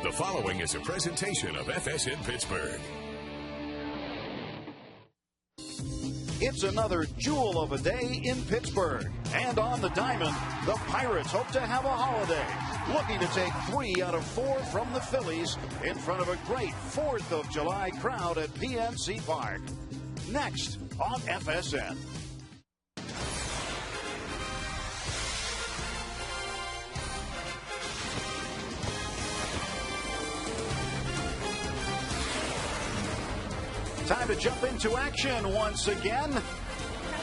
The following is a presentation of FSN Pittsburgh. It's another jewel of a day in Pittsburgh. And on the diamond, the Pirates hope to have a holiday. Looking to take 3 out of 4 from the Phillies in front of a great 4th of July crowd at PNC Park. Next on FSN. Time to jump into action once again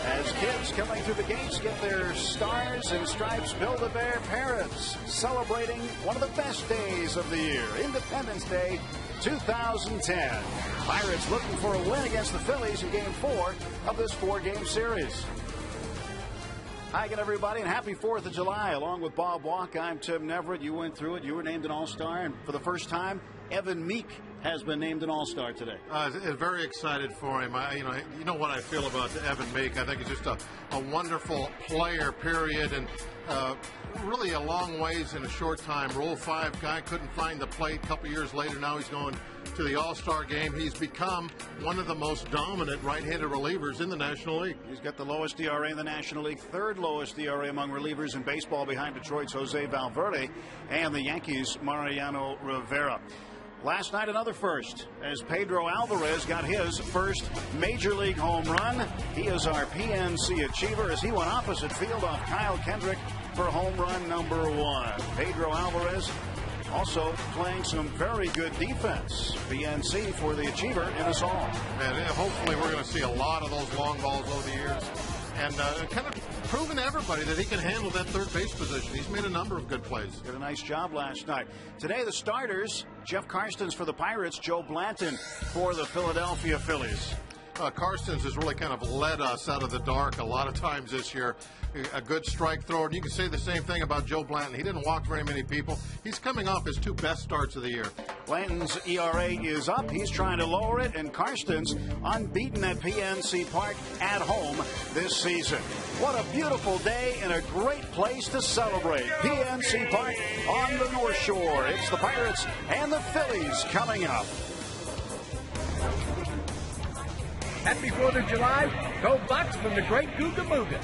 as kids coming through the gates get their Stars and Stripes Build-A-Bear parents celebrating one of the best days of the year, Independence Day 2010. Pirates looking for a win against the Phillies in Game 4 of this 4-game series. Hi again, everybody, and happy 4th of July. Along with Bob Walk, I'm Tim Neverett. You went through it. You were named an All-Star, and for the first time, Evan Meek has been named an All-Star today. Very excited for him. You know what I feel about Evan Meek. I think he's just a wonderful player, period, and really a long ways in a short time. Rule 5 guy, couldn't find the plate. A couple years later, now he's going to the All-Star game. He's become one of the most dominant right-handed relievers in the National League. He's got the lowest ERA in the National League, 3rd lowest ERA among relievers in baseball behind Detroit's Jose Valverde and the Yankees' Mariano Rivera. Last night, another first, as Pedro Alvarez got his first Major League home run. He is our PNC achiever as he went opposite field off Kyle Kendrick for home run number 1. Pedro Alvarez also playing some very good defense. PNC for the achiever in us all. And hopefully we're going to see a lot of those long balls over the years. And kind of proven to everybody that he can handle that third base position. He's made a number of good plays. Did a nice job last night. Today, the starters, Jeff Karstens for the Pirates, Joe Blanton for the Philadelphia Phillies. Karstens has really kind of led us out of the dark a lot of times this year. A good strike thrower. And you can say the same thing about Joe Blanton. He didn't walk very many people. He's coming off his 2 best starts of the year. Blanton's ERA is up. He's trying to lower it. And Karstens unbeaten at PNC Park at home this season. What a beautiful day and a great place to celebrate. PNC Park on the North Shore. It's the Pirates and the Phillies coming up. Happy 4th of July. Go Bucks from the great Googa Mooga.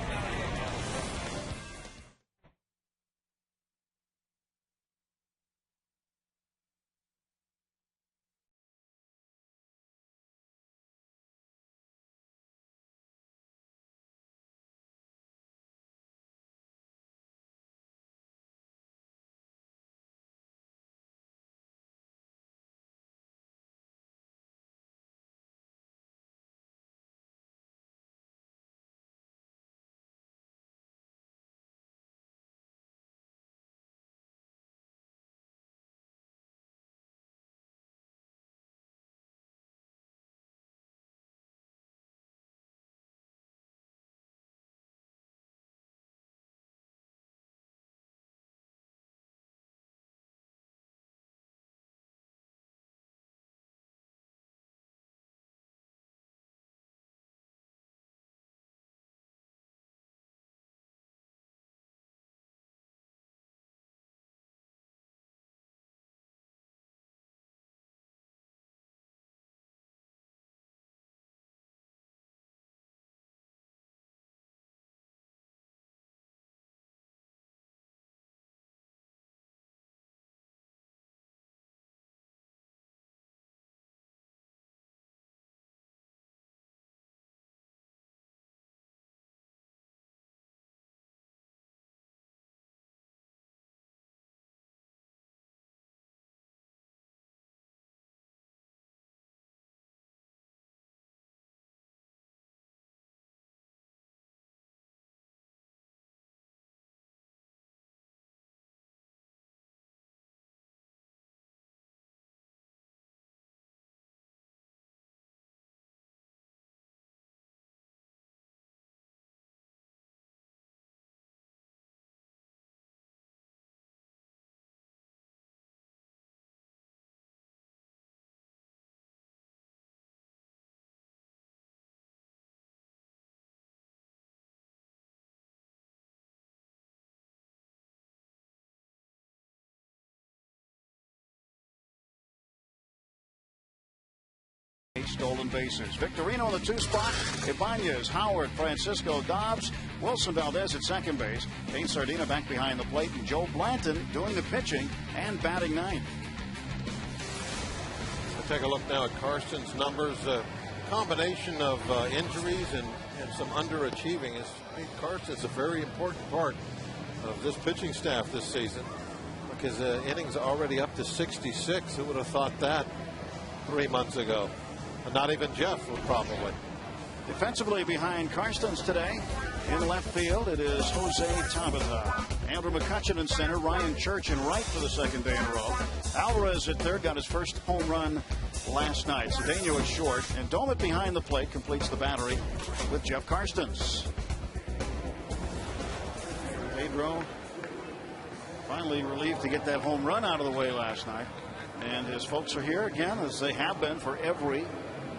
stolen bases. Victorino in the 2 spot. Ibanez, Howard, Francisco, Dobbs, Wilson Valdez at second base. Kane Sardina back behind the plate, and Joe Blanton doing the pitching and batting ninth. We'll take a look now at Karsten's numbers. Combination of injuries and some underachieving. Karsten's a very important part of this pitching staff this season. His innings already up to 66. Who would have thought that 3 months ago? And not even Jeff would probably. Defensively behind Karstens today, in left field, it is Jose Tabata. Andrew McCutchen in center, Ryan Church in right for the second day in a row. Alvarez at third, got his first home run last night. Cedeno is short, and Domet behind the plate completes the battery with Jeff Karstens. Pedro finally relieved to get that home run out of the way last night. And his folks are here again, as they have been for every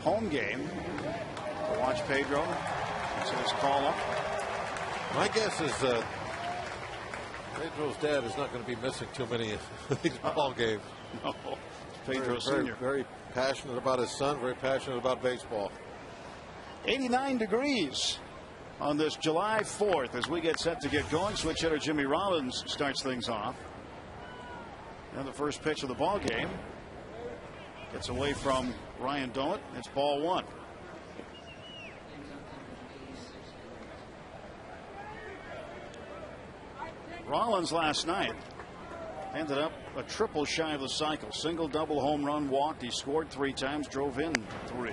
home game. To watch Pedro. That's his call up. My guess is Pedro's dad is not going to be missing too many of these ball games. No. Pedro Sr. Very passionate about his son, very passionate about baseball. 89 degrees on this July 4th as we get set to get going. Switch hitter Jimmy Rollins starts things off. And the first pitch of the ball game gets away from Ryan Domet. It's ball 1. Rollins last night ended up a triple shy of the cycle. Single, double, home run, walked. He scored 3 times, drove in 3.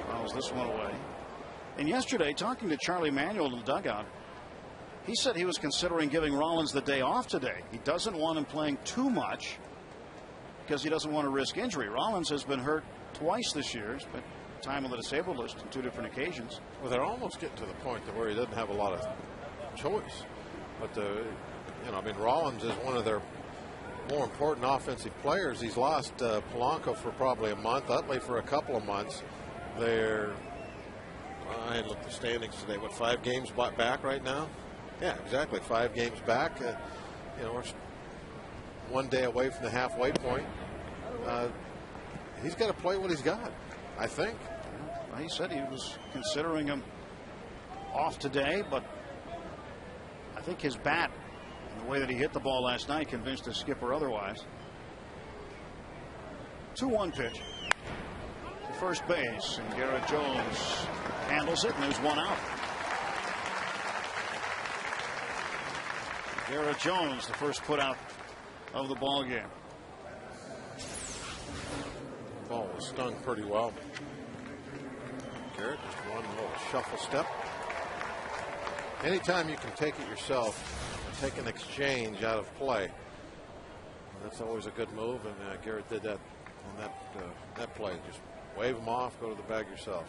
Fouls this one away. And yesterday, talking to Charlie Manuel in the dugout, he said he was considering giving Rollins the day off today. He doesn't want him playing too much because he doesn't want to risk injury. Rollins has been hurt twice this year. He's been time on the disabled list on 2 different occasions. Well, they're almost getting to the point to where he doesn't have a lot of choice. But, you know, I mean, Rollins is one of their more important offensive players. He's lost Polanco for probably a month, Utley for a couple of months. I looked at the standings today. What, 5 games back right now? Yeah, exactly. 5 games back. You know, we're 1 day away from the halfway point. He's got to play what he's got, I think. Well, he said he was considering him off today, but I think his bat and the way that he hit the ball last night convinced his skipper otherwise. 2-1 pitch to first base, and Garrett Jones handles it, and there's 1 out. Garrett Jones, the first put out of the ball game. The ball was stung pretty well. Garrett just 1 little shuffle step. Anytime you can take it yourself, take an exchange out of play, that's always a good move. And Garrett did that on that play. Just wave him off, go to the bag yourself.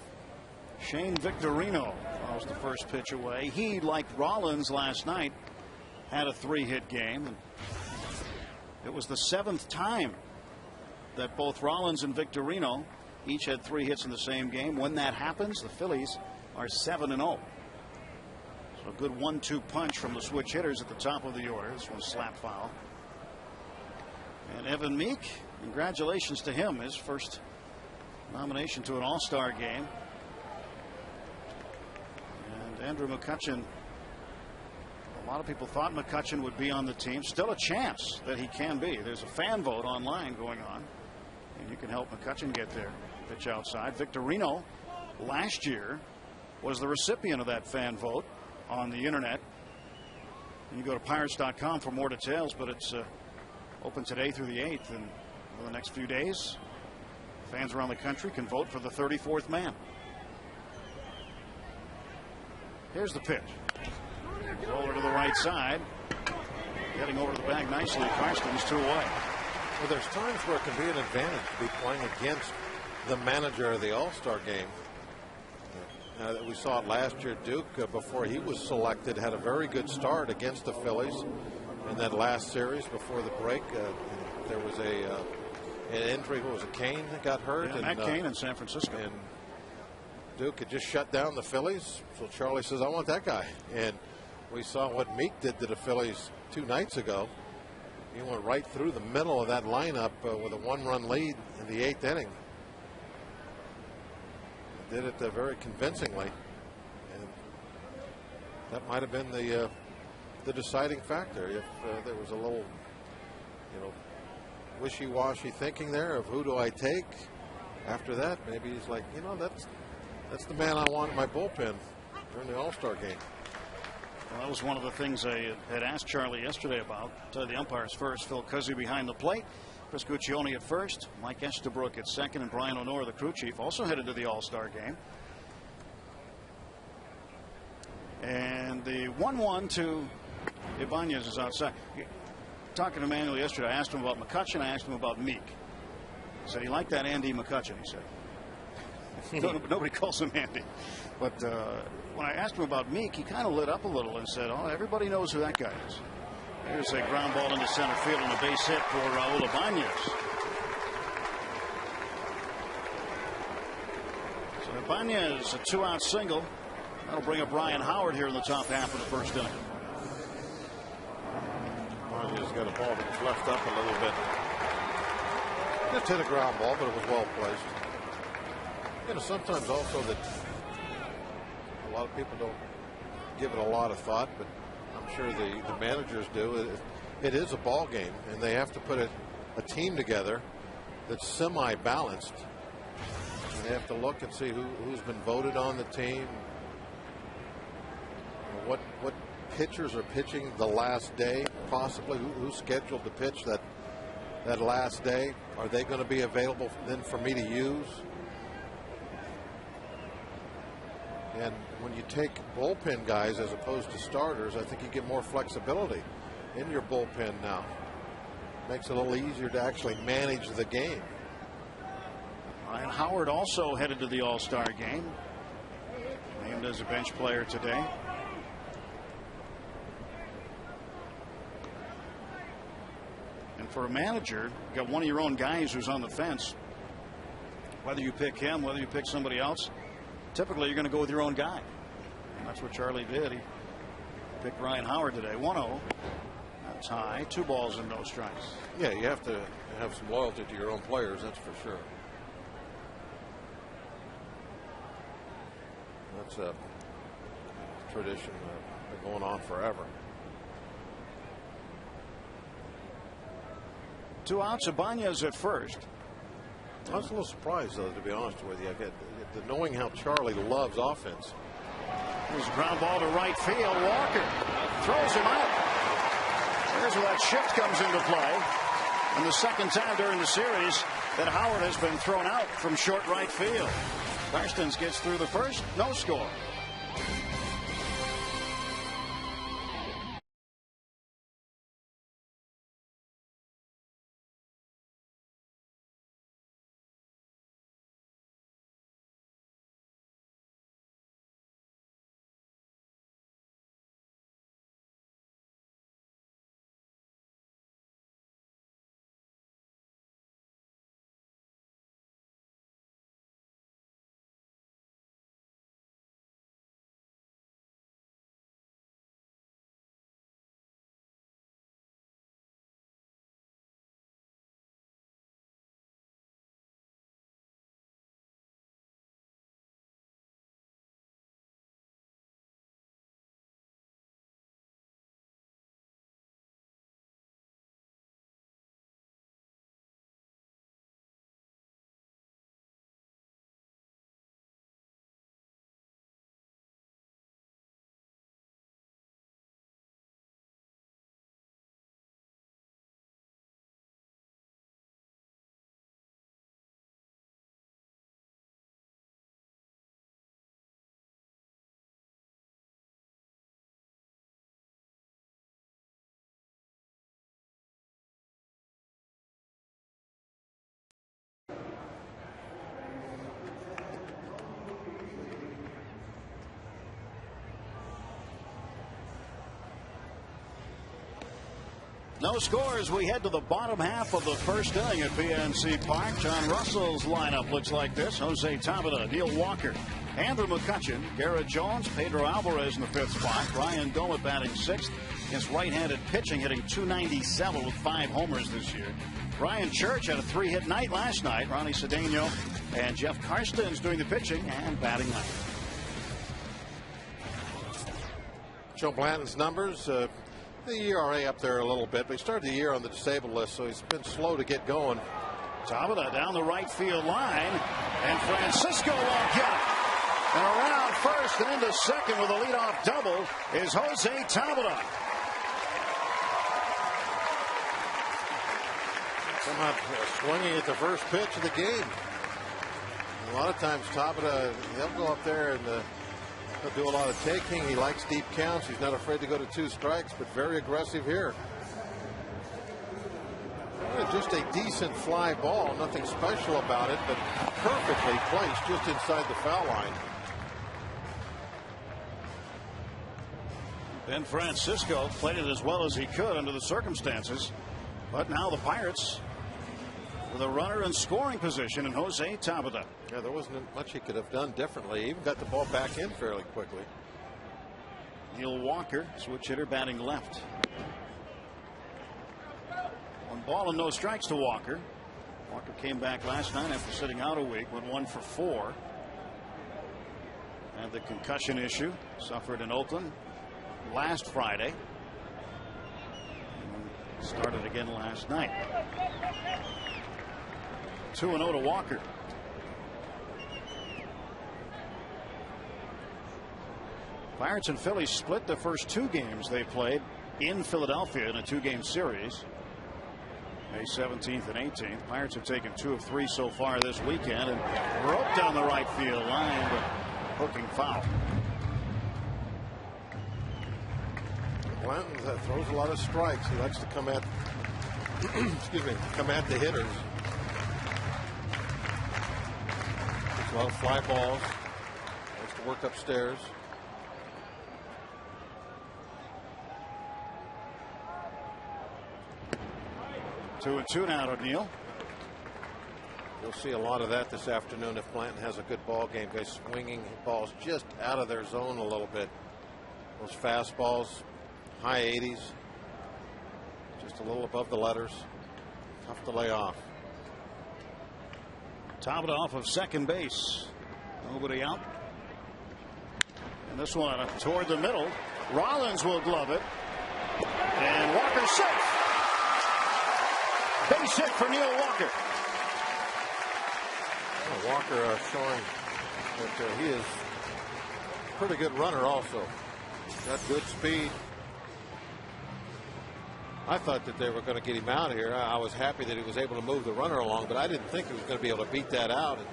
Shane Victorino fouls the first pitch away. He, like Rollins last night, had a 3-hit game. And it was the 7th time that both Rollins and Victorino each had 3 hits in the same game. When that happens, the Phillies are 7-0. So a good 1-2 punch from the switch hitters at the top of the order. This one's slap foul. And Evan Meek, congratulations to him, his first nomination to an All-Star game. And Andrew McCutchen, a lot of people thought McCutchen would be on the team. Still a chance that he can be. There's a fan vote online going on, and you can help McCutchen get there. Pitch outside. Victorino last year was the recipient of that fan vote on the internet. You can go to Pirates.com for more details, but it's open today through the 8th, and over the next few days, fans around the country can vote for the 34th man. Here's the pitch. Roller to the right side. Getting over to the bag nicely. Karsten's 2 away. Well, there's times where it can be an advantage to be playing against the manager of the All-Star game. We saw it last year. Duke, before he was selected, had a very good start against the Phillies. In that last series before the break, there was an injury. What was it, Kane that got hurt? Yeah, Matt Kane in San Francisco. And Duke had just shut down the Phillies. So Charlie says, I want that guy. And we saw what Meek did to the Phillies 2 nights ago. He went right through the middle of that lineup with a 1-run lead in the 8th inning. did it very convincingly, and that might have been the deciding factor. If there was a little, wishy-washy thinking there of who do I take after that, maybe he's like, that's the man I want in my bullpen during the All-Star game. Well, that was one of the things I had asked Charlie yesterday about. The umpires first, Phil Cuzzy behind the plate, Chris Guccione at first, Mike Estabrook at second, and Brian O'Nora, the crew chief, also headed to the All-Star game. And the 1-1 to Ibanez is outside. Talking to Manuel yesterday, I asked him about McCutchen, I asked him about Meek. He said he liked that Andy McCutchen, he said. Nobody calls him Andy. But when I asked him about Meek, he kind of lit up a little and said, oh, everybody knows who that guy is. There's a ground ball into center field and a base hit for Raul Ibanez. So Ibanez, a 2-out single. That'll bring up Ryan Howard here in the top half of the first inning. Ibanez got a ball that was left up a little bit. Just hit a ground ball, but it was well placed. Sometimes also that a lot of people don't give it a lot of thought, but I'm sure the managers do. It is a ball game, and they have to put a team together that's semi-balanced. And they have to look and see who's been voted on the team, what pitchers are pitching the last day, possibly who's scheduled to pitch that last day. Are they going to be available then for me to use? And when you take bullpen guys as opposed to starters, I think you get more flexibility in your bullpen now. Makes it a little easier to actually manage the game. Ryan Howard also headed to the All-Star game. Named as a bench player today. And for a manager, you got one of your own guys who's on the fence. Whether you pick him, whether you pick somebody else, typically you're going to go with your own guy. And that's what Charlie did. He picked Ryan Howard today. 1-0. That's high. 2 balls and no strikes. Yeah, you have to have some loyalty to your own players, that's for sure. That's a tradition been going on forever. 2 outs. Ibanez at first. I was a little surprised, though, to be honest with you. Knowing how Charlie loves offense. There's a ground ball to right field. Walker throws him out. There's where that shift comes into play. And the second time during the series that Howard has been thrown out from short right field. Karstens gets through the first. No score. No scores. We head to the bottom half of the first inning at PNC Park. John Russell's lineup looks like this. Jose Tabata, Neil Walker, Andrew McCutchen, Garrett Jones, Pedro Alvarez in the 5th spot. Ryan Dolit batting 6th against right-handed pitching, hitting .297 with 5 homers this year. Brian Church had a 3-hit night last night. Ronnie Cedeno and Jeff Karstens doing the pitching and batting 9th. Joe Blanton's numbers. The ERA up there a little bit, but he started the year on the disabled list, so he's been slow to get going. Tabata down the right field line, and Francisco won't get it. And around first and into second with a leadoff double is Jose Tabata. Somehow swinging at the first pitch of the game. A lot of times Tabata, he'll go up there and he'll do a lot of taking. He likes deep counts. He's not afraid to go to 2 strikes, but very aggressive here. Just a decent fly ball. Nothing special about it, but perfectly placed just inside the foul line. Ben Francisco played it as well as he could under the circumstances. But now the Pirates with a runner in scoring position in Jose Tabata. Yeah, there wasn't much he could have done differently. He even got the ball back in fairly quickly. Neil Walker, switch hitter, batting left. 1 ball and no strikes to Walker. Walker came back last night after sitting out a week, went 1 for 4. Had the concussion issue, suffered in Oakland last Friday. And started again last night. 2-0 to Walker. Pirates and Phillies split the first 2 games they played in Philadelphia in a 2-game series. May 17th and 18th. Pirates have taken 2 of 3 so far this weekend and broke down the right field line, but hooking foul. Blanton throws a lot of strikes. He likes to come at come at the hitters. Takes a lot of fly balls. Likes to work upstairs. Two and two now to Neal. You'll see a lot of that this afternoon if Blanton has a good ball game. Guys swinging balls just out of their zone a little bit. Those fastballs, high 80s, just a little above the letters. Tough to lay off. Tabata off of second base. Nobody out. And this one toward the middle. Rollins will glove it. And Walker safe. Base hit for Neil Walker. Walker showing that he is a pretty good runner also. Got good speed. I thought that they were going to get him out of here. I was happy that he was able to move the runner along, but I didn't think he was going to be able to beat that out. It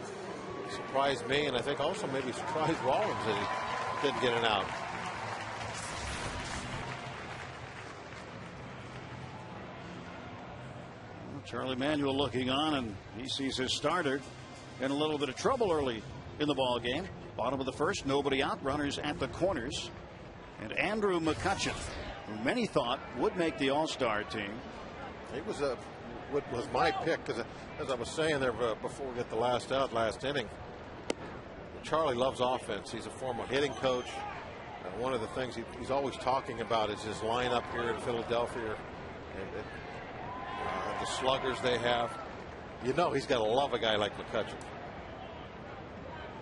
surprised me, and I think also maybe surprised Rollins that he didn't get it out. Charlie Manuel looking on, and he sees his starter in a little bit of trouble early in the ball game. Bottom of the first, nobody out, runners at the corners. And Andrew McCutchen, who many thought would make the All-Star team. He was my pick, because as I was saying there before we get the last out, last inning, Charlie loves offense. He's a former hitting coach. One of the things he's always talking about is his lineup here in Philadelphia. And the sluggers they have. You know he's got to love a guy like McCutchen.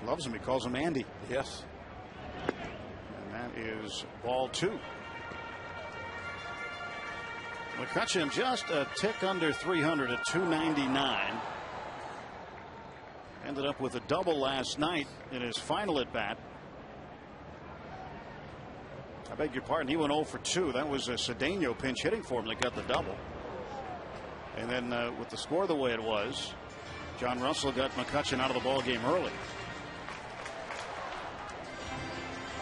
Loves him. He calls him Andy. Yes. And that is ball 2. McCutchen just a tick under 300 at 299. Ended up with a double last night in his final at bat. I beg your pardon. He went 0 for 2. That was a Cedeno pinch hitting for him that got the double. And then with the score the way it was, John Russell got McCutchen out of the ball game early.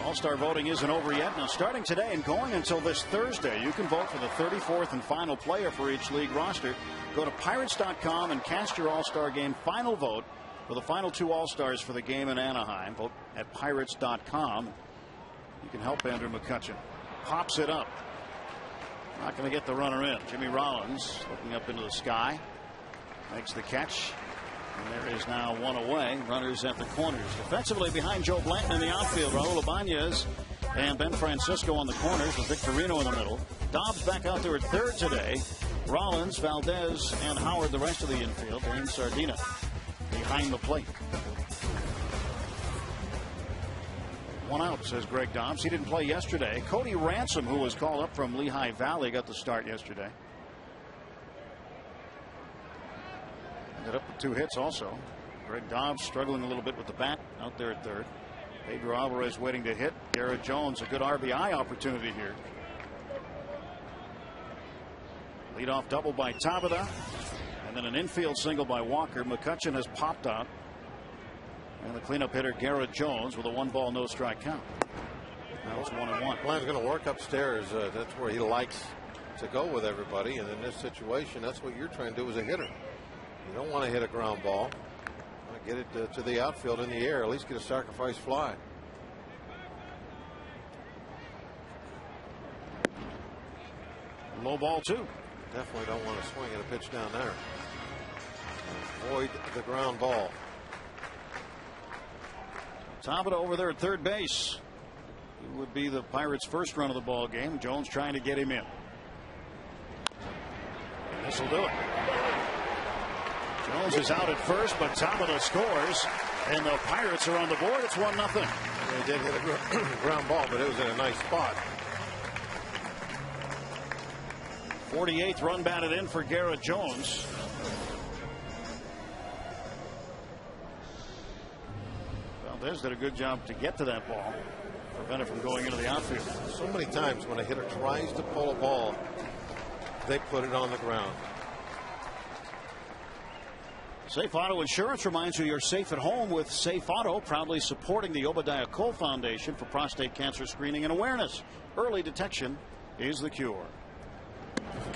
All-Star voting isn't over yet. Now starting today and going until this Thursday, you can vote for the 34th and final player for each league roster. Go to Pirates.com and cast your All-Star game final vote for the final 2 All-Stars for the game in Anaheim. Vote at Pirates.com. You can help Andrew McCutchen. Pops it up. Not going to get the runner in. Jimmy Rollins looking up into the sky. Makes the catch. And there is now one away. Runners at the corners. Defensively behind Joe Blanton in the outfield. Raul Ibanez and Ben Francisco on the corners with Victorino in the middle. Dobbs back out there at third today. Rollins, Valdez, and Howard the rest of the infield. Dane Sardina behind the plate. One out, says Greg Dobbs. He didn't play yesterday. Cody Ransom, who was called up from Lehigh Valley, got the start yesterday. Ended up with 2 hits also. Greg Dobbs struggling a little bit with the bat out there at third. Pedro Alvarez waiting to hit. Garrett Jones, a good RBI opportunity here. Leadoff double by Tabata. And then an infield single by Walker. McCutchen has popped out. And the cleanup hitter Garrett Jones with a 1-ball no strike count. Now it's 1-1. Blaine's going to work upstairs. That's where he likes to go with everybody. And in this situation, that's what you're trying to do as a hitter. You don't want to hit a ground ball. You want to get it to the outfield in the air. At least get a sacrifice fly. Low ball 2. Definitely don't want to swing at a pitch down there. Avoid the ground ball. Tabata over there at third base. It would be the Pirates' first run of the ball game. Jones trying to get him in. This will do it. Jones is out at first, but Tabata scores, and the Pirates are on the board. It's 1-0. They did hit a ground ball, but it was in a nice spot. 48th run batted in for Garrett Jones. Valdez did a good job to get to that ball, prevent it from going into the outfield. So many times when a hitter tries to pull a ball, they put it on the ground. Safe Auto Insurance reminds you you're safe at home with Safe Auto, proudly supporting the Obadiah Cole Foundation for prostate cancer screening and awareness. Early detection is the cure.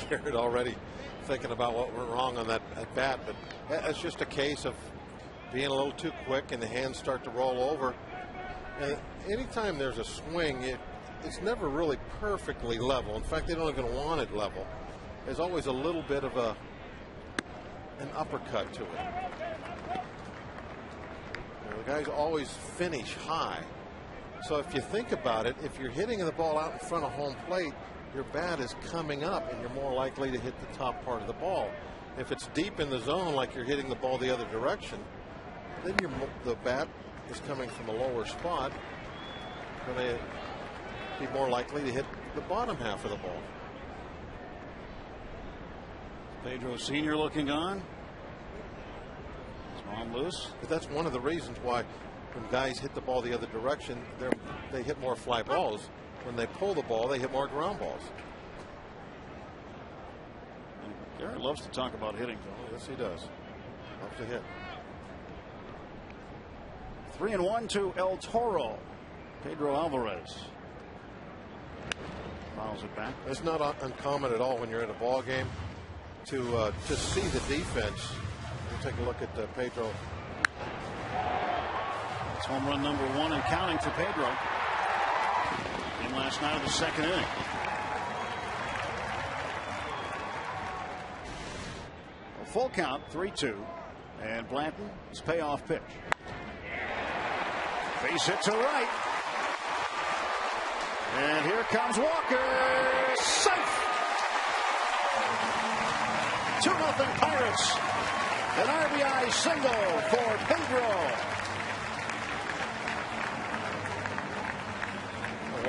Garrett already thinking about what went wrong on that at bat, but that's just a case of being a little too quick and the hands start to roll over. And anytime there's a swing, it's never really perfectly level. In fact, they don't even want it level. There's always a little bit of an uppercut to it. The guys always finish high. So if you think about it, if you're hitting the ball out in front of home plate, your bat is coming up and you're more likely to hit the top part of the ball. If it's deep in the zone, like you're hitting the ball the other direction, then the bat is coming from a lower spot. Going to be more likely to hit the bottom half of the ball. Pedro Sr. looking on. His mom loose. But that's one of the reasons why when guys hit the ball the other direction, they hit more fly balls. When they pull the ball, they hit more ground balls. And Garrett loves to talk about hitting. Yes, he does. Loves to hit. 3-1 to El Toro. Pedro Alvarez fouls it back. It's not uncommon at all when you're in a ball game to see the defense. We'll take a look at Pedro. It's home run number 1 and counting for Pedro in last night of the second inning. A full count, 3-2, and Blanton's payoff pitch. Base hit to right. And here comes Walker. Safe. 2-0 Pirates. An RBI single for Pedro.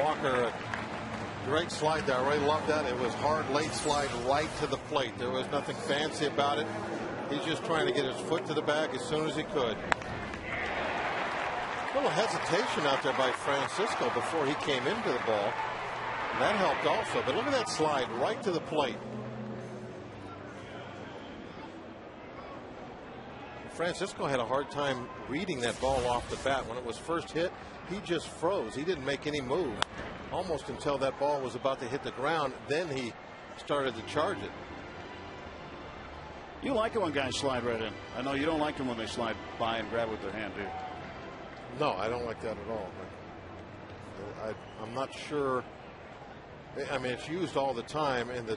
Walker, a great slide there. I really loved that. It was hard, late slide right to the plate. There was nothing fancy about it. He's just trying to get his foot to the bag as soon as he could. A little hesitation out there by Francisco before he came into the ball. That helped also. But look at that slide right to the plate. Francisco had a hard time reading that ball off the bat. When it was first hit, he just froze. He didn't make any move almost until that ball was about to hit the ground. Then he started to charge it. You like it when guys slide right in. I know you don't like them when they slide by and grab with their hand, do you? No, I don't like that at all. I'm not sure I mean, it's used all the time, and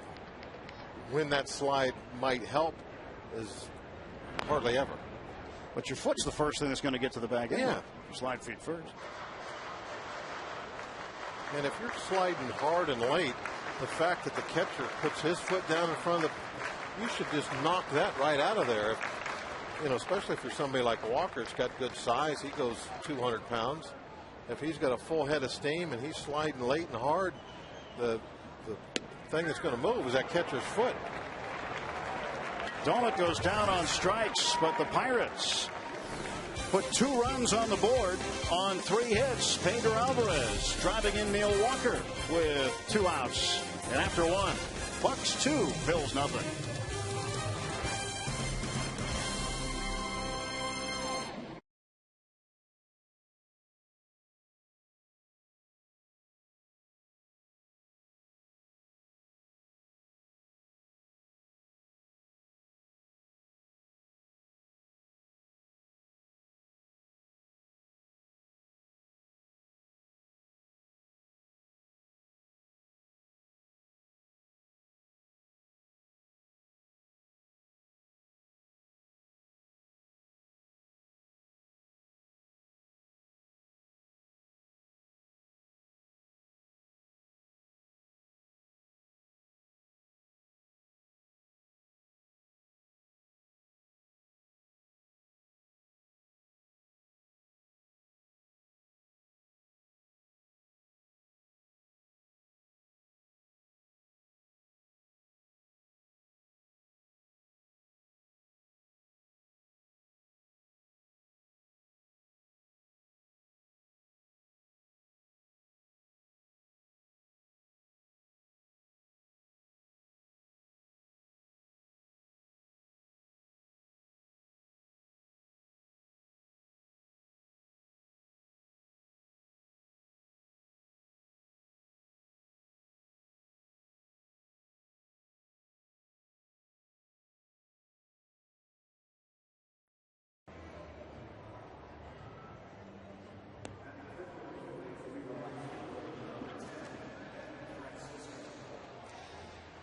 when that slide might help is hardly ever. But your foot's the first thing that's going to get to the bag. Yeah. Slide feet first. And if you're sliding hard and late, the fact that the catcher puts his foot down in front of you should just knock that right out of there. You know, especially for somebody like Walker, it's got good size. He goes 200 pounds. If he's got a full head of steam and he's sliding late and hard, the thing that's going to move is that catcher's foot. Dolit goes down on strikes, but the Pirates put 2 runs on the board on 3 hits. Pedro Alvarez driving in Neil Walker with 2 outs. And after 1, Bucks 2, Phils nothing.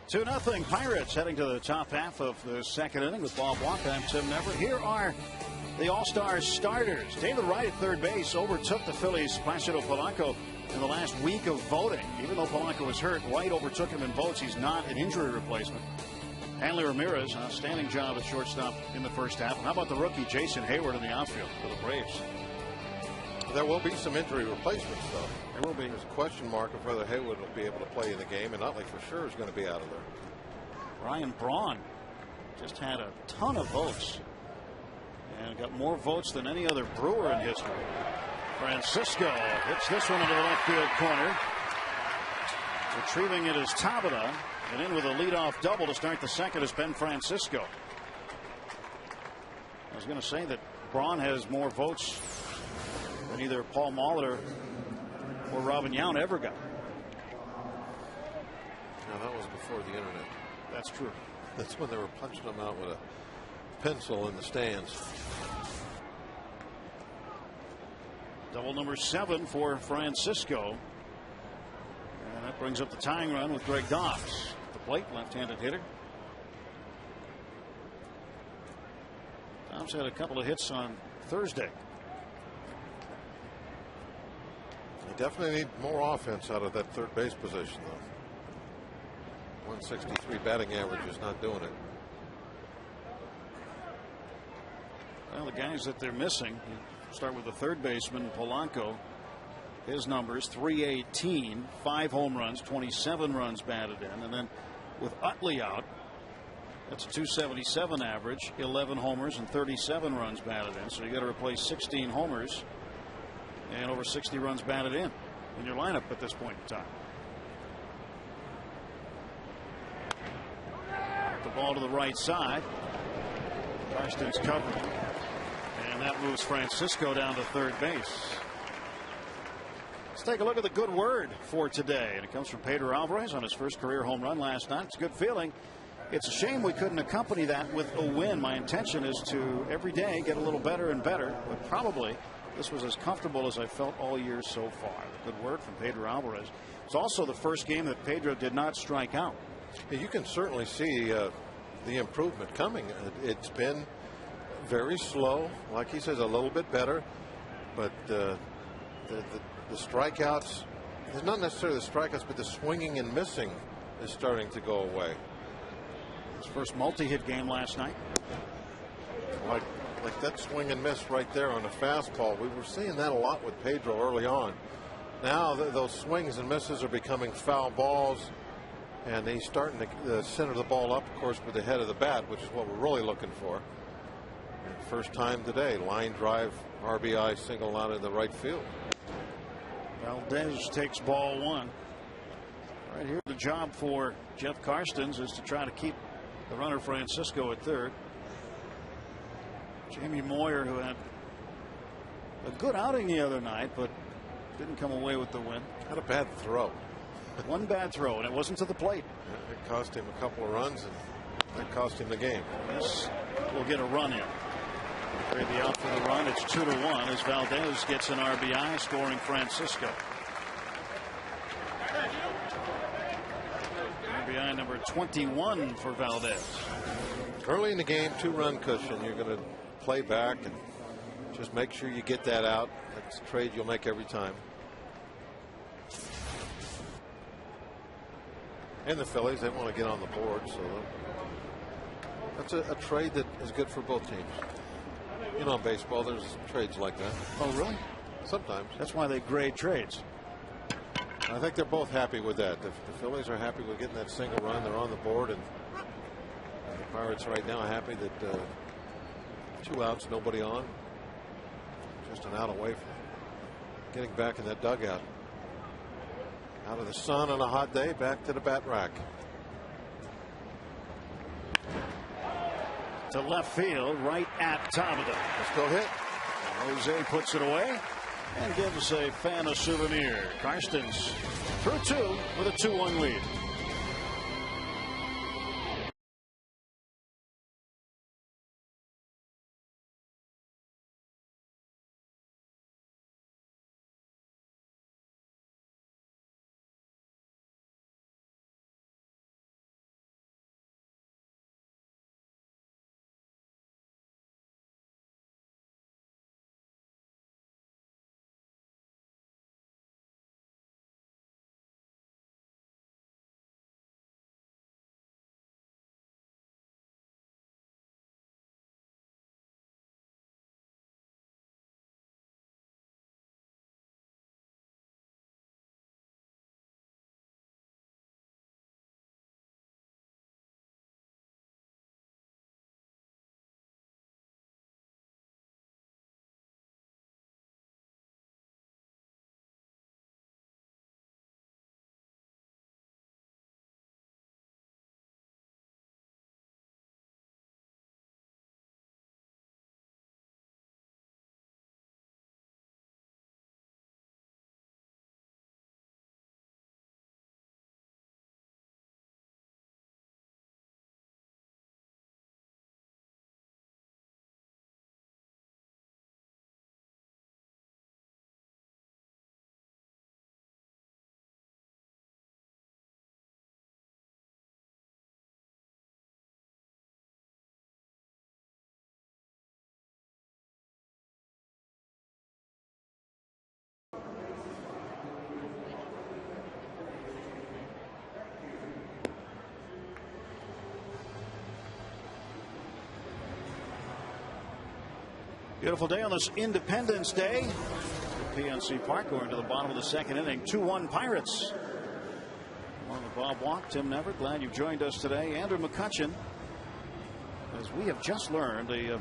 Two nothing Pirates heading to the top half of the second inning with Bob Walker. I'm Tim Never. Here are the All-Star starters. David Wright at third base overtook the Phillies' Placido Polanco in the last week of voting. Even though Polanco was hurt, Wright overtook him in votes. He's not an injury replacement. Hanley Ramirez, outstanding job at shortstop in the first half. And how about the rookie Jason Hayward in the outfield for the Braves? There will be some injury replacements, though. There will be. There's a question mark of whether Hayward will be able to play in the game, and Utley for sure is going to be out of there. Ryan Braun just had a ton of votes and got more votes than any other Brewer in history. Francisco hits this one into the left field corner. Retrieving it is Tabata, and in with a leadoff double to start the second is Ben Francisco. I was going to say that Braun has more votes than either Paul Molitor or Robin Yount ever got. Now that was before the internet. That's true. That's when they were punching them out with a pencil in the stands. Double number 7 for Francisco. And that brings up the tying run with Greg Dobbs. The plate, left-handed hitter. Dobbs had a couple of hits on Thursday. They definitely need more offense out of that third base position, though. 163 batting average is not doing it. Well, the guys that they're missing, you start with the third baseman, Polanco. His numbers, 318, 5 home runs, 27 runs batted in. And then with Utley out, that's a 277 average, 11 homers and 37 runs batted in. So you got to replace 16 homers and over 60 runs batted in your lineup at this point in time. The ball to the right side. Karsten's covered. And that moves Francisco down to third base. Let's take a look at the good word for today. And it comes from Pedro Alvarez on his first career home run last night. It's a good feeling. It's a shame we couldn't accompany that with a win. My intention is to every day get a little better and better. But probably this was as comfortable as I felt all year so far. The good word from Pedro Alvarez. It's also the first game that Pedro did not strike out. You can certainly see the improvement coming. It's been very slow, like he says, a little bit better, but the strikeouts, it's not necessarily the strikeouts, but the swinging and missing is starting to go away. His first multi-hit game last night. Like that swing and miss right there on a fastball. We were seeing that a lot with Pedro early on. Now those swings and misses are becoming foul balls, and he's starting to center the ball up, of course, with the head of the bat, which is what we're really looking for. And first time today, line drive, RBI single out in the right field. Valdez takes ball one. Right here, the job for Jeff Karstens is to try to keep the runner Francisco at third. Jamie Moyer, who had a good outing the other night, but didn't come away with the win. Had a bad throw. One bad throw, and it wasn't to the plate. Yeah, it cost him a couple of runs, and that cost him the game. This will get a run in. Trade the out for the run. It's 2-1 as Valdez gets an RBI, scoring Francisco. RBI number 21 for Valdez. Early in the game, 2-run cushion. You're going to play back and just make sure you get that out. That's a trade you'll make every time. And the Phillies, they want to get on the board, so that's a trade that is good for both teams. You know, in baseball, there's trades like that. Oh, really? Sometimes. That's why they grade trades. I think they're both happy with that. The Phillies are happy with getting that single run. They're on the board, and the Pirates right now are happy that 2 outs, nobody on. Just an out away from getting back in that dugout. Out of the sun on a hot day, back to the bat rack. To left field, right at Tabata. Let's go hit. Jose puts it away and gives a fan a souvenir. Karstens through 2 with a 2-1 lead. Beautiful day on this Independence Day. PNC Park going to the bottom of the second inning. 2-1 Pirates. On the Bob Walk, Tim Never, glad you've joined us today. Andrew McCutchen, as we have just learned, the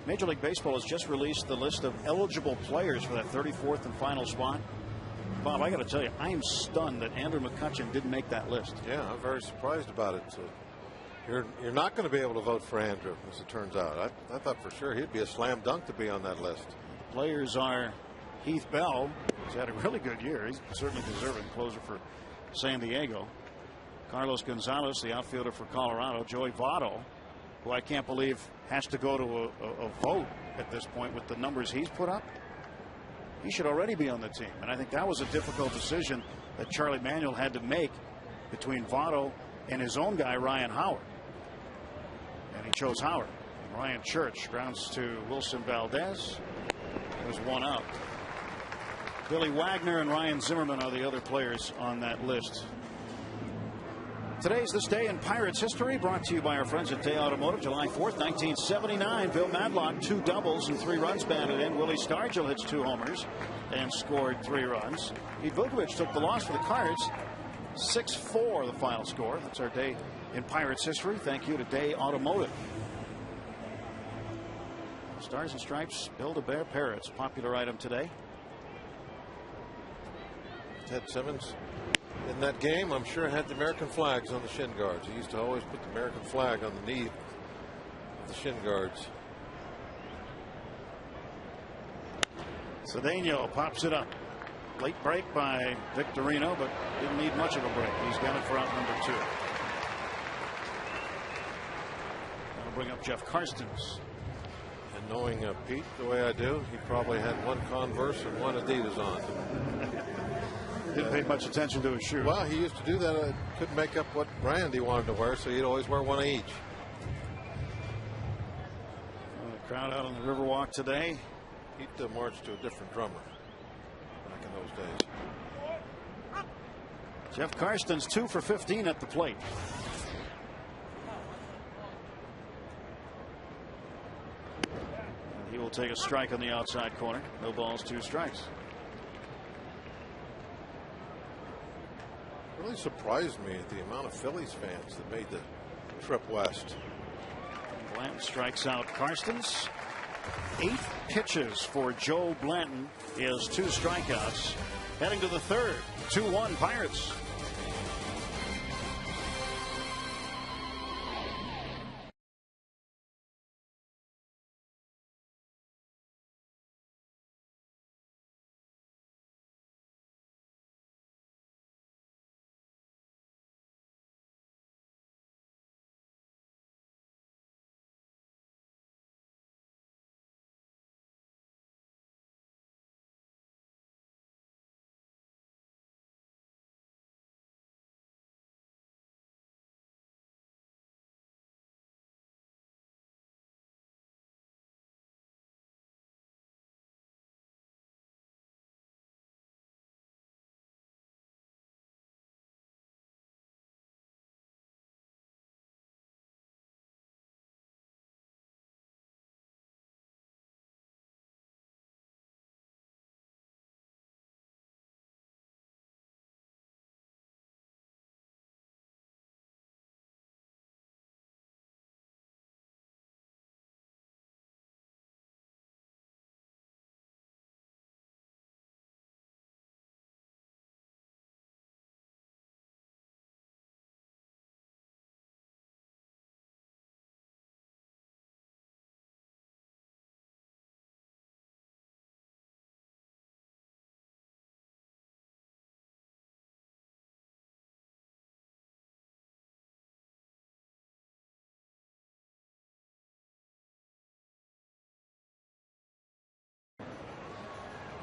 Major League Baseball has just released the list of eligible players for that 34th and final spot. Bob, I got to tell you, I am stunned that Andrew McCutchen didn't make that list. Yeah, I'm very surprised about it. So you're not going to be able to vote for Andrew, as it turns out. I thought for sure he'd be a slam dunk to be on that list. Players are Heath Bell, who's had a really good year. He's certainly deserving closer for San Diego. Carlos Gonzalez, the outfielder for Colorado. Joey Votto, who I can't believe has to go to a vote at this point with the numbers he's put up. he should already be on the team. And I think that was a difficult decision that Charlie Manuel had to make between Votto and his own guy, Ryan Howard. And he chose Howard. And Ryan Church grounds to Wilson Valdez. There's one out. Billy Wagner and Ryan Zimmerman are the other players on that list. Today's This Day in Pirates history, brought to you by our friends at Day Automotive. July 4th, 1979. Bill Madlock, 2 doubles and 3 runs batted in. Willie Stargell hits 2 homers and scored 3 runs. Pete Vukovich took the loss for the Cards. 6-4 the final score. That's our day in Pirates history. Thank you to Day Automotive. Stars and Stripes, Build-A-Bear Parrots, popular item today. Ted Simmons in that game, I'm sure, had the American flags on the shin guards. He used to always put the American flag on the knee of the shin guards. Cedeno pops it up. Late break by Victorino, but didn't need much of a break. He's got it for out number 2. That'll bring up Jeff Karstens. And knowing Pete the way I do, he probably had 1 Converse and 1 Adidas on. Didn't pay much attention to his shoes. Well, he used to do that. Couldn't make up what brand he wanted to wear, so he'd always wear 1 of each. The crowd out on the Riverwalk today. He'd march to a different drummer back in those days. Jeff Karstens 2 for 15 at the plate. And he will take a strike on the outside corner. No balls, 2 strikes. Really surprised me at the amount of Phillies fans that made the trip west. Blanton strikes out Karstens. 8 pitches for Joe Blanton. He has 2 strikeouts. Heading to the 3rd. 2-1 Pirates.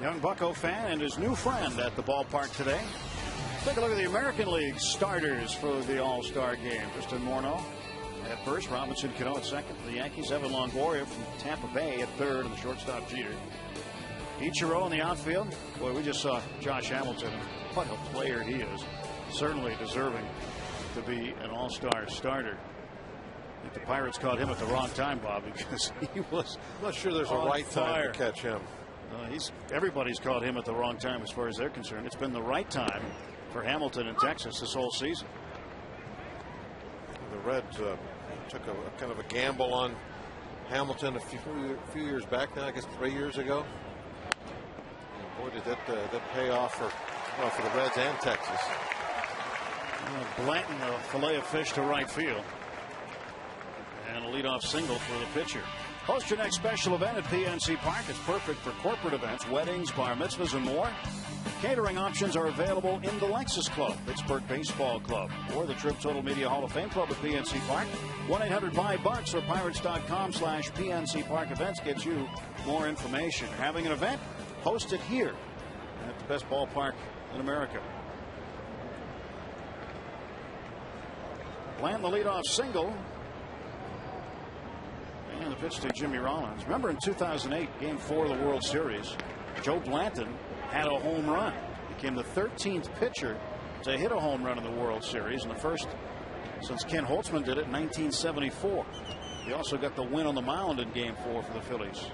Young Bucco fan and his new friend at the ballpark today. Take a look at the American League starters for the All-Star game. Tristan Morneau at first, Robinson Cano at second for the Yankees, Evan Longoria from Tampa Bay at third, and the shortstop Jeter. Ichiro in the outfield. Boy, we just saw Josh Hamilton. What a player he is. Certainly deserving to be an All-Star starter. I think the Pirates caught him at the wrong time, Bob, because he was I'm not sure there's a right time to catch him. Everybody's caught him at the wrong time as far as they're concerned. It's been the right time for Hamilton in Texas this whole season. The Reds took a kind of a gamble on Hamilton a few years back now, I guess 3 years ago. And boy, did that pay off for the Reds and Texas. Blanton, a fillet of fish to right field. And a leadoff single for the pitcher. Host your next special event at PNC Park. It's perfect for corporate events, weddings, bar mitzvahs, and more. Catering options are available in the Lexus Club, Pittsburgh Baseball Club, or the Trib Total Media Hall of Fame Club at PNC Park. 1-800-BUY-BUCKS or Pirates.com/PNC Park Events gets you more information. Having an event? host it here at the best ballpark in America. Blanton the leadoff single. And the pitch to Jimmy Rollins. Remember in 2008, Game 4 of the World Series, Joe Blanton had a home run. Became the 13th pitcher to hit a home run in the World Series, and the first since Ken Holtzman did it in 1974. He also got the win on the mound in Game 4 for the Phillies.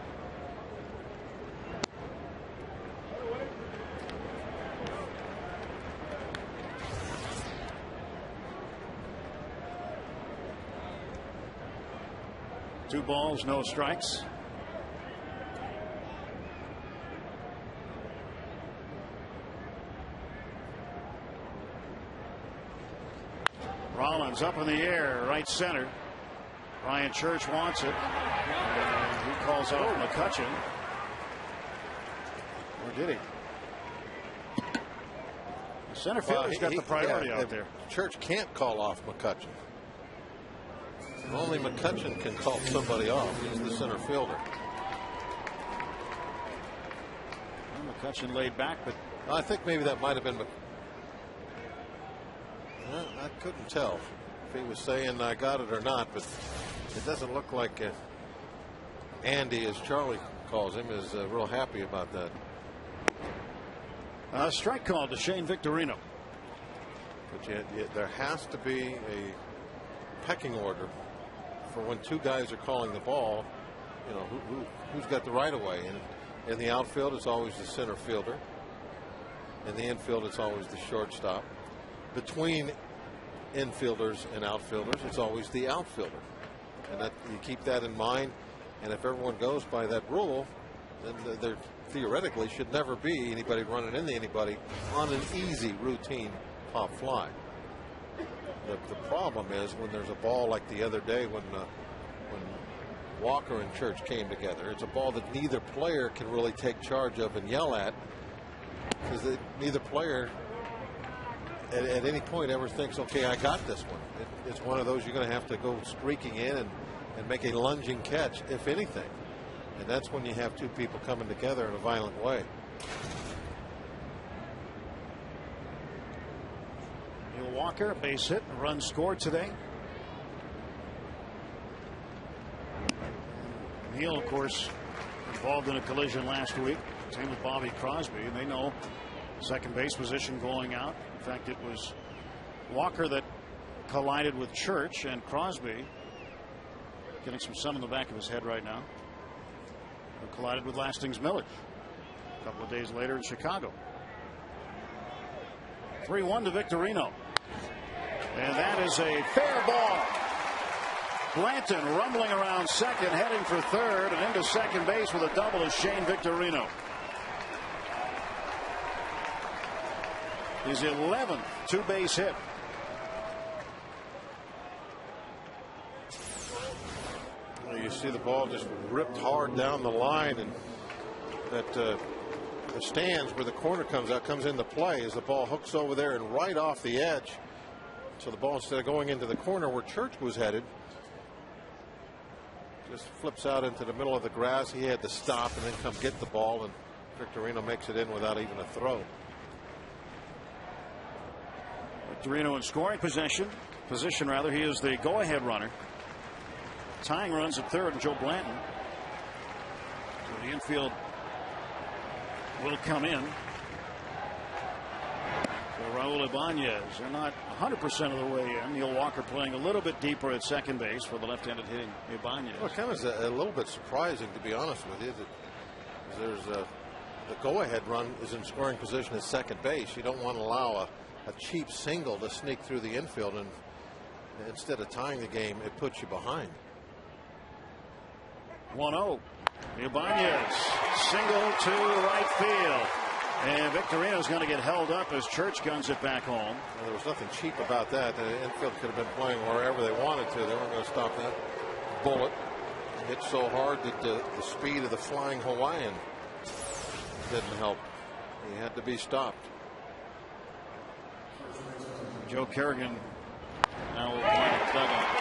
Two balls, no strikes. Rollins up in the air, right center. Ryan Church wants it. And he calls out McCutchen. Or did he? The center fielder's got the priority out there. Church can't call off McCutchen. Only McCutchen can call somebody off. He's the center fielder. Well, McCutchen laid back, but I think maybe that might have been. I couldn't tell if he was saying I got it or not, but it doesn't look like Andy, as Charlie calls him, is real happy about that. Strike call to Shane Victorino. But yet there has to be a pecking order for when two guys are calling the ball. You know, who's got the right of way. And in the outfield, it's always the center fielder. In the infield, it's always the shortstop. Between infielders and outfielders, it's always the outfielder. And that, you keep that in mind. And if everyone goes by that rule, then there theoretically should never be anybody running into anybody on an easy routine pop fly. The problem is when there's a ball like the other day when Walker and Church came together. It's a ball that neither player can really take charge of and yell at, because neither player at any point ever thinks, okay, I got this one. It's one of those you're going to have to go streaking in and make a lunging catch, if anything. And that's when you have two people coming together in a violent way. Neil Walker, base hit, a run scored today. Neil, of course, involved in a collision last week. Same with Bobby Crosby, and they know second base position going out. In fact, it was Walker that collided with Church, and Crosby, getting some sun in the back of his head right now, who collided with Lastings Millage a couple of days later in Chicago. 3-1 to Victorino. And that is a fair ball. Blanton rumbling around second, heading for third, and into second base with a double is Shane Victorino. His 11th two-base hit. Well, you see the ball just ripped hard down the line, and that the stands where the corner comes out comes into play as the ball hooks over there and right off the edge. So the ball, instead of going into the corner where Church was headed, just flips out into the middle of the grass. He had to stop and then come get the ball, and Victorino makes it in without even a throw. Victorino in scoring position. He is the go-ahead runner. Tying runs at third, and Joe Blanton. So the infield will come in. So Raul Ibanez, they're not 100% of the way in. Neil Walker playing a little bit deeper at second base for the left-handed hitting Ibanez. Well, it kind of is a little bit surprising, to be honest with you. There's the go-ahead run is in scoring position at second base. You don't want to allow a cheap single to sneak through the infield, and instead of tying the game, it puts you behind. 1-0. Ibanez single to right field, and Victorino's going to get held up as Church guns it back home. Well, there was nothing cheap about that. The infield could have been playing wherever they wanted to. They weren't going to stop that bullet. It hit so hard that the speed of the flying Hawaiian didn't help. He had to be stopped. Joe Kerrigan now will play the dugout.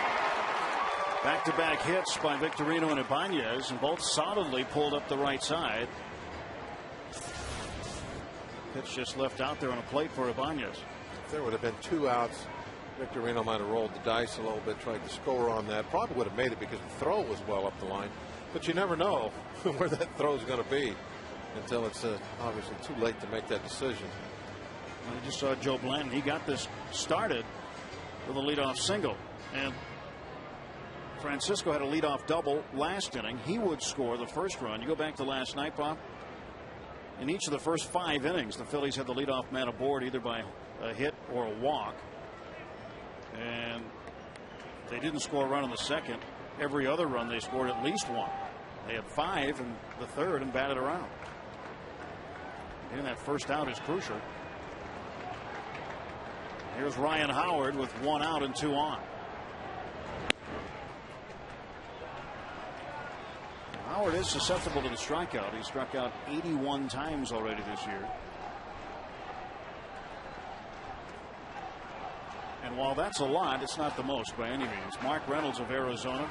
Back-to-back hits by Victorino and Ibanez, and both solidly pulled up the right side. Pitch just left out there on a plate for Ibanez. If there would have been 2 outs, Victorino might have rolled the dice a little bit, tried to score on that. Probably would have made it because the throw was well up the line. But you never know where that throw is going to be until it's obviously too late to make that decision. Well, you just saw Joe Blanton. He got this started with a leadoff single. And Francisco had a leadoff double last inning. He would score the first run. You go back to last night, Bob. In each of the first 5 innings, the Phillies had the leadoff man aboard either by a hit or a walk. And they didn't score a run in the second. Every other run they scored at least 1. They had 5 in the third and batted around. Getting that first out is crucial. Here's Ryan Howard with 1 out and 2 on. Howard is susceptible to the strikeout. He struck out 81 times already this year. And while that's a lot, it's not the most by any means. Mark Reynolds of Arizona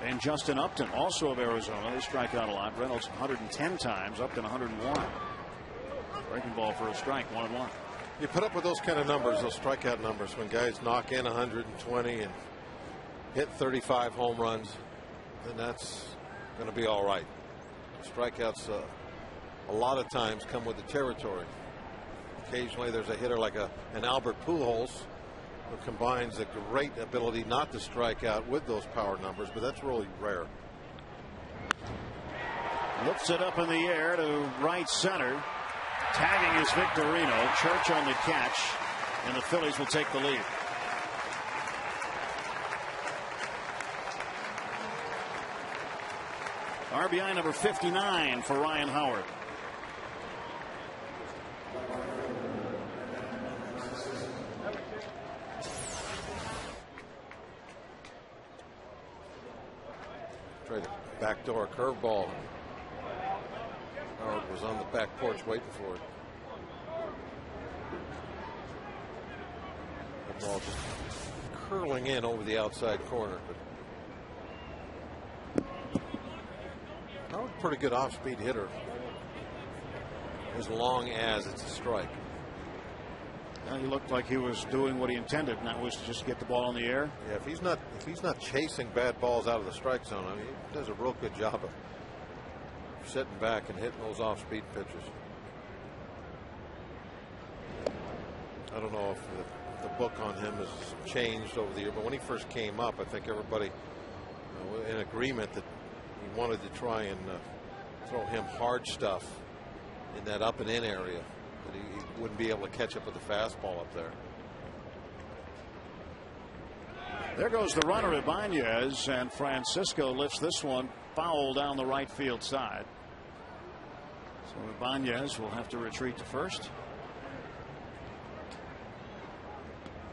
and Justin Upton, also of Arizona, they strike out a lot. Reynolds 110 times, Upton 101. Breaking ball for a strike, 1-1. You put up with those kind of numbers, those strikeout numbers, when guys knock in 120 and hit 35 home runs, then that's going to be all right. Strikeouts a lot of times come with the territory. Occasionally there's a hitter like an Albert Pujols who combines a great ability not to strike out with those power numbers, but that's really rare. Lifts it up in the air to right center. Tagging is Victorino. Church on the catch, and the Phillies will take the lead. RBI number 59 for Ryan Howard. Tried a backdoor curveball. Howard was on the back porch waiting for it. The ball just curling in over the outside corner. But Howard, pretty good off-speed hitter, as long as it's a strike. He looked like he was doing what he intended, and that was to just get the ball in the air. Yeah, if he's not chasing bad balls out of the strike zone, I mean, he does a real good job of sitting back and hitting those off-speed pitches. I don't know if the book on him has changed over the year, but when he first came up, I think everybody in agreement that he wanted to try and throw him hard stuff in that up and in area, that he wouldn't be able to catch up with the fastball up there. There goes the runner, Ibanez, and Francisco lifts this one foul down the right field side. So Ibanez will have to retreat to first.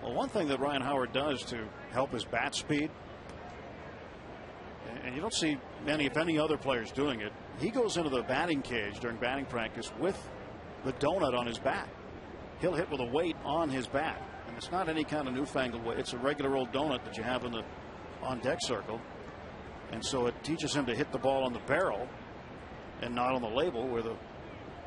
Well, one thing that Ryan Howard does to help his bat speed, and you don't see many, if any, other players doing it, he goes into the batting cage during batting practice with the donut on his bat. He'll hit with a weight on his bat, and it's not any kind of newfangled weight. It's a regular old donut that you have in the on deck circle, and so it teaches him to hit the ball on the barrel and not on the label where the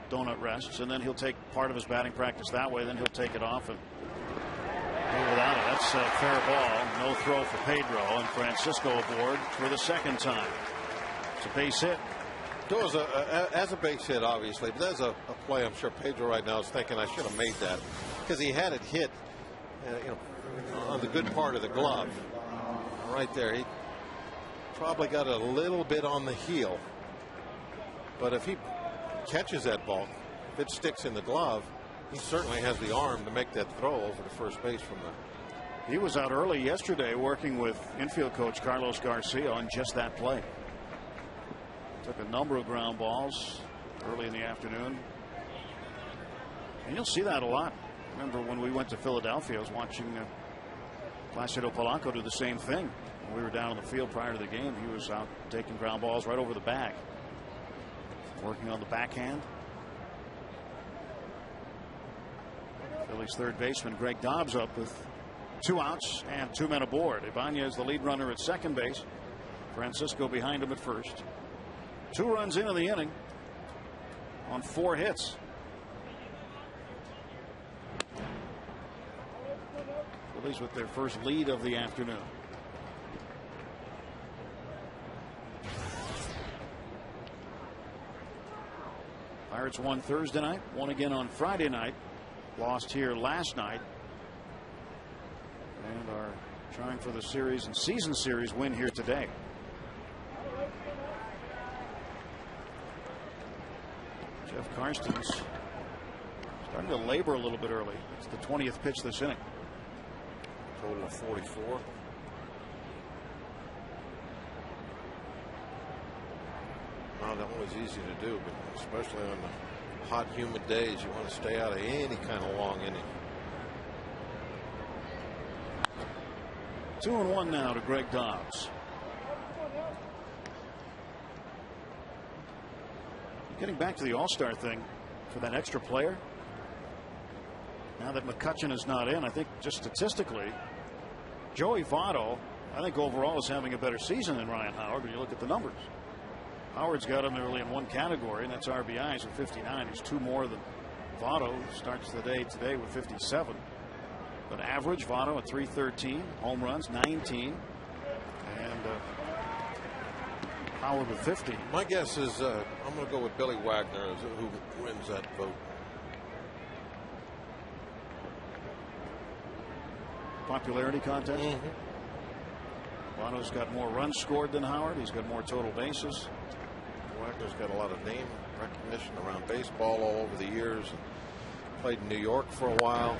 donut rests, and then he'll take part of his batting practice that way. Then he'll take it off and go without it. That's a fair ball. No throw for Pedro, and Francisco aboard for the second time. It's a base hit. As a base hit, obviously, but as a play, I'm sure Pedro right now is thinking, I should have made that, because he had it hit on the good part of the glove right there. He probably got a little bit on the heel, but if he catches that ball, if it sticks in the glove, he certainly has the arm to make that throw over to first base from there. He was out early yesterday working with infield coach Carlos Garcia on just that play. Took a number of ground balls early in the afternoon, and you'll see that a lot. Remember when we went to Philadelphia, I was watching Placido Polanco do the same thing. When we were down on the field prior to the game, he was out taking ground balls right over the bag, working on the backhand. Phillies third baseman Greg Dobbs up with 2 outs and 2 men aboard. Ibanez the lead runner at second base. Francisco behind him at first. 2 runs into the inning on 4 hits. Phillies with their first lead of the afternoon. Pirates won Thursday night, won again on Friday night, lost here last night, and are trying for the series and season series win here today. Jeff Karstens starting to labor a little bit early. It's the 20th pitch this inning. Total of 44. Not always easy to do, but especially on the hot, humid days, you want to stay out of any kind of long inning. 2-1 now to Greg Dobbs. Getting back to the All-Star thing for that extra player. Now that McCutchen is not in, I think just statistically, Joey Votto, I think overall is having a better season than Ryan Howard when you look at the numbers. Howard's got him early in one category, and that's RBIs with 59. He's 2 more than Votto. Starts the day today with 57. But average, Votto at 313. Home runs, 19. And Howard with 50. My guess is I'm going to go with Billy Wagner as who wins that vote. Popularity contest. Votto's got more runs scored than Howard. He's got more total bases. Wagner's got a lot of name recognition around baseball all over the years. Played in New York for a while.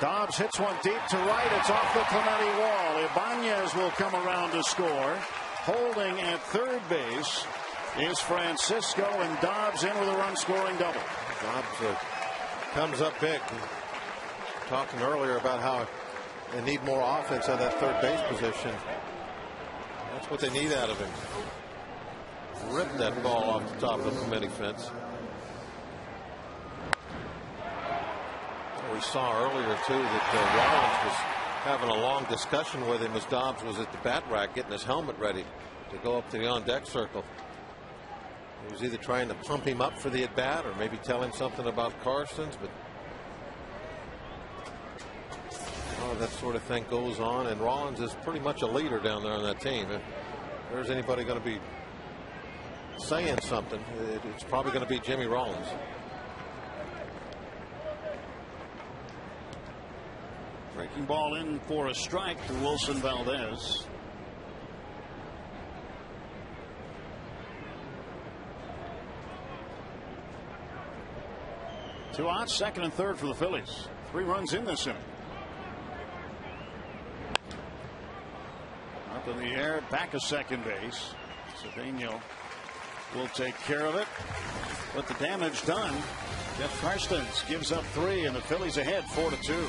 Dobbs hits one deep to right. It's off the Clemente wall. Ibanez will come around to score. Holding at third base is Francisco, and Dobbs in with a run-scoring double. Dobbs comes up big. Talking earlier about how they need more offense on that third base position. That's what they need out of him. Ripped that ball off the top of the Clemente fence. We saw earlier too that Rollins was having a long discussion with him as Dobbs was at the bat rack getting his helmet ready to go up to the on-deck circle. He was either trying to pump him up for the at-bat or maybe tell him something about Karstens, but that sort of thing goes on, and Rollins is pretty much a leader down there on that team. If there's anybody going to be saying something, it's probably going to be Jimmy Rollins. Breaking ball in for a strike to Wilson Valdez. Two outs, second and third for the Phillies. 3 runs in this inning. Up in the air, back of second base. Cedeno will take care of it. But the damage done. Jeff Karstens gives up 3, and the Phillies ahead 4-2.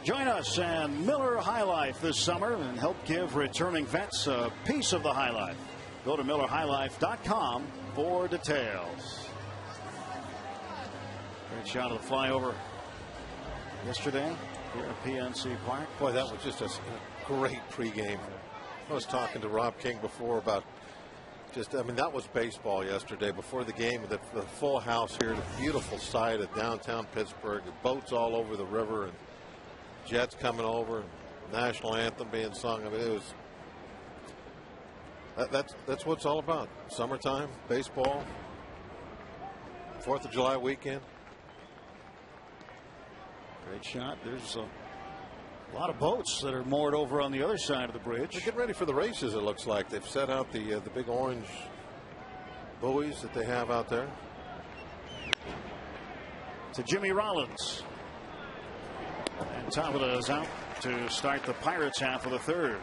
Join us and Miller High Life this summer and help give returning vets a piece of the high life. Go to MillerHighLife.com for details. Great shot of the flyover yesterday here at PNC Park. Boy, that was just a great pregame. I was talking to Rob King before about just, I mean, that was baseball yesterday before the game. The full house here, the beautiful sight of downtown Pittsburgh, the boats all over the river, and jets coming over, and national anthem being sung. I mean, it was, that's what it's all about. Summertime, baseball, 4th of July weekend. Great shot. There's a lot of boats that are moored over on the other side of the bridge. They're getting ready for the races, it looks like. They've set out the big orange buoys that they have out there. To Jimmy Rollins. And Tabata is out to start the Pirates half of the third.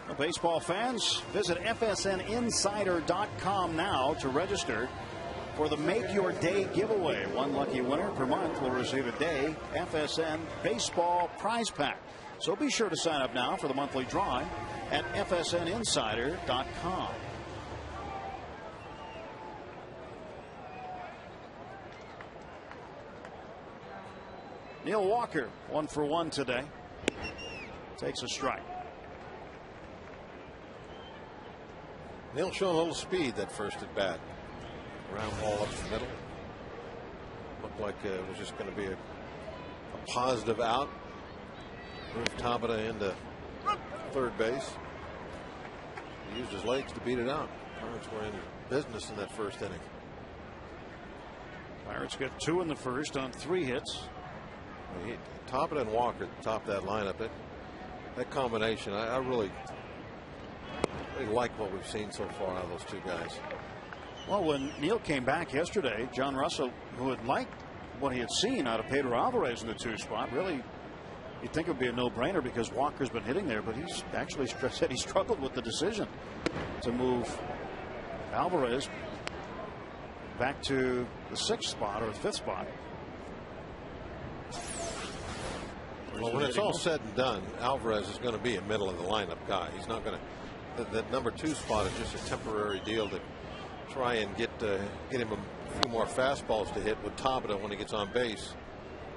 Well, baseball fans, visit FSNinsider.com now to register for the Make Your Day giveaway. One lucky winner per month will receive a day FSN baseball prize pack. So be sure to sign up now for the monthly drawing at FSNinsider.com. Neil Walker 1 for 1 today. Takes a strike. Neil showing a little speed that first at bat. Ground ball up the middle. Looked like it was just going to be a positive out. Moved Tabata into third base. He used his legs to beat it out. Pirates were in business in that first inning. Pirates get 2 in the first on 3 hits. Tabata and Walker at the top of that lineup. That combination, I really like what we've seen so far out of those two guys. Well, when Neil came back yesterday, John Russell, who had liked what he had seen out of Pedro Alvarez in the 2 spot, really, you'd think it would be a no-brainer because Walker's been hitting there, but he's actually said he struggled with the decision to move Alvarez back to the 6th spot or the 5th spot. Well, when it's all said and done, Alvarez is going to be a middle of the lineup guy. He's not going to. That number 2 spot is just a temporary deal to try and get him a few more fastballs to hit with Tabata when he gets on base.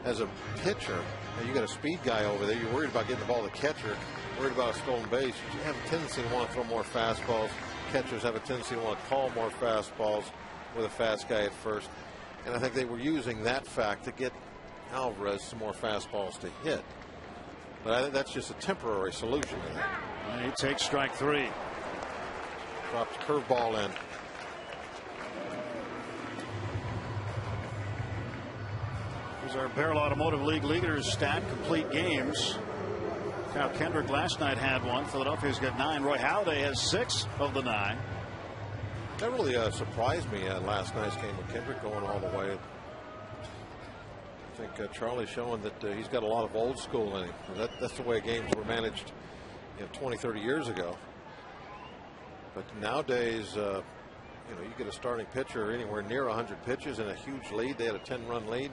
As a pitcher, you got a speed guy over there. You're worried about getting the ball to the catcher, worried about a stolen base. You have a tendency to want to throw more fastballs. Catchers have a tendency to want to call more fastballs with a fast guy at first. And I think they were using that fact to get Alvarez some more fastballs to hit. But I think that's just a temporary solution to that. And he takes strike 3. Dropped curveball in. Here's our Barrel Automotive League leaders stat, complete games. Kyle Kendrick last night had 1. Philadelphia's got 9. Roy Halladay has 6 of the 9. That really surprised me last night's game with Kendrick going all the way. I think Charlie's showing that he's got a lot of old school in him. That's the way games were managed 20, 30 years ago. But nowadays, you get a starting pitcher anywhere near 100 pitches and a huge lead. They had a 10-run lead.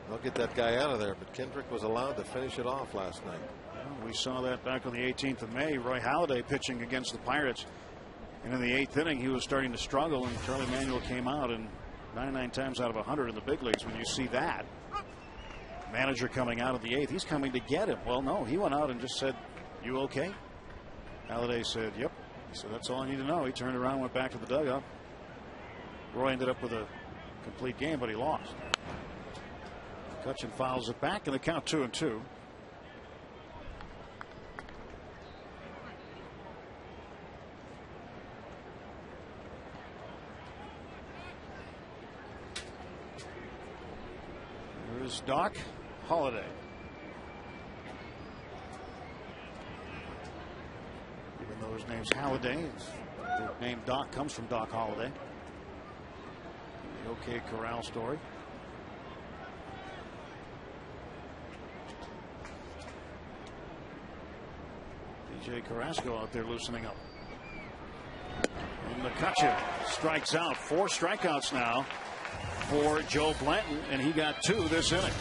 They'll get that guy out of there. But Kendrick was allowed to finish it off last night. Well, we saw that back on the 18th of May. Roy Halladay pitching against the Pirates. And in the 8th inning, he was starting to struggle, and Charlie Manuel came out, and 99 times out of 100 in the big leagues, when you see that manager coming out of the 8th, he's coming to get him. Well, no, he went out and just said, "You okay?" Halladay said, "Yep." He said, "That's all I need to know." He turned around, went back to the dugout. Roy ended up with a complete game, but he lost. McCutchen fouls it back, and the count 2-2. Here's Doc Holliday. Even though his name's Halladay, the name Doc comes from Doc Holliday. The OK Corral story. DJ Carrasco out there loosening up. And McCutchen strikes out. 4 strikeouts now for Joe Blanton, and he got 2 this inning.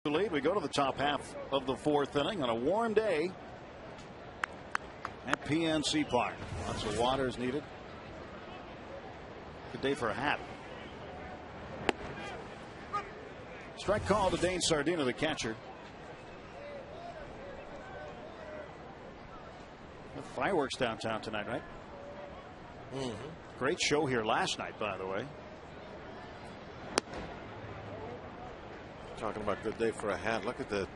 lead. We go to the top half of the fourth inning on a warm day at PNC Park. Lots of water is needed. Good day for a hat. Strike call to Dane Sardina, the catcher. Fireworks downtown tonight, right? Great show here last night, by the way. Talking about good day for a hat. Look at the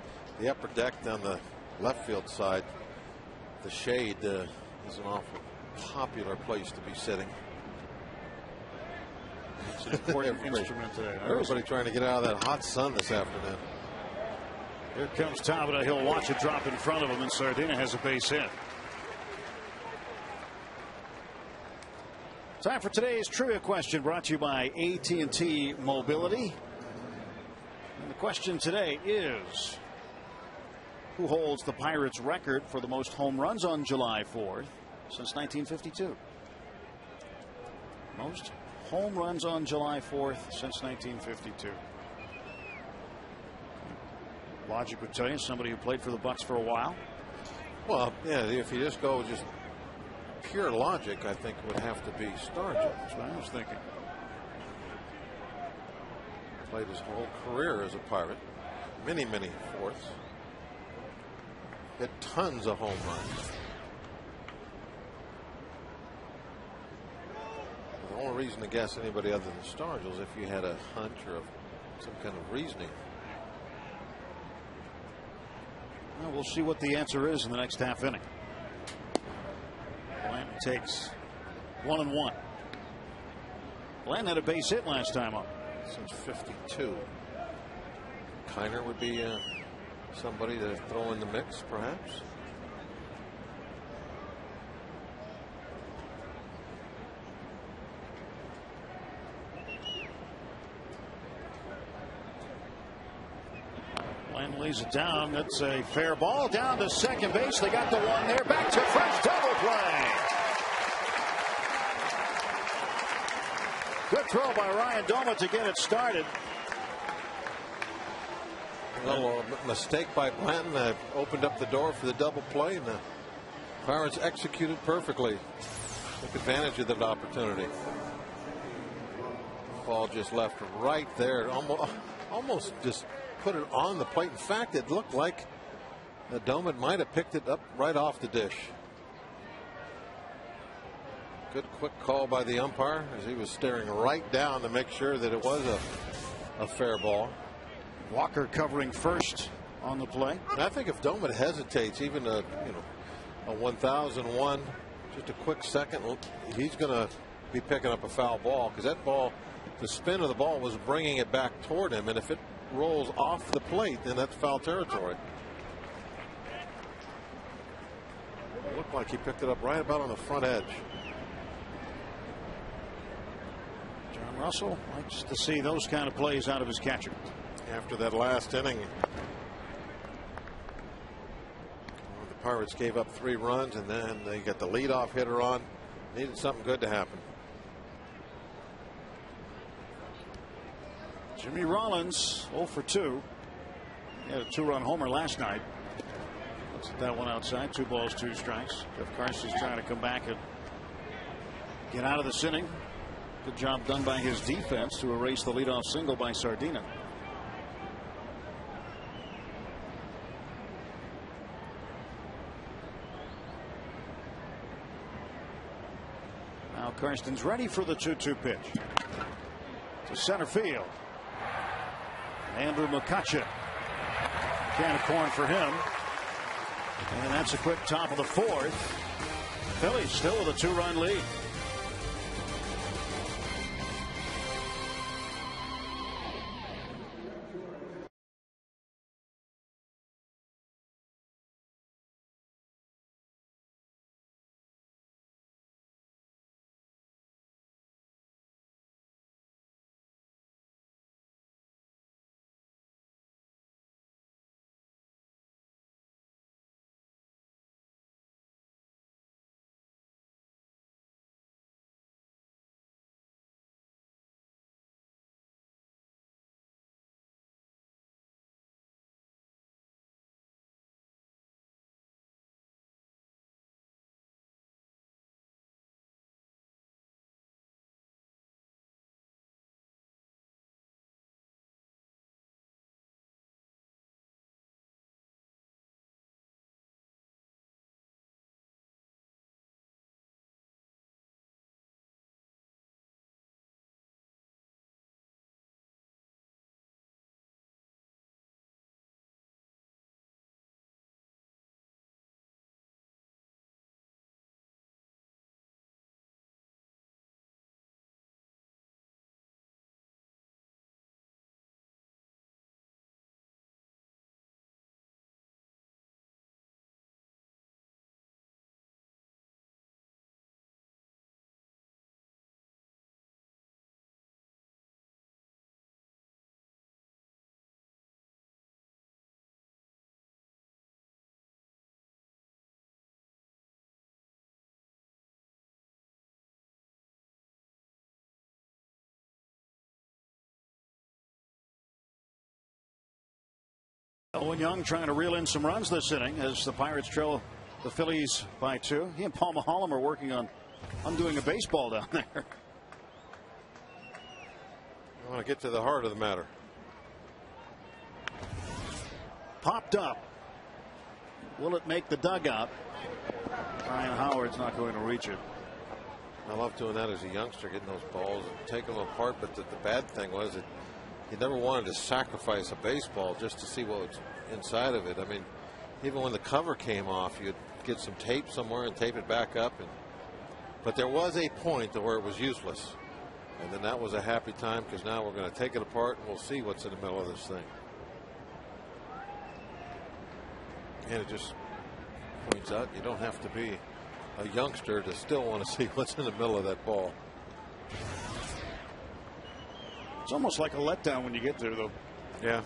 upper deck down the left field side. The shade is an awful popular place to be sitting. It's an important instrument today. Everybody trying to get out of that hot sun this afternoon. Here comes Tabata. He'll watch it drop in front of him, and Sardina has a base hit. Time for today's trivia question, brought to you by AT&T Mobility. And the question today is, who holds the Pirates record for the most home runs on July 4th since 1952? Most home runs on July 4th since 1952. Logic would tell you somebody who played for the Bucks for a while. Well, yeah, if you just go pure logic, I think it would have to be Stargell. That's what I was thinking. Played his whole career as a Pirate. Many fourths. Hit tons of home runs. The only reason to guess anybody other than Stargell is if you had a hunch or some kind of reasoning. Well, we'll see what the answer is in the next half inning. Blanton takes 1-1. Blanton had a base hit last time up. Since 52. Kiner would be somebody to throw in the mix, perhaps. Blanton lays it down. That's a fair ball down to second base. They got the one there. Back to first. Double play. Good throw by Ryan Doma to get it started. A little mistake by Blanton opened up the door for the double play, and the Pirates executed perfectly. Took advantage of that opportunity. Ball just left right there. Almost just put it on the plate. In fact, it looked like Doma might have picked it up right off the dish. Good quick call by the umpire as he was staring right down to make sure that it was a fair ball. Walker covering first on the play. And I think if Doma hesitates even a 1001, just a quick second, he's going to be picking up a foul ball, because that ball, the spin of the ball was bringing it back toward him, and if it rolls off the plate, then that's foul territory. It looked like he picked it up right about on the front edge. John Russell likes to see those kind of plays out of his catcher. After that last inning, the Pirates gave up 3 runs, and then they got the leadoff hitter on. Needed something good to happen. Jimmy Rollins 0 for 2. He had a 2-run homer last night. Let's hit that one outside. 2 balls, 2 strikes. Jeff Carson's trying to come back and get out of this inning. Good job done by his defense to erase the leadoff single by Sardina. Now Karsten's ready for the 2-2 pitch. To center field. Andrew McCutcheon. Can of corn for him. And that's a quick top of the 4th. Phillies still with a 2-run lead. Owen Young trying to reel in some runs this inning as the Pirates trail the Phillies by 2. He and Paul Maholm are working on undoing a baseball down there. I want to get to the heart of the matter. Popped up. Will it make the dugout? Ryan Howard's not going to reach it. I love doing that as a youngster, getting those balls and taking them apart. But the bad thing was that you never wanted to sacrifice a baseball just to see what was inside of it. I mean, even when the cover came off, you'd get some tape somewhere and tape it back up. But there was a point to where it was useless. And then that was a happy time, because now we're going to take it apart and we'll see what's in the middle of this thing. And it just points out you don't have to be a youngster to still want to see what's in the middle of that ball. It's almost like a letdown when you get there, though. Yeah,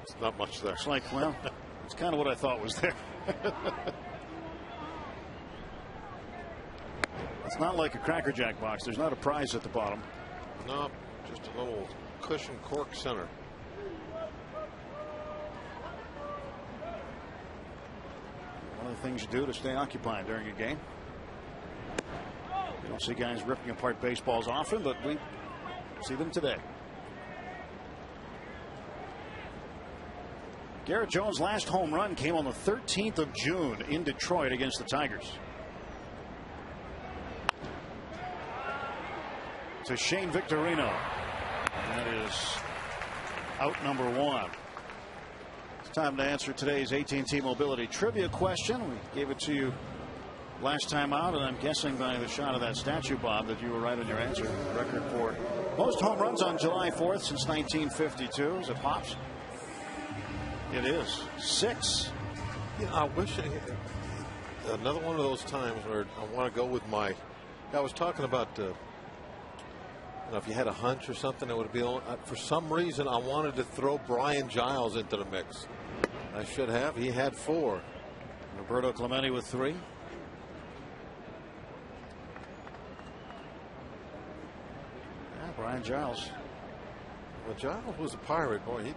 it's not much there. It's like, well, it's kind of what I thought was there. It's not like a Cracker Jack box. There's not a prize at the bottom. No, just a little cushion cork center. One of the things you do to stay occupied during a game. You don't see guys ripping apart baseballs often, but we see them today. Garrett Jones' last home run came on the 13th of June in Detroit against the Tigers. To Shane Victorino. That is out number 1. It's time to answer today's AT&T Mobility Trivia question. We gave it to you last time out, and I'm guessing by the shot of that statue, Bob, that you were right on your answer. Record for most home runs on July 4th since 1952. Is it Pops? It is 6. Yeah, I wish another one of those times where I want to go with my. I was talking about. If you had a hunch or something, it would be on. For some reason, I wanted to throw Brian Giles into the mix. I should have. He had 4. Roberto Clemente with 3. Yeah, Brian Giles. Well, Giles was a Pirate, boy.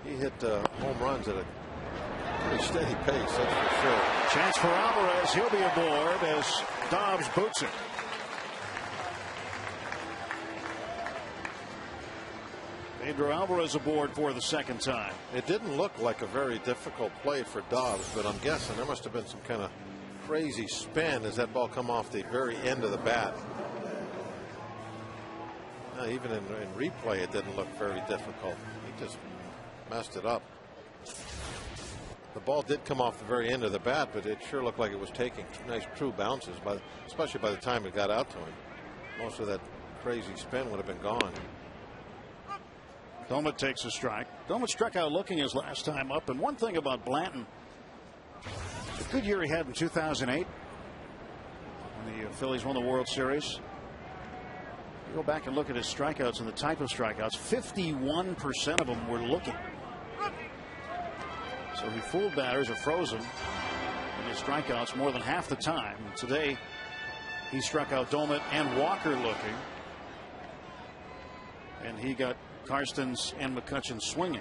He hit home runs at a pretty steady pace, that's for sure. Chance for Alvarez. He'll be aboard as Dobbs boots it. Pedro Alvarez aboard for the second time. It didn't look like a very difficult play for Dobbs, but I'm guessing there must have been some kind of crazy spin as that ball come off the very end of the bat. Even in replay, it didn't look very difficult. He just messed it up. The ball did come off the very end of the bat, but it sure looked like it was taking nice true bounces, especially by the time it got out to him. Most of that crazy spin would have been gone. Domet takes a strike. Domet struck out looking his last time up. And one thing about Blanton, the good year he had in 2008 when the Phillies won the World Series. You go back and look at his strikeouts and the type of strikeouts, 51% of them were looking. So he fooled batters or froze them in his strikeouts more than half the time. And today he struck out Domet and Walker looking. And he got Karstens and McCutchen swinging.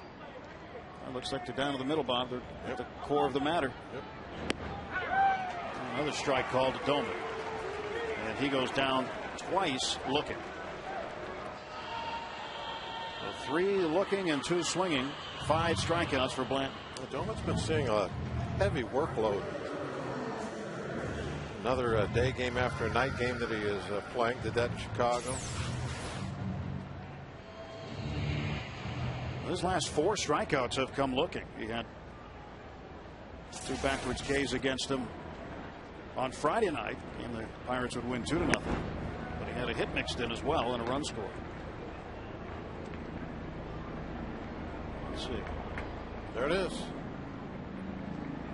It looks like they're down to the middle, Bob. They're at the core of the matter. Another strike called to Domet. And he goes down twice looking. So 3 looking and 2 swinging. 5 strikeouts for Blanton. Well, Domet's been seeing a heavy workload. Another day game after a night game that he is playing. Did that in Chicago. His last 4 strikeouts have come looking. He had 2 backwards Ks against him on Friday night, and the Pirates would win 2-0. But he had a hit mixed in as well and a run scored. Let's see. There it is.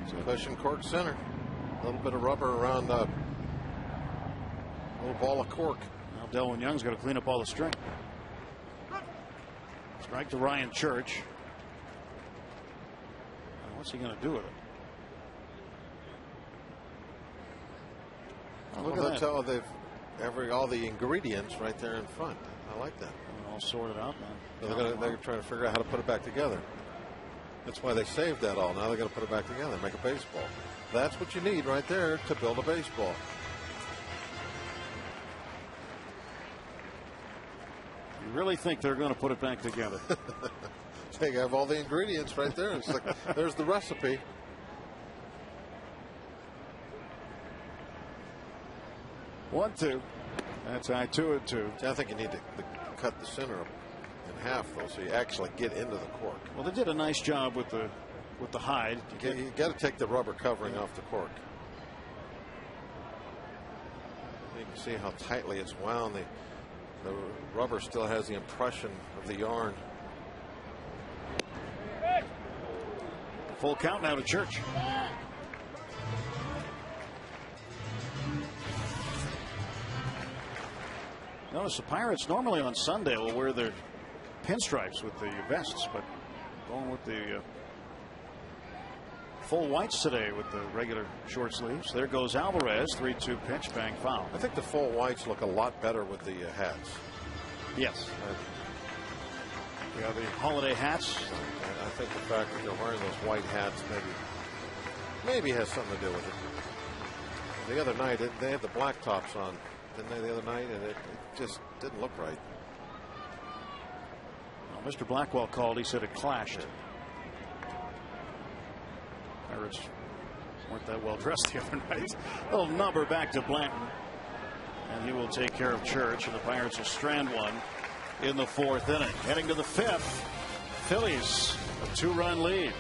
It's a cushion cork center. A little bit of rubber around a little ball of cork. Now Delwyn Young's got to clean up all the string. Strike to Ryan Church. Now what's he going to do with it? Oh, look at that. How they've all the ingredients right there in front. I like that. All sorted out, man. They're trying to figure out how to put it back together. That's why they saved that all. Now they're going to put it back together and make a baseball. That's what you need right there to build a baseball. You really think they're going to put it back together? They have all the ingredients right there. It's like, there's the recipe. 1-2. That's high 2-2. I think you need to cut the center in half, though, so you actually get into the cork. Well, they did a nice job with the hide. You got to take the rubber covering off the cork. You can see how tightly it's wound. The rubber still has the impression of the yarn. Full count now to Church. Notice the Pirates normally on Sunday will wear their pinstripes with the vests, but going with the full whites today with the regular short sleeves. There goes Alvarez. 3-2 pitch, bang, foul. I think the full whites look a lot better with the hats. Yes. Yeah, the holiday hats. I think the fact that they're wearing those white hats maybe has something to do with it. The other night they had the black tops on, didn't they, the other night, and it just didn't look right. Well, Mr. Blackwell called. He said it clashed. Pirates weren't that well dressed the other night. Little number back to Blanton, and he will take care of Church, and the Pirates will strand one in the 4th inning. Heading to the 5th, Phillies a 2-run lead.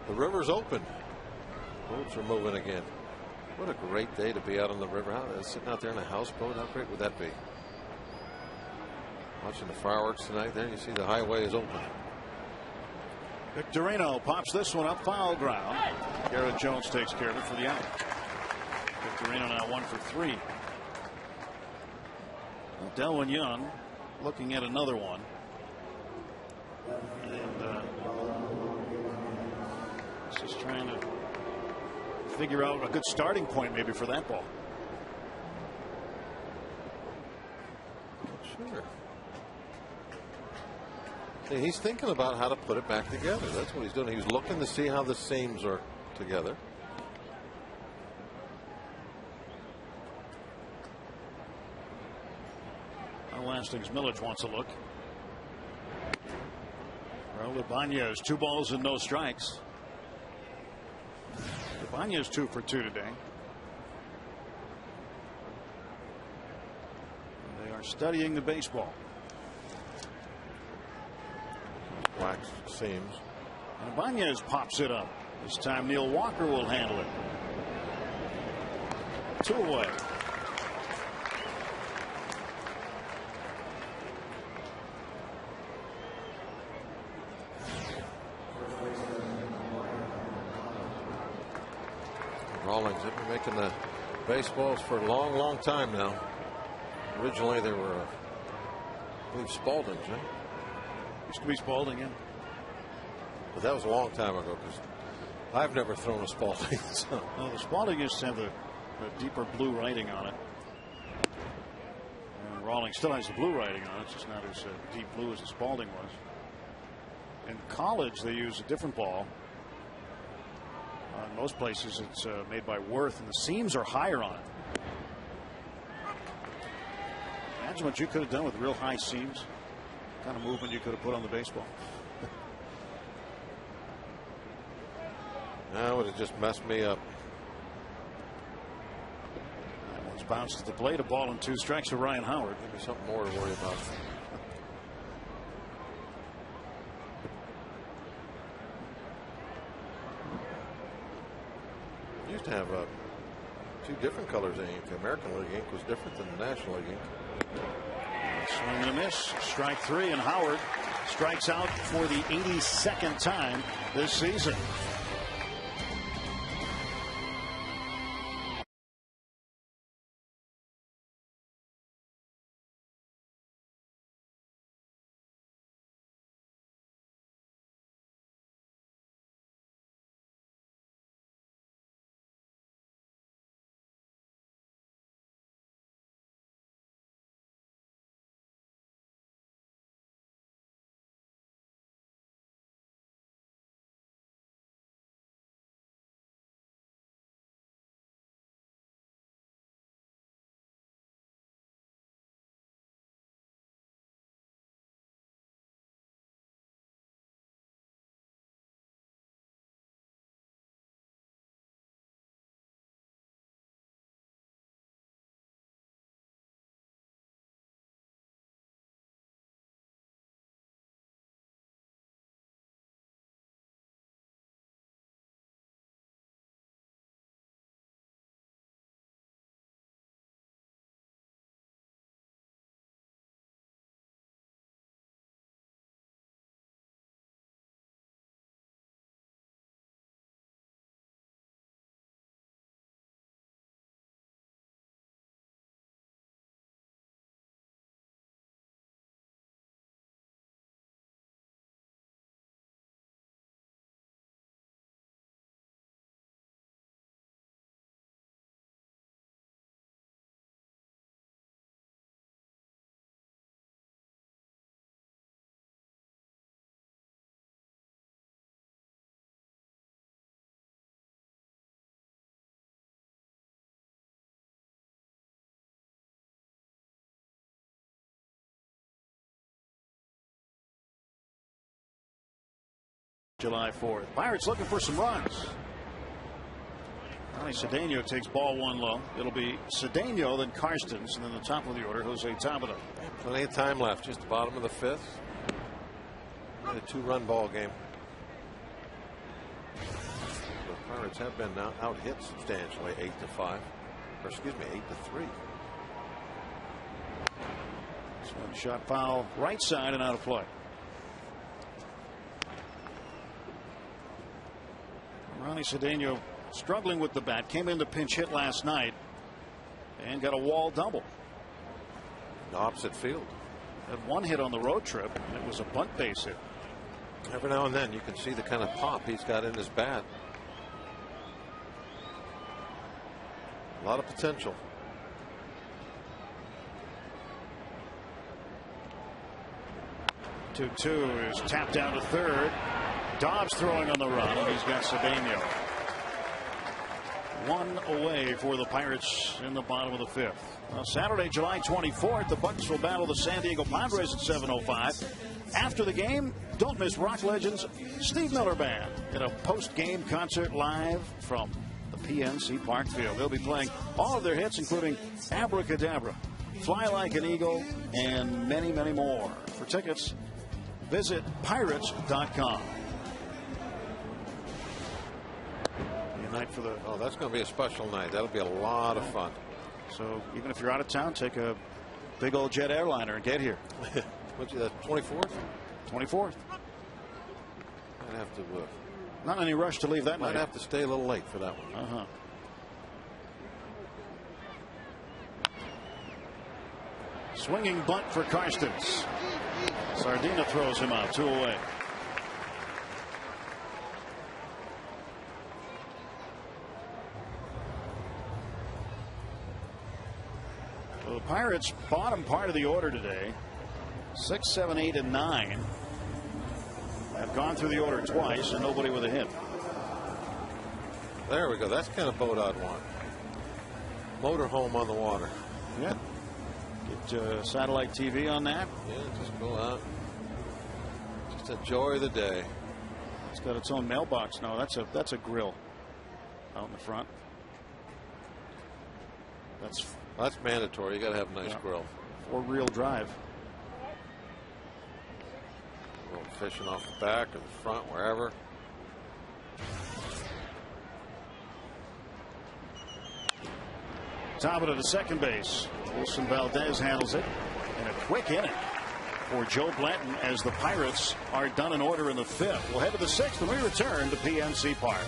The river's open. Boats are moving again. What a great day to be out on the river. Sitting out there in a houseboat, how great would that be? Watching the fireworks tonight there, you see the highway is open. Victorino pops this one up, foul ground. Garrett Jones takes care of it for the out. Victorino now 1 for 3. Well, Delwyn Young looking at another one. And just trying to figure out a good starting point maybe for that ball. Sure. Hey, he's thinking about how to put it back together. That's what he's doing. He's looking to see how the seams are together. How Hastings Millage wants a look. Raul Ibanez, 2 balls and no strikes. Ibanez 2 for 2 today. They are studying the baseball. Black seams. And Ibanez pops it up. This time Neil Walker will handle it. 2 away. Rawlings have been making the baseballs for a long, long time now. Originally they were, I believe, Spalding's, right? Used to be Spalding, yeah. But that was a long time ago because I've never thrown a Spalding. So. Well, the Spalding used to have the deeper blue writing on it. And Rawlings still has the blue writing on it. It's just not as deep blue as the Spalding was. In college, they use a different ball. In most places, it's made by Worth, and the seams are higher on it. Imagine what you could have done with real high seams. What kind of movement you could have put on the baseball. That would have just messed me up. That one's bounced at the plate. A ball and 2 strikes for Ryan Howard. Maybe something more to worry about. Used to have 2 different colors of ink. The American League ink was different than the National League ink. Swing and a miss. Strike 3, and Howard strikes out for the 82nd time this season. July 4th. Pirates looking for some runs. Cedeno takes ball 1 low. It'll be Cedeno, then Karstens, and then the top of the order, Jose Tabata. Plenty of time left. Just the bottom of the 5th. A 2-run ball game. The Pirates have been out hit substantially, 8-5. Or excuse me, 8-3. This one shot foul right side and out of play. Ronnie Cedeno struggling with the bat. Came in to pinch hit last night and got a wall double. The opposite field. Had 1 hit on the road trip. And it was a bunt base hit. Every now and then you can see the kind of pop he's got in his bat. A lot of potential. The 2-2 is tapped down to third. Dobbs throwing on the run, and he's got Cedeno. 1 away for the Pirates in the bottom of the 5th. Well, Saturday, July 24th, the Bucs will battle the San Diego Padres at 7:05. After the game, don't miss rock legends Steve Miller Band in a post-game concert live from the PNC Park field. They'll be playing all of their hits, including Abracadabra, Fly Like an Eagle, and many, many more. For tickets, visit pirates.com. Night for the that's going to be a special night. That'll be a lot of fun. So even if you're out of town, take a big old jet airliner and get here. What's that, 24th? 24th. I'd have to. Not any rush to leave that night. Might have to stay a little late for that one. Swinging bunt for Karstens. Sardina throws him out, 2 away. So the Pirates' bottom part of the order today, 6, 7, 8, and 9, have gone through the order twice and nobody with a hit. There we go. That's kind of boat I'd want. Motorhome on the water. Yeah. Get satellite TV on that. Yeah, just go out. Just enjoy the day. It's got its own mailbox now. That's a grill out in the front. That's mandatory. You got to have a nice grill. 4-wheel drive. Going fishing off the back or the front, wherever. Top it to second base. Wilson Valdez handles it. And a quick inning for Joe Blanton as the Pirates are done in order in the 5th. We'll head to the 6th when we return to PNC Park.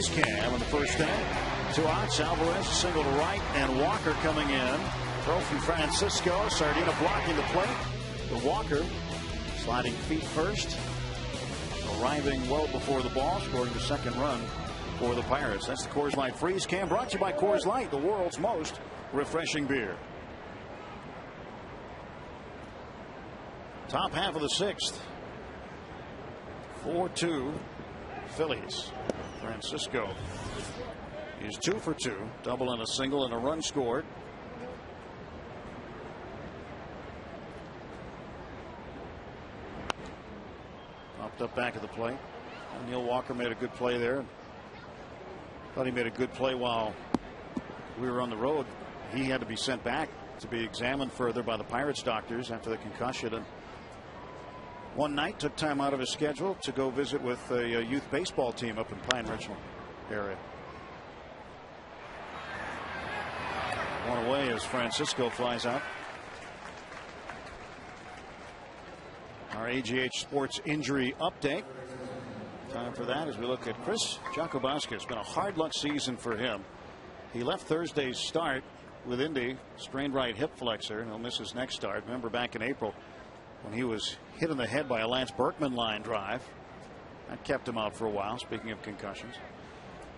Freeze cam in the first inning. 2 outs. Alvarez a single to right, and Walker coming in. Throw from Francisco. Sardina blocking the plate. The Walker sliding feet first, arriving well before the ball, scoring the second run for the Pirates. That's the Coors Light Freeze Cam, brought to you by Coors Light, the world's most refreshing beer. Top half of the 6th. 4-2 Phillies. Francisco is 2 for 2, double and a single and a run scored. Popped up back of the plate. Neil Walker made a good play there. Thought he made a good play while we were on the road. He had to be sent back to be examined further by the Pirates doctors after the concussion, and one night took time out of his schedule to go visit with a youth baseball team up in Pine Ridge area. One away as Francisco flies out. Our AGH Sports injury update. Time for that as we look at Chris Jakubowski. It's been a hard luck season for him. He left Thursday's start with Indy, strained right hip flexor, and he'll miss his next start. Remember back in April when he was hit in the head by a Lance Berkman line drive. That kept him out for a while, speaking of concussions.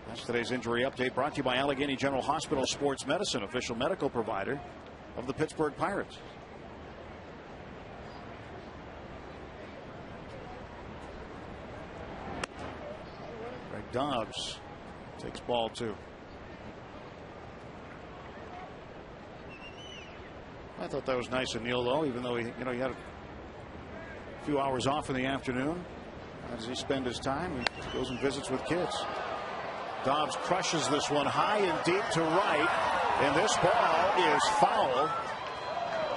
That's today's injury update, brought to you by Allegheny General Hospital Sports Medicine, official medical provider of the Pittsburgh Pirates. Greg Dobbs takes ball 2. I thought that was nice of Neil, though, even though he had a few hours off in the afternoon. How does he spend his time? He goes and visits with kids. Dobbs crushes this one high and deep to right, and this ball is foul.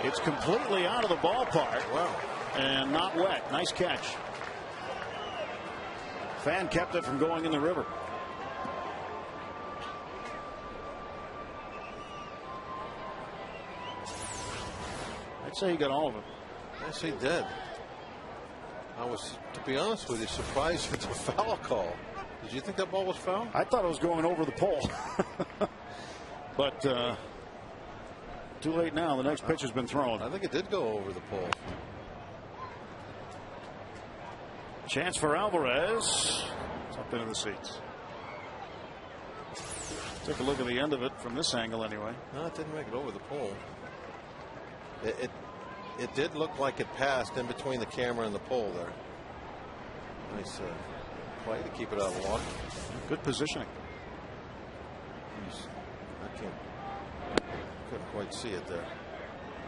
It's completely out of the ballpark. Wow. And not wet. Nice catch. Fan kept it from going in the river. I'd say he got all of it. Yes, he did. I was, to be honest with you, surprised with the foul call. Did you think that ball was foul? I thought it was going over the pole. But too late now. The next pitch has been thrown. I think it did go over the pole. Chance for Alvarez. It's up into the seats. Take a look at the end of it from this angle anyway. No, it didn't make it over the pole. It did look like it passed in between the camera and the pole there. Nice play to keep it out of the water. Good positioning. Couldn't quite see it there.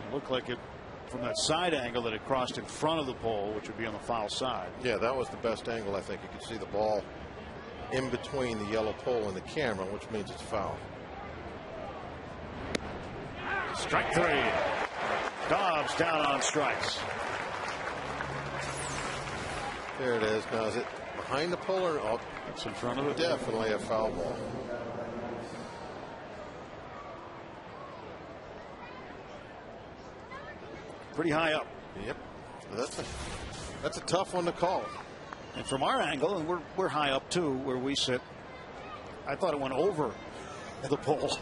It looked like it from that side angle that it crossed in front of the pole, which would be on the foul side. Yeah, that was the best angle. I think you could see the ball in between the yellow pole and the camera, which means it's foul. Strike 3. Dobbs down on strikes. There it is. Now, is it behind the pole or up? It's in front of it. Definitely a foul ball. Pretty high up. Yep. That's a tough one to call. And from our angle, and we're high up too, where we sit, I thought it went over the pole.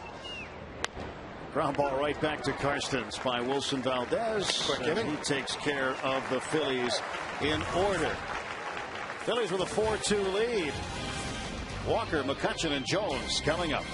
Ground ball right back to Karstens by Wilson Valdez. Quick inning. He takes care of the Phillies in order. Phillies with a 4-2 lead. Walker, McCutchen, and Jones coming up.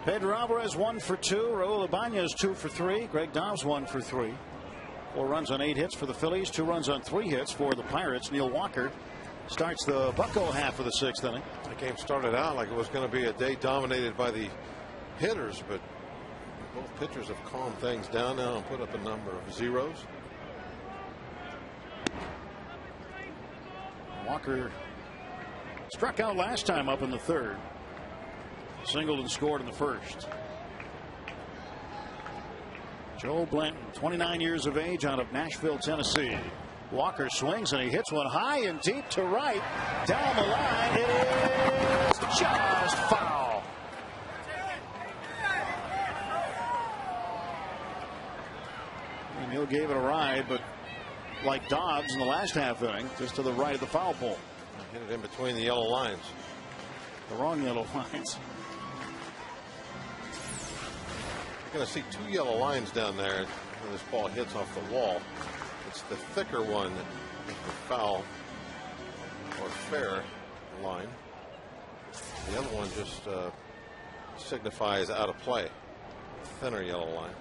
Pedro Alvarez 1 for 2. Raul Ibanez 2 for 3. Greg Dobbs 1 for 3. 4 runs on 8 hits for the Phillies. 2 runs on 3 hits for the Pirates. Neil Walker starts the Bucco half of the 6th inning. The game started out like it was going to be a day dominated by the hitters, but both pitchers have calmed things down now and put up a number of zeros. Walker struck out last time up in the 3rd. Singled and scored in the 1st. Joe Blanton, 29 years of age, out of Nashville, Tennessee. Walker swings and he hits one high and deep to right. Down the line, it is just foul. And Neal gave it a ride, but like Dobbs in the last half inning, just to the right of the foul pole. Hit it in between the yellow lines. The wrong yellow lines. You're going to see two yellow lines down there when this ball hits off the wall. It's the thicker one that is the foul or fair line. The other one just signifies out of play. Thinner yellow line.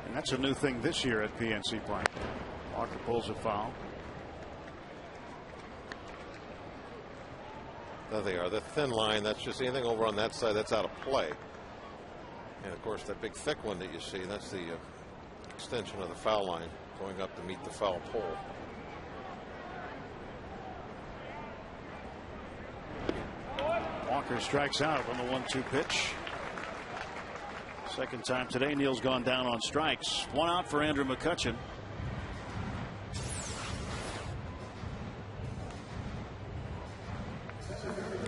And that's a new thing this year at PNC Park. Walker pulls a foul. There they are. The thin line, that's just anything over on that side that's out of play. And of course, that big thick one that you see, that's the extension of the foul line going up to meet the foul pole. Walker strikes out on the 1-2 pitch. Second time today, Neal's gone down on strikes. One out for Andrew McCutchen.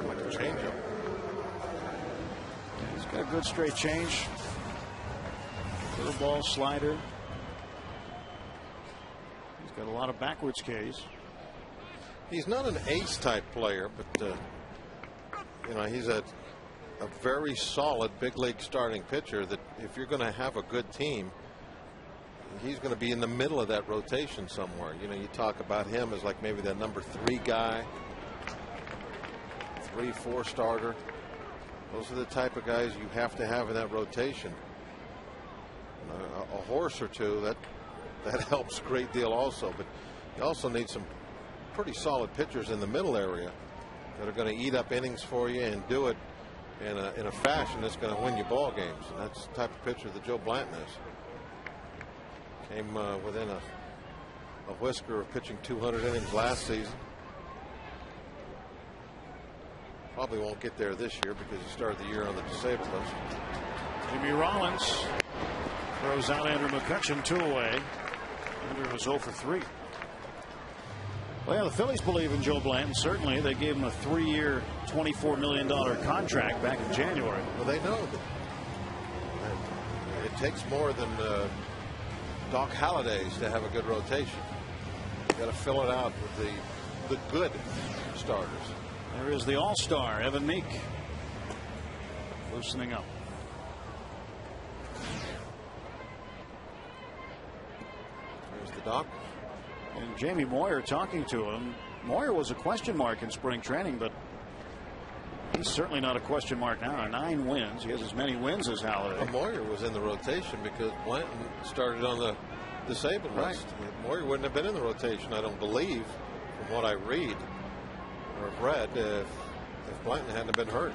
Like a changeup. He's got a good straight change. Little ball slider. He's got a lot of backwards Ks. He's not an ace type player, but you know, he's a very solid big league starting pitcher that if you're going to have a good team, he's going to be in the middle of that rotation somewhere. You know, you talk about him as like maybe that number 3 guy, 3-4 starter. Those are the type of guys you have to have in that rotation. You know, a horse or two that helps a great deal also, but you also need some pretty solid pitchers in the middle area that are going to eat up innings for you and do it in a fashion that's going to win you ball games. And that's the type of pitcher that Joe Blanton is. Came within a whisker of pitching 200 innings last season. Probably won't get there this year because he started the year on the disabled list. Jimmy Rollins throws out Andrew McCutchen, 2 away. Andrew was 0 for 3. Well, yeah, the Phillies believe in Joe Blanton. Certainly, they gave him a 3-year, $24 million contract back in January. Well, they know that it takes more than Doc Halliday's to have a good rotation. You got to fill it out with the good starters. There is the All-Star, Evan Meek, loosening up. There's the Doc. And Jamie Moyer talking to him. Moyer was a question mark in spring training, but he's certainly not a question mark now. 9 wins. He has as many wins as Halliday. Well, Moyer was in the rotation because Blanton started on the disabled list. Moyer wouldn't have been in the rotation, I don't believe, from what I read or have read, if Blanton hadn't been hurt.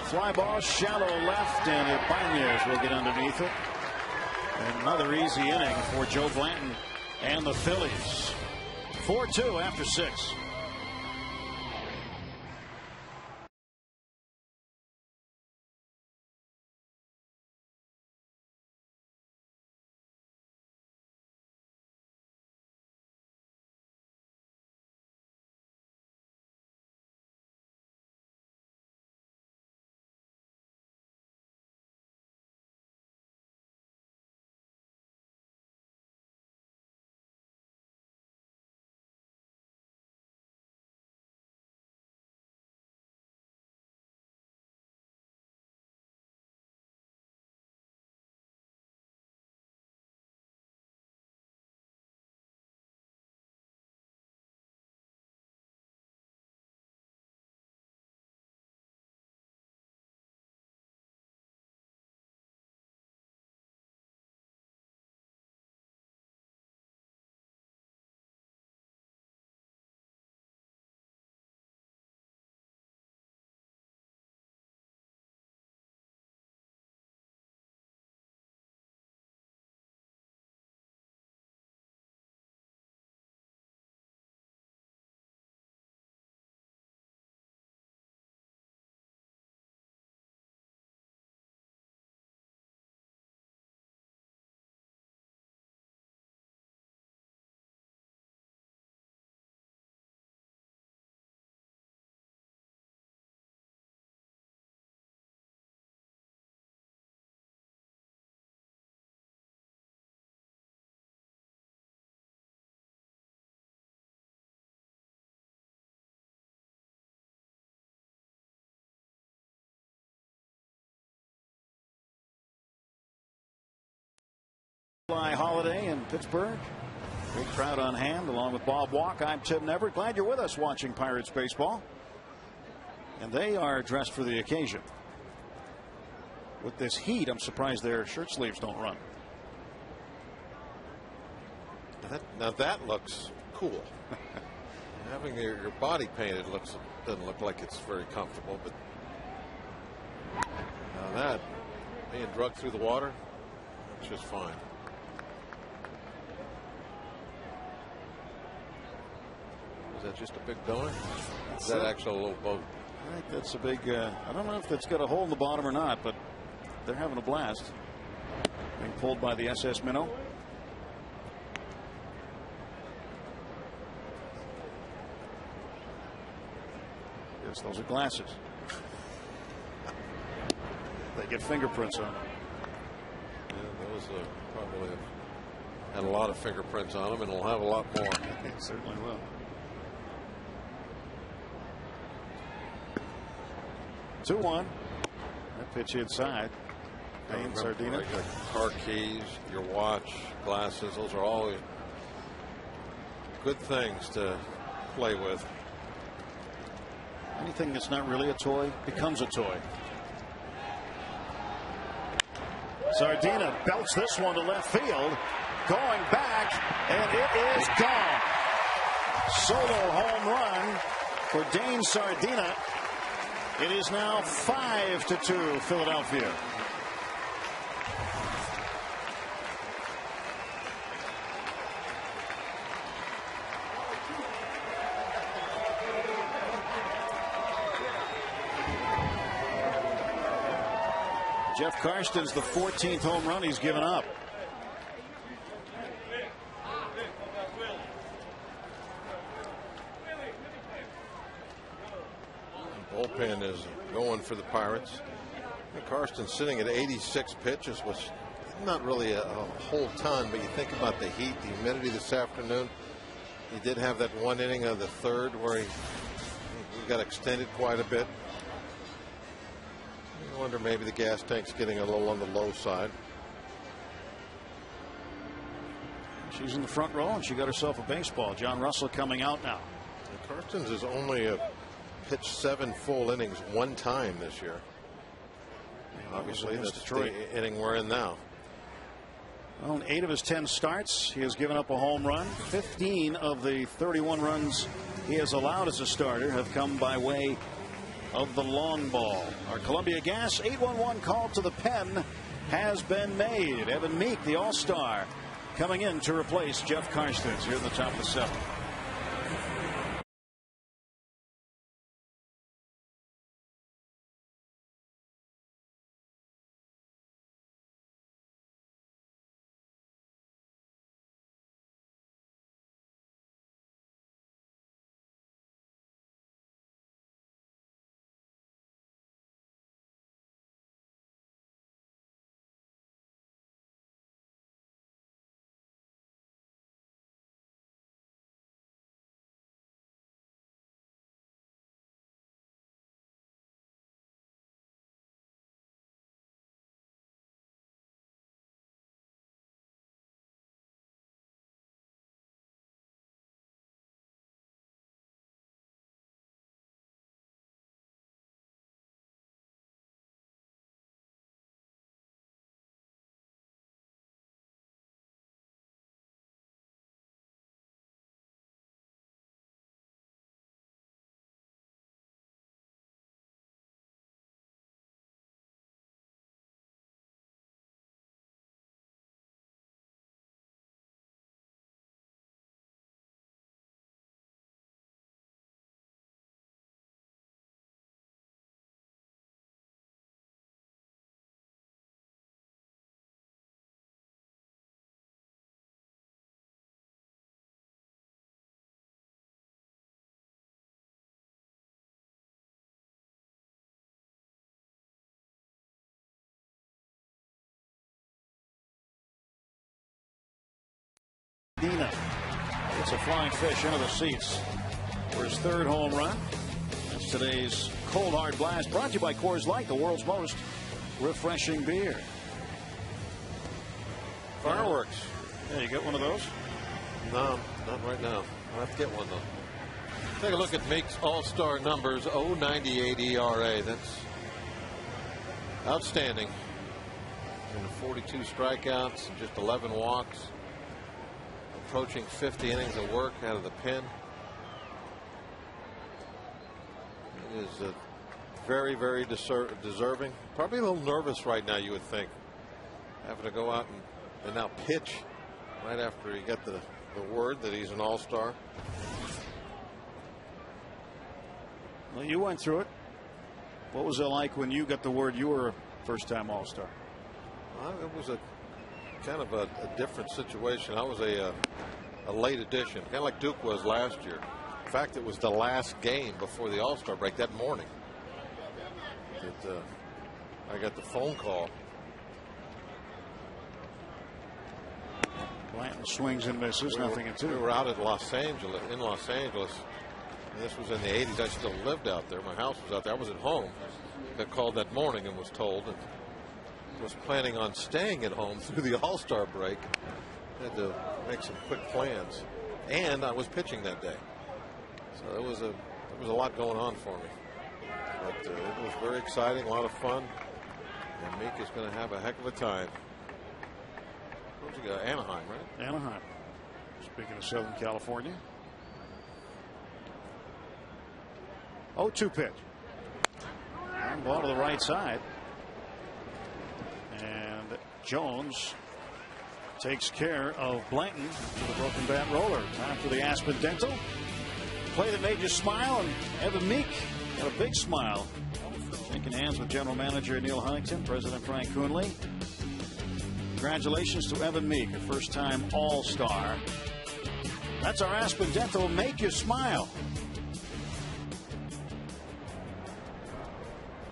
Fly ball, shallow left, and Ibanez will get underneath it. Another easy inning for Joe Blanton and the Phillies. 4-2 after 6. July holiday in Pittsburgh. Big crowd on hand, along with Bob Walk. I'm Tim Neverett. Glad you're with us watching Pirates baseball. And they are dressed for the occasion. With this heat, I'm surprised their shirt sleeves don't run. Now that looks cool. Having your body painted doesn't look like it's very comfortable, but now that being drugged through the water, it's just fine. Is that just a big donor? Is that actually a little boat? I think that's a big. I don't know if that's got a hole in the bottom or not, but they're having a blast. Being pulled by the SS Minnow. Yes, those are glasses. They get fingerprints on them. Yeah, those probably have had a lot of fingerprints on them, and will have a lot more. It certainly will. 2-1. That pitch inside. Payne Sardina. Like your car keys, your watch, glasses, those are all good things to play with. Anything that's not really a toy becomes a toy. Sardina belts this one to left field. Going back, and it is gone. Solo home run for Dane Sardina. It is now 5-2 Philadelphia. Jeff Karsten's the 14th home run he's given up. Bullpen is going for the Pirates. Karsten's sitting at 86 pitches, which not really a whole ton, but you think about the heat, the humidity this afternoon. He did have that one inning of the third where he got extended quite a bit. I wonder maybe the gas tank's getting a little on the low side. She's in the front row, and she got herself a baseball. John Russell coming out now. And Karsten's has only pitched 7 full innings one time this year. Obviously, that's the inning we're in now. Well, in 8 of his 10 starts, he has given up a home run. 15 of the 31 runs he has allowed as a starter have come by way of the long ball. Our Columbia Gas 811 call to the pen has been made. Evan Meek, the All-Star, coming in to replace Jeff Karstens here in the top of the 7th. It's a flying fish into the seats for his 3rd home run. That's today's Cold Hard Blast, brought to you by Coors Light, the world's most refreshing beer. Fireworks. Yeah, you get one of those? No, not right now. I'll have to get one, though. Take a look at Meek's all-star numbers. 0.98 ERA. That's outstanding. And 42 strikeouts and just 11 walks. Approaching 50 innings of work out of the pen. It is very, very deserving. Probably a little nervous right now, you would think. Having to go out and now pitch right after he got the word that he's an all-star. Well, you went through it. What was it like when you got the word you were a first-time all-star? It was a kind of a different situation. I was a late addition, kind of like Duke was last year. In fact, it was the last game before the All-Star break that morning that I got the phone call. Blanton swings and misses, nothing in two. We were out at Los Angeles, and this was in the 80s. I still lived out there. My house was out there. I was at home. Got called that morning and was told, and was planning on staying at home through the All-Star break. Had to make some quick plans, and I was pitching that day, so there was a lot going on for me. But it was very exciting, a lot of fun, and Meek is going to have a heck of a time. Where'd you go? Anaheim, right? Anaheim. Speaking of Southern California. 0-2 pitch. And ball to the right side. And Jones takes care of Blanton with a broken bat roller. Time for the Aspen Dental. Play that made you smile, and Evan Meek got a big smile. Shaking hands with General Manager Neil Huntington, President Frank Coonley. Congratulations to Evan Meek, a first-time All-Star. That's our Aspen Dental Make You Smile.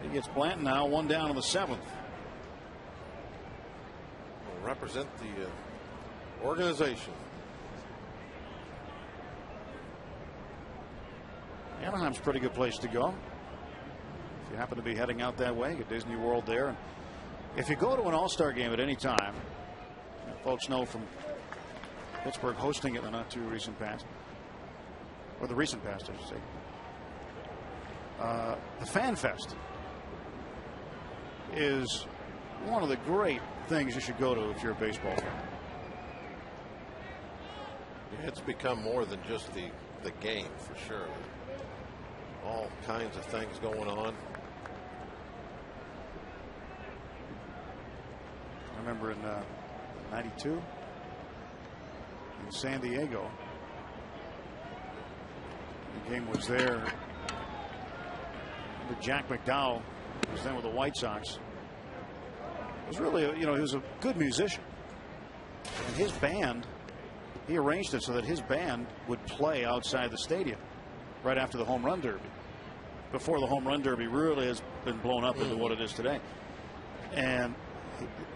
He gets Blanton now, one down in the seventh. Will represent the organization. Anaheim's a pretty good place to go. If you happen to be heading out that way, get Disney World there. And if you go to an All-Star game at any time, folks know from Pittsburgh hosting it in the not too recent past, or the recent past, I should say. The Fan Fest is one of the great things you should go to if you're a baseball fan. It's become more than just the game, for sure. All kinds of things going on. I remember in '92 in San Diego, the game was there. Jack McDowell was then with the White Sox. It was really, he was a good musician. And his band, he arranged it so that his band would play outside the stadium right after the Home Run Derby, before the Home Run Derby really has been blown up into what it is today. And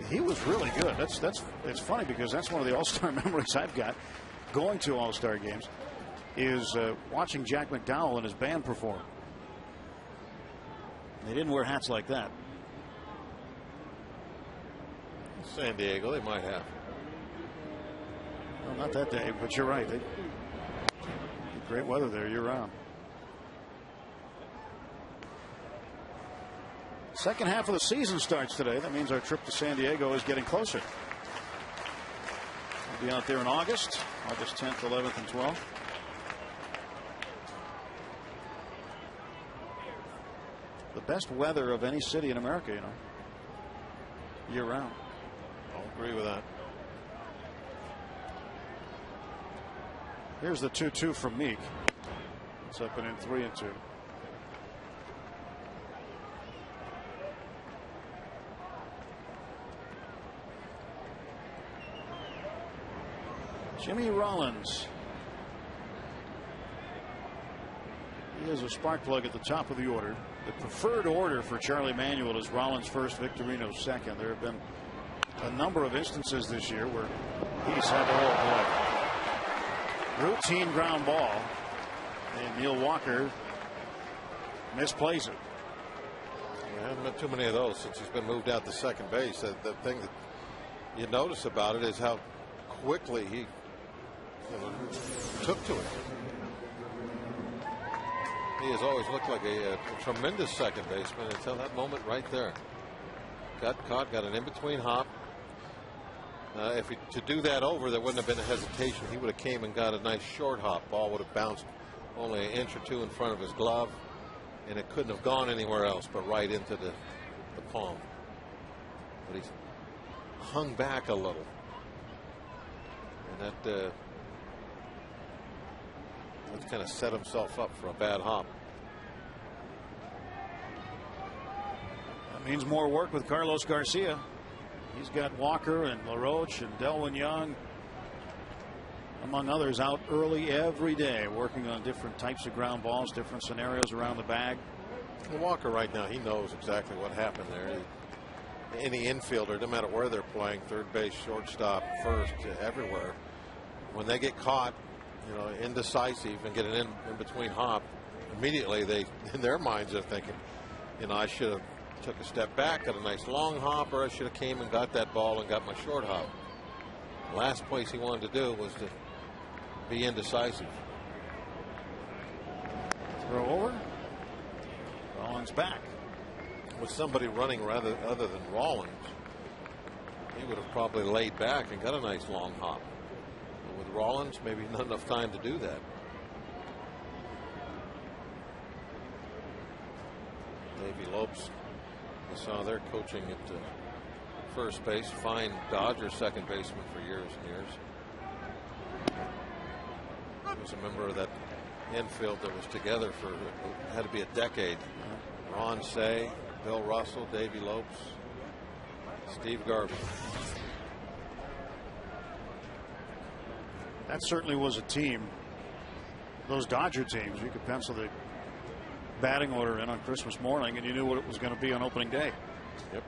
he was really good. It's funny because that's one of the All-Star memories I've got going to All-Star games is watching Jack McDowell and his band perform. They didn't wear hats like that. San Diego, they might have. Well, not that day, but you're right. Great weather there year round. Second half of the season starts today. That means our trip to San Diego is getting closer. We'll be out there in August 10th, 11th, and 12th. The best weather of any city in America, year round. I'll agree with that. Here's the 2-2 from Meek. It's up and in 3-2. Jimmy Rollins. He is a spark plug at the top of the order. The preferred order for Charlie Manuel is Rollins first, Victorino second. There have been a number of instances this year where he's had the whole routine ground ball, and Neil Walker misplays it. There haven't been too many of those since he's been moved out to second base. The thing that you notice about it is how quickly he took to it. He has always looked like a tremendous second baseman until that moment right there. Got caught, got an in-between hop. If to do that over, there wouldn't have been a hesitation. He would have came and got a nice short hop. Ball would have bounced only an inch or two in front of his glove, and it couldn't have gone anywhere else but right into the palm. But he's hung back a little, and that's kind of set himself up for a bad hop. That means more work with Carlos Garcia. He's got Walker and LaRoche and Delwyn Young, among others, out early every day working on different types of ground balls, different scenarios around the bag. Well, Walker right now, he knows exactly what happened there. Any infielder, no matter where they're playing, third base, shortstop, first, everywhere, when they get caught, indecisive and get an in-between hop, immediately they, in their minds, are thinking, I should have took a step back, got a nice long hop, or I should have came and got that ball and got my short hop. The last place he wanted to do was to be indecisive. Throw over. Rollins back. With somebody running other than Rollins, he would have probably laid back and got a nice long hop. But with Rollins, maybe not enough time to do that. Davey Lopes, I saw they're coaching at first base. Fine Dodger second baseman for years and years. He was a member of that infield that was together for had to be a decade. Ron Say, Bill Russell, Davey Lopes, Steve Garvey. That certainly was a team. Those Dodger teams, you could pencil the batting order in on Christmas morning and you knew what it was going to be on opening day. Yep.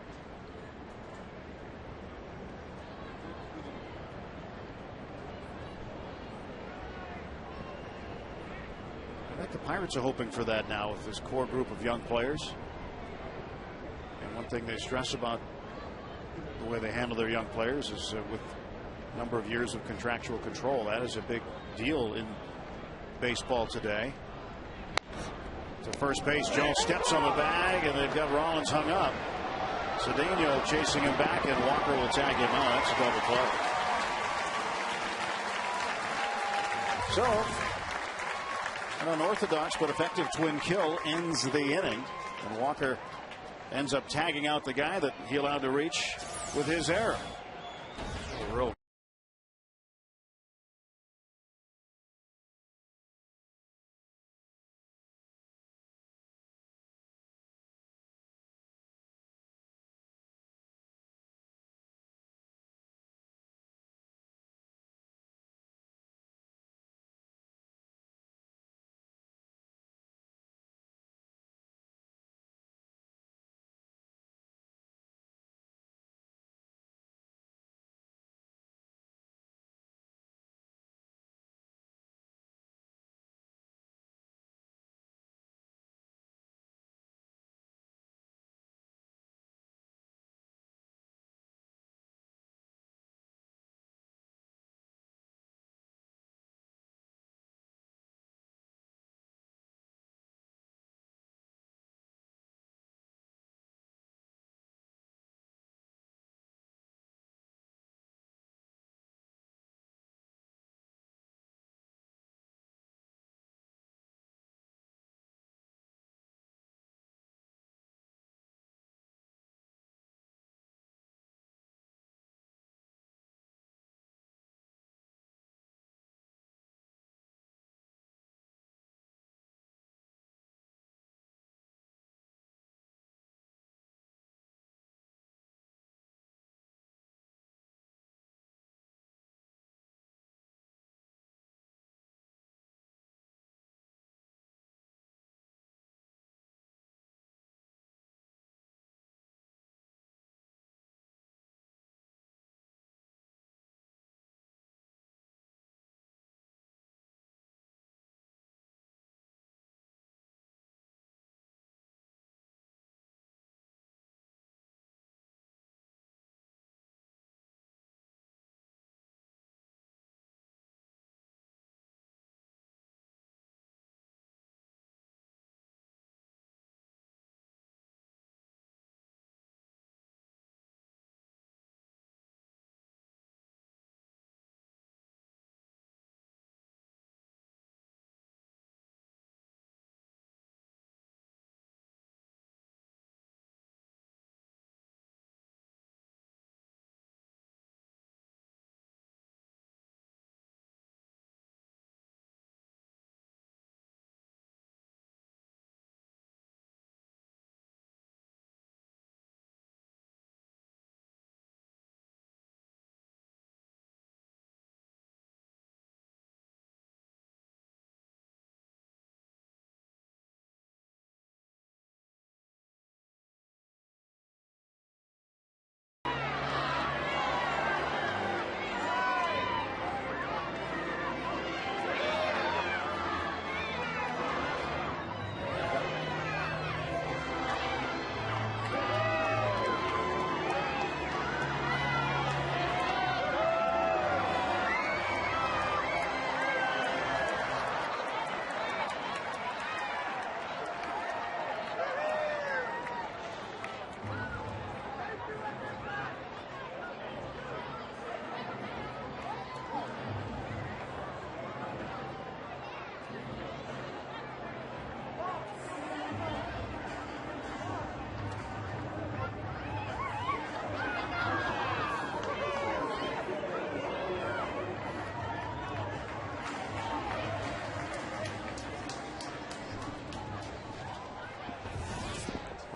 I think the Pirates are hoping for that now with this core group of young players. And one thing they stress about the way they handle their young players is with a number of years of contractual control. That is a big deal in baseball today. To first base, Jones steps on the bag, and they've got Rollins hung up. Cedeno chasing him back, and Walker will tag him out. That's a double play. So, an unorthodox but effective twin kill ends the inning, and Walker ends up tagging out the guy that he allowed to reach with his error. A real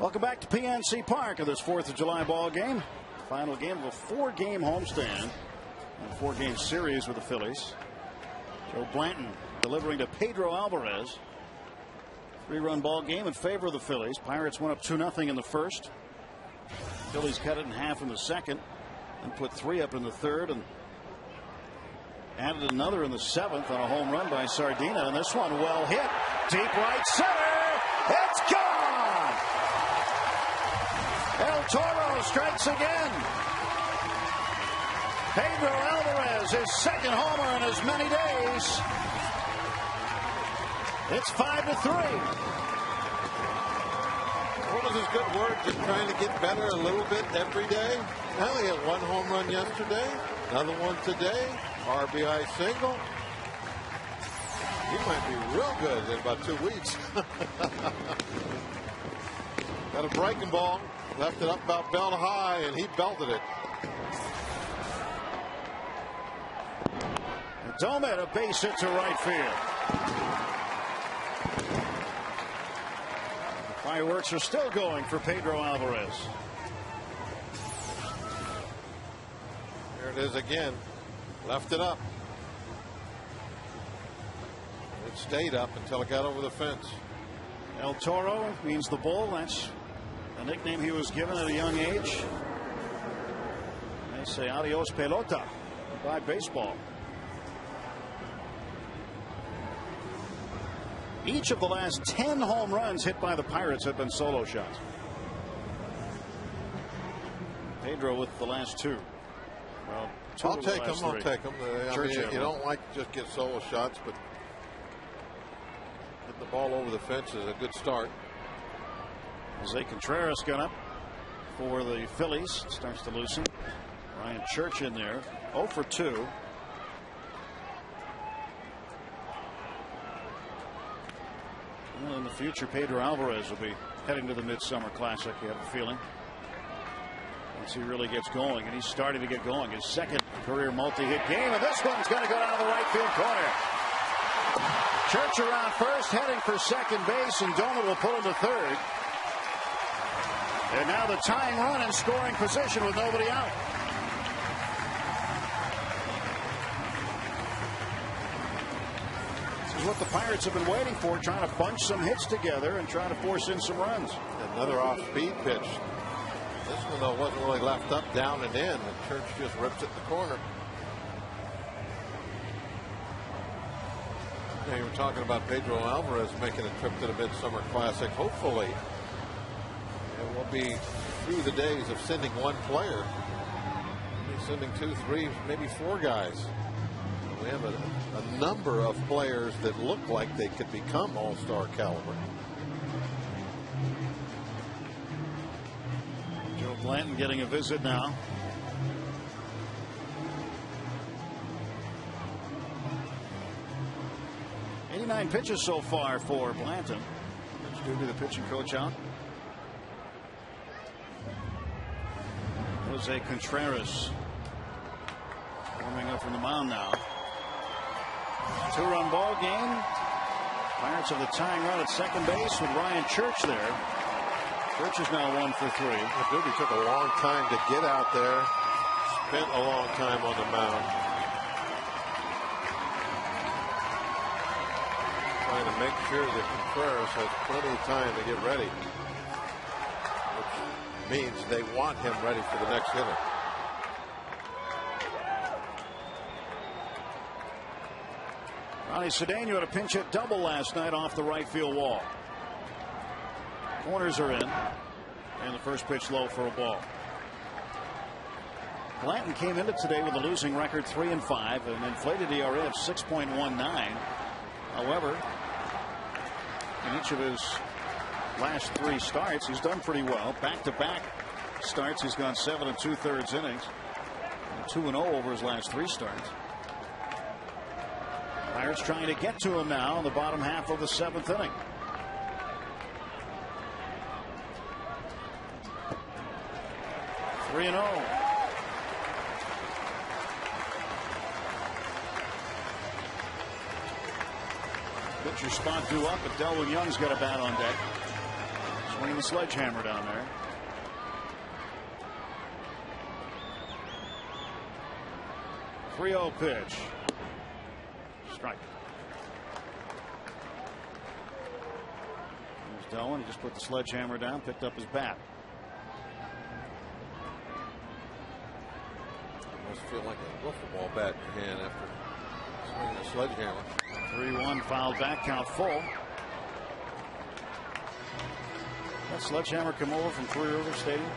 Welcome back to PNC Park of this 4th of July ball game. Final game of a 4-game homestand and a 4-game series with the Phillies. Joe Blanton delivering to Pedro Alvarez. 3-run ball game in favor of the Phillies. Pirates went up 2-0 in the first. Phillies cut it in half in the second and put 3 up in the third and added another in the 7th on a home run by Sardina. And this one well hit. Deep right center. It's gone. El Toro strikes again. Pedro Alvarez, his second homer in as many days. It's 5-3. What was his good word? Just trying to get better a little bit every day. Well, he had 1 home run yesterday, another one today, RBI single. He might be real good in about 2 weeks. Got a breaking ball, left it up about belt high, and he belted it. Domet, a base hit to right field. The fireworks are still going for Pedro Alvarez. There it is again. Left it up. It stayed up until it got over the fence. El Toro means the bull. That's a nickname he was given at a young age. They say adios pelota. Goodbye baseball. Each of the last 10 home runs hit by the Pirates have been solo shots. Pedro with the last 2. Well, I'll take them. I'll take them. I mean, you don't like to just get solo shots, but getting the ball over the fence is a good start. Jose Contreras got up for the Phillies. Starts to loosen. Ryan Church in there. 0 for 2. Well, in the future, Pedro Alvarez will be heading to the Midsummer Classic, you have a feeling. Once he really gets going, and he's starting to get going. His second career multi-hit game, and this one's going to go down the right field corner. Church around first, heading for second base, and Domet will pull him to third. And now the tying run in scoring position with nobody out. This is what the Pirates have been waiting for, trying to bunch some hits together and try to force in some runs. Another off-speed pitch. This one, though, wasn't really left up, down, and in. And Church just rips it in the corner. Now, you were talking about Pedro Alvarez making a trip to the Midsummer Classic. Hopefully, it will be through the days of sending one player. Maybe sending 2, 3, maybe 4 guys. We have a number of players that look like they could become all-star caliber. Joe Blanton getting a visit now. '89 pitches so far for Blanton. That's due to the pitching coach out. Jose Contreras warming up from the mound now. 2-run ball game. Pirates have the tying run at second base with Ryan Church there. Church is now 1 for 3. Duty took a long time to get out there. Spent a long time on the mound. Trying to make sure that Contreras has plenty of time to get ready. Which means they want him ready for the next hitter. Ronnie Cedeno had a pinch hit double last night off the right field wall. Corners are in, and the first pitch low for a ball. Blanton came into today with a losing record 3-5, an inflated ERA of 6.19. However, in each of his last 3 starts, he's done pretty well. Back-to-back starts, he's gone 7 2/3 innings, and 2-0 over his last 3 starts. Pirates trying to get to him now in the bottom half of the 7th inning. Three and 0. Pitcher spot due up, but Delwyn Young's got a bat on deck. Swinging the sledgehammer down there. .30 pitch. Strike. There's Delwin. He just put the sledgehammer down, picked up his bat. Must feel like a wiffle ball bat in your hand after swinging a sledgehammer. 3-1 fouled back, count full. That sledgehammer come over from Three Rivers Stadium?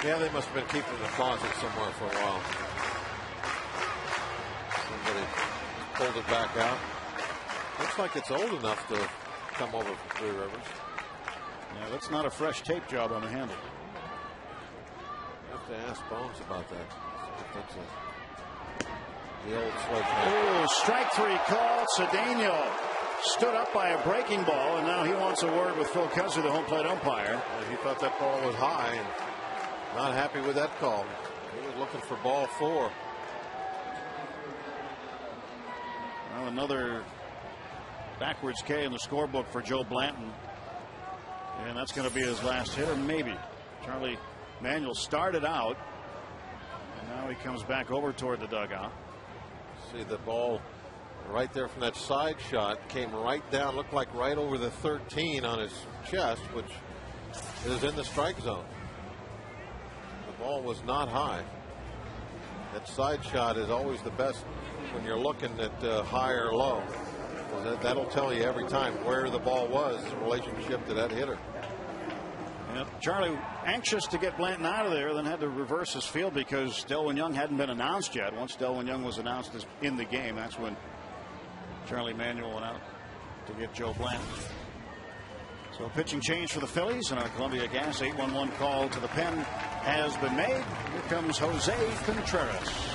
Yeah, they must have been keeping it in the closet somewhere for a while. Somebody pulled it back out. Looks like it's old enough to come over from Three Rivers. Yeah, that's not a fresh tape job on the handle. I have to ask Bones about that. If that's the old sledgehammer. Oh, strike 3 called. Cedeno stood up by a breaking ball, and now he wants a word with Phil Kessler, the home plate umpire. He thought that ball was high and not happy with that call. He was looking for ball 4. Well, another backwards K in the scorebook for Joe Blanton. And that's going to be his last hitter, maybe. Charlie Manuel started out, and now he comes back over toward the dugout. See the ball right there from that side shot came right down, looked like right over the 13 on his chest, which is in the strike zone. The ball was not high. That side shot is always the best when you're looking at high or low. That'll tell you every time where the ball was in relationship to that hitter. Yep. Charlie anxious to get Blanton out of there, then had to reverse his field because Delwin Young hadn't been announced yet. Once Delwin Young was announced as in the game, that's when Charlie Manuel went out to get Joe Blanton. So pitching change for the Phillies, and our Columbia Gas 811 call to the pen has been made. Here comes Jose Contreras.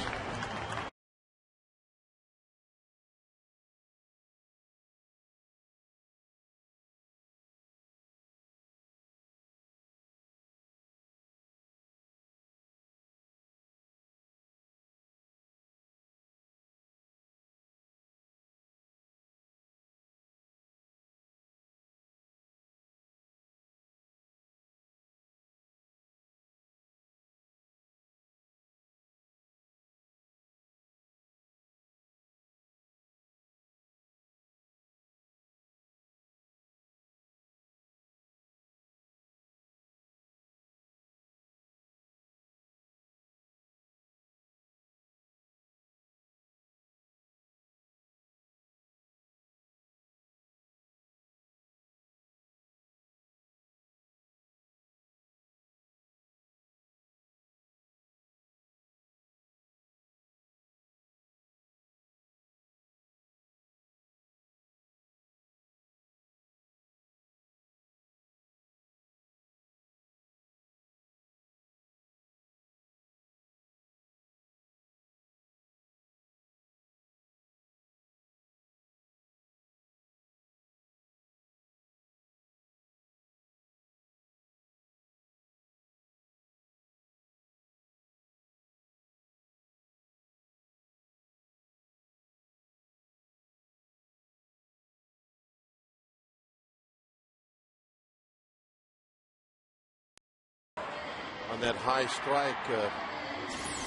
On that high strike a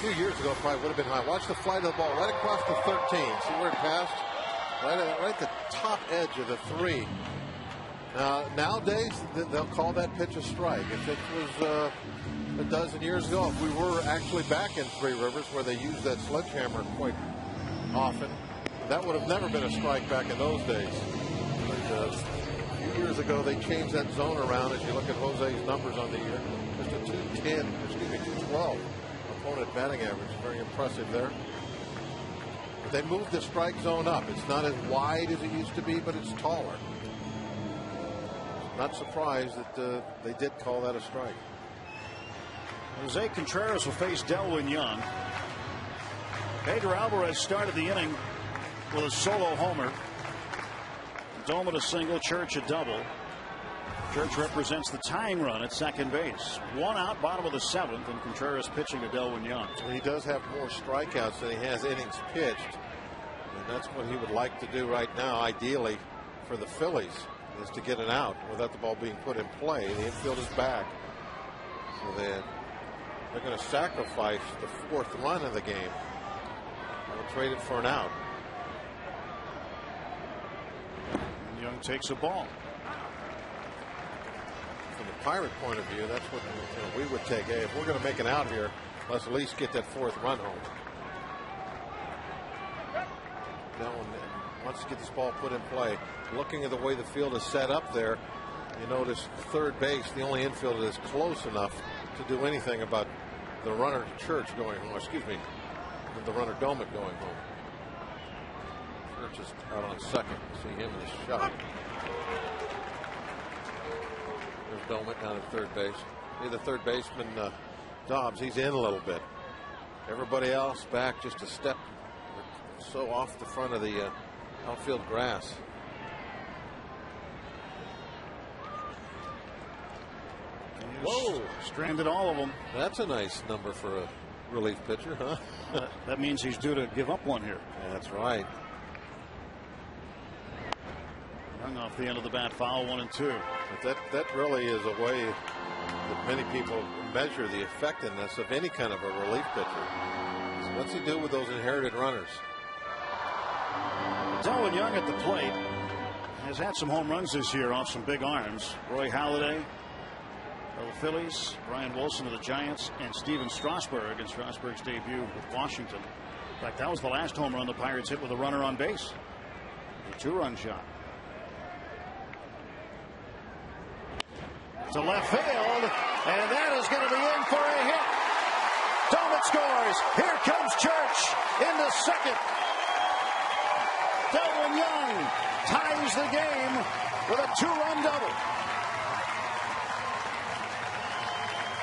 few years ago, probably would have been high. Watch the flight of the ball right across the 13. See where it passed? Right at the top edge of the 3. Nowadays, they'll call that pitch a strike. If it was a dozen years ago, if we were actually back in Three Rivers where they used that sledgehammer quite often, that would have never been a strike back in those days. But a few years ago, they changed that zone around. As you look at Jose's numbers on the year, just a 212 opponent batting average. Very impressive there. But they moved the strike zone up. It's not as wide as it used to be, but it's taller. Not surprised that they did call that a strike. Jose Contreras will face Delwin Young. Pedro Alvarez started the inning with a solo homer. Doman a single, Church a double. Church represents the tying run at second base. 1 out, bottom of the 7th, and Contreras pitching to Delwin Young. He does have more strikeouts than he has innings pitched, and that's what he would like to do right now, ideally, for the Phillies. is to get an out without the ball being put in play. The infield is back. So they're going to sacrifice the 4th run of the game. They'll trade it for an out. And Young takes a ball. From the Pirate point of view, that's what we would take. Hey, if we're going to make an out here, let's at least get that 4th run home. That one, once you get this ball put in play, looking at the way the field is set up there, you notice third base, the only infield that is close enough to do anything about the runner Church going home. Excuse me, the runner Domet going home. Church is out on second. See him in the shot. There's Domet down at third base. See the third baseman Dobbs. He's in a little bit. Everybody else back just a step. So off the front of the outfield grass. Whoa! Stranded all of them. That's a nice number for a relief pitcher, huh? That means he's due to give up one here. That's right. Hung off the end of the bat, foul, 1-2. But that really is a way that many people measure the effectiveness of any kind of a relief pitcher. So what's he do with those inherited runners? Delwyn Young at the plate has had some home runs this year off some big arms. Roy Halladay of the Phillies, Brian Wilson of the Giants, and Steven Strasburg in Strasburg's debut with Washington. In fact, that was the last home run the Pirates hit with a runner on base. A 2-run shot. To left field, and that is going to be in for a hit. Domet scores. Here comes Church into second. Delwyn Young ties the game with a 2-run double.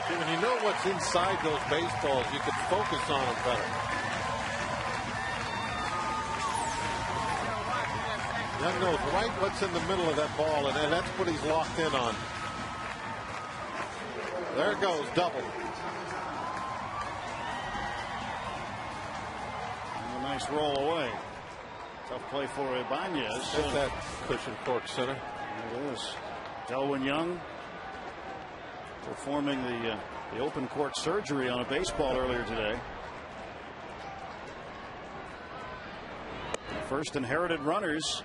When you know what's inside those baseballs, you can focus on them better. Young knows right what's in the middle of that ball, and that's what he's locked in on. There it goes, double. And a nice roll away. Tough play for Ibanez. Hit that cushion cork center. There it is. Delwyn Young performing the open court surgery on a baseball earlier today. The first inherited runners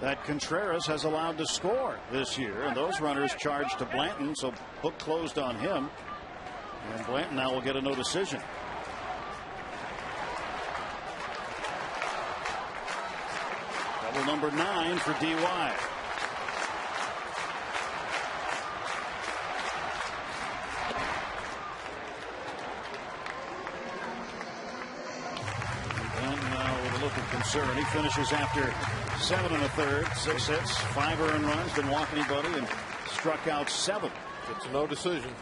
that Contreras has allowed to score this year, and those runners charged to Blanton, so book closed on him, and Blanton now will get a no decision. Double number 9 for DY. Concern. He finishes after 7 1/3, 6 hits, 5 earned runs, didn't walk anybody, and struck out 7. It's a no decision.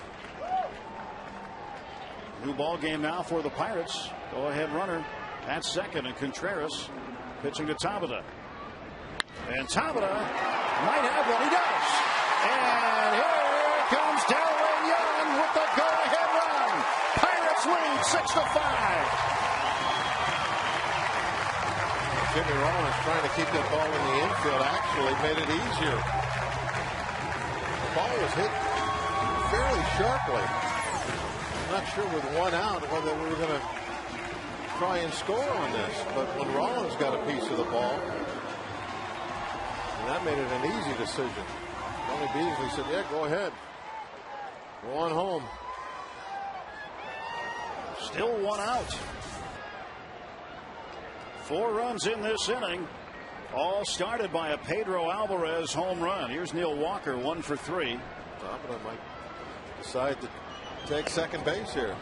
New ball game now for the Pirates. Go ahead runner at second, and Contreras pitching to Tabata. And Tabata might have one. He does. And here comes Delwyn Young with the go ahead run. Pirates lead 6-5. Jimmy Rollins trying to keep that ball in the infield actually made it easier. The ball was hit fairly sharply. I'm not sure with one out whether we were going to try and score on this, but when Rollins got a piece of the ball, and that made it an easy decision. Tony Beasley said, yeah, go ahead. Go on home. Still 1 out. 4 runs in this inning, all started by a Pedro Alvarez home run. Here's Neil Walker, 1 for 3. Tabata might decide to take second base here.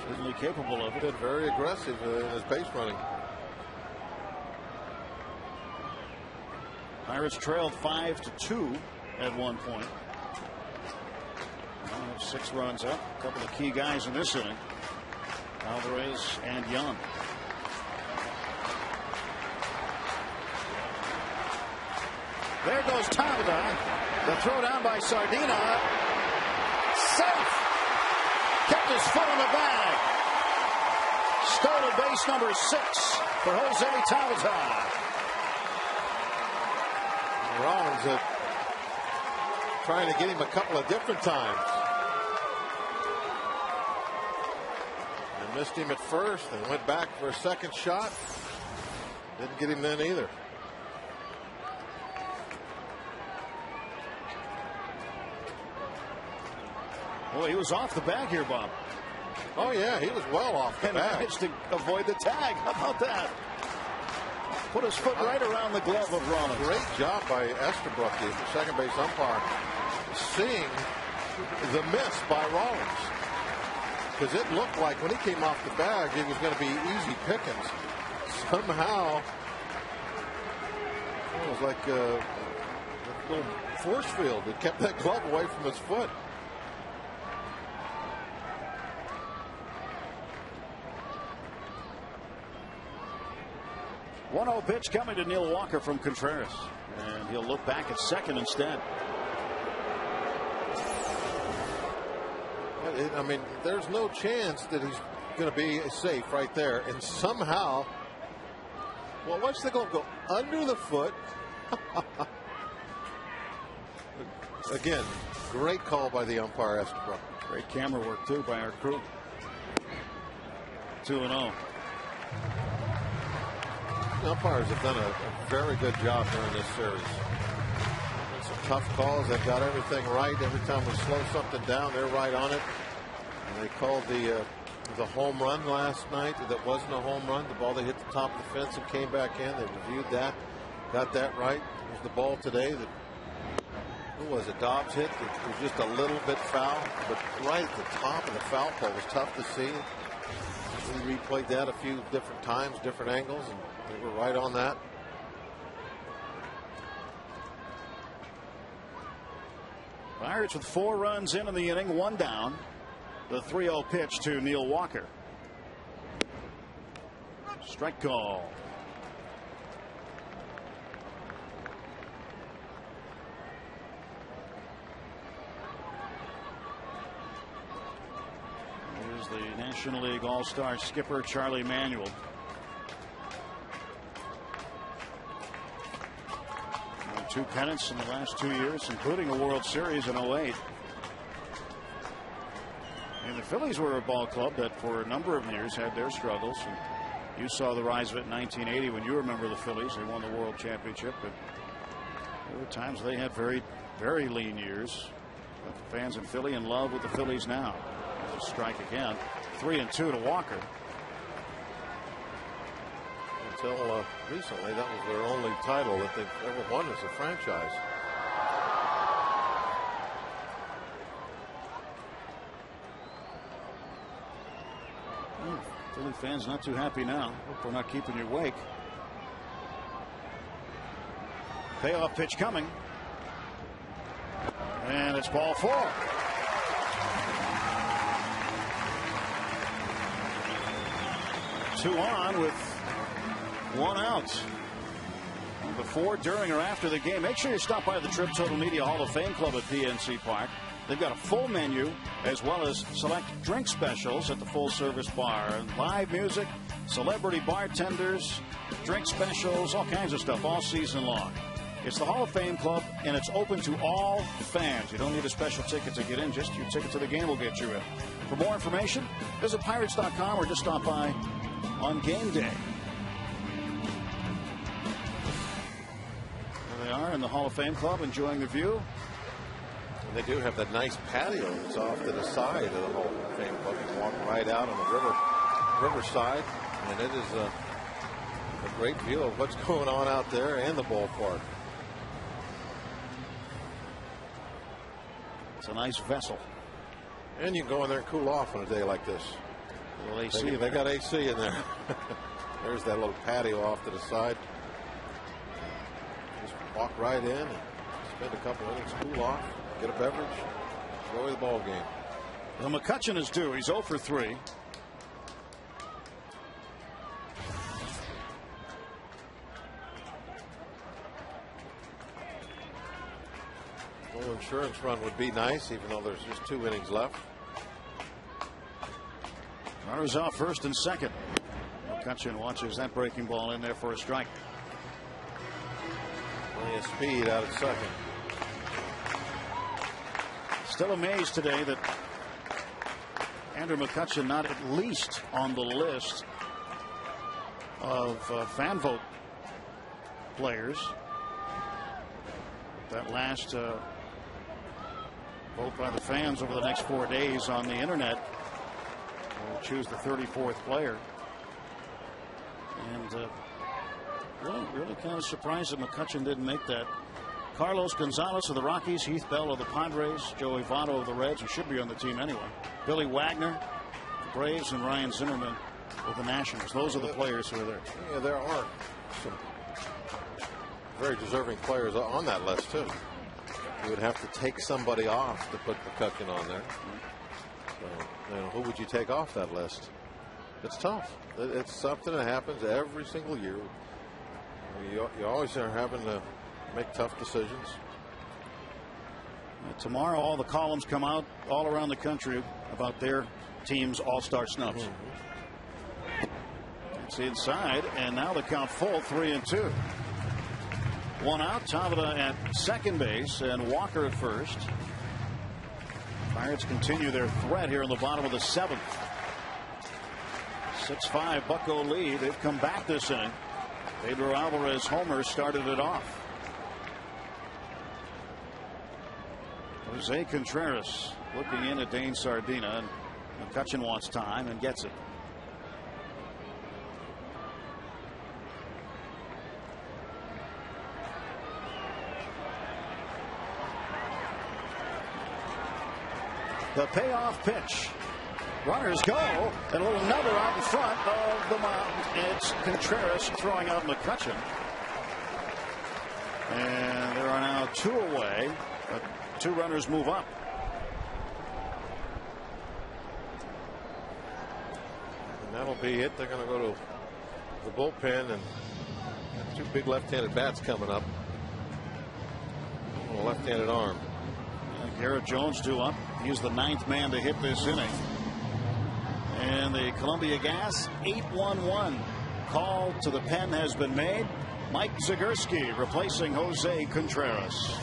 Certainly capable of it. Been very aggressive in his base running. Pirates trailed 5-2 at one point. Now have 6 runs up. A couple of key guys in this inning, Alvarez and Young. There goes Tabata. The throw down by Sardina. Safe. Kept his foot on the bag. Stolen base number 6 for Jose Tabata. Rollins trying to get him a couple of different times. And missed him at first and went back for a second shot. Didn't get him then either. Well, he was off the bag here, Bob. Oh, yeah, he was well off the And bag. managed to avoid the tag. How about that? Put his foot right around the glove of Rollins. Great job by Estabrook, the second base umpire, seeing the miss by Rollins. Because it looked like when he came off the bag, it was going to be easy pickings. Somehow, it was like a little force field that kept that glove away from his foot. One-zero pitch coming to Neil Walker from Contreras. And he'll look back at second instead. I mean, there's no chance that he's going to be safe right there. And somehow, well, watch the glove go under the foot. Again, great call by the umpire, Estabrook. Great camera work, too, by our crew. 2-0. The umpires have done a very good job during this series. Some tough calls. They've got everything right. Every time we slow something down, they're right on it. And they called the home run last night that wasn't a home run. The ball that hit the top of the fence and came back in. They reviewed that, got that right. There's the ball today that, who was it? Dobbs hit. It was just a little bit foul, but right at the top of the foul pole. It was tough to see. We replayed that a few different times, different angles, and they were right on that. Pirates with 4 runs in the inning, 1 down. The 3-0 pitch to Neil Walker. Strike call. Here's the National League All-Star skipper Charlie Manuel. Won 2 pennants in the last 2 years, including a World Series in 08. And the Phillies were a ball club that for a number of years had their struggles. And you saw the rise of it in 1980 when you remember the Phillies. They won the World Championship, but there were times they had very, very lean years. But the fans in Philly in love with the Phillies now. There's a strike again. 3-2 to Walker. Until recently, that was their only title that they've ever won as a franchise. Philly fans not too happy now. Hope we're not keeping you awake. Payoff pitch coming. And it's ball 4. Two on with 1 out. Before, during, or after the game, make sure you stop by the Trip Total Media Hall of Fame Club at PNC Park. They've got a full menu as well as select drink specials at the full service bar. Live music, celebrity bartenders, drink specials, all kinds of stuff all season long. It's the Hall of Fame Club, and it's open to all fans. You don't need a special ticket to get in. Just your ticket to the game will get you in. For more information, visit Pirates.com or just stop by on game day. There they are in the Hall of Fame Club enjoying the view. And they do have that nice patio that's off to the side of the Hall of Fame Club. You can walk right out on the riverside, and it is a great view of what's going on out there and the ballpark. It's a nice vessel. And you can go in there and cool off on a day like this. Well, AC they got AC in there. There's that little patio off to the side. Just walk right in and spend a couple minutes, cool off, get a beverage, enjoy the ball game. Well, McCutchen is due. He's 0 for 3. A little insurance run would be nice, even though there's just 2 innings left. Runners out first and second. McCutchen watches that breaking ball in there for a strike. Plenty of speed out at second. Still amazed today that Andrew McCutchen not at least on the list of fan vote players. That last vote by the fans over the next 4 days on the internet will choose the 34th player. And really kind of surprised that McCutchen didn't make that. Carlos Gonzalez of the Rockies, Heath Bell of the Padres, Joey Votto of the Reds, who should be on the team anyway, Billy Wagner, the Braves, and Ryan Zimmerman of the Nationals. Those are the players who are there. Yeah, there are some very deserving players on that list, too. You would have to take somebody off to put McCutchen on there. So, who would you take off that list? It's tough. It's something that happens every single year. You always are having to make tough decisions. Tomorrow, all the columns come out all around the country about their team's all-star snubs. It's inside, and now the count full, 3-2. One out, Tavita at second base, and Walker at first. Pirates continue their threat here in the bottom of the seventh. 6-5 Bucco lead. They've come back this inning. Pedro Alvarez homer started it off. Jose Contreras looking in at Dane Sardina, and McCutchen wants time and gets it. The payoff pitch. Runners go, and a little number out in front of the mound. It's Contreras throwing out McCutchen. And there are now two away, but two runners move up. And that'll be it. They're going to go to the bullpen, and two big left-handed bats coming up. A left-handed arm. And Garrett Jones due up. He's the ninth man to hit this inning. And the Columbia Gas 8-1-1 call to the pen has been made. Mike Zagurski replacing Jose Contreras.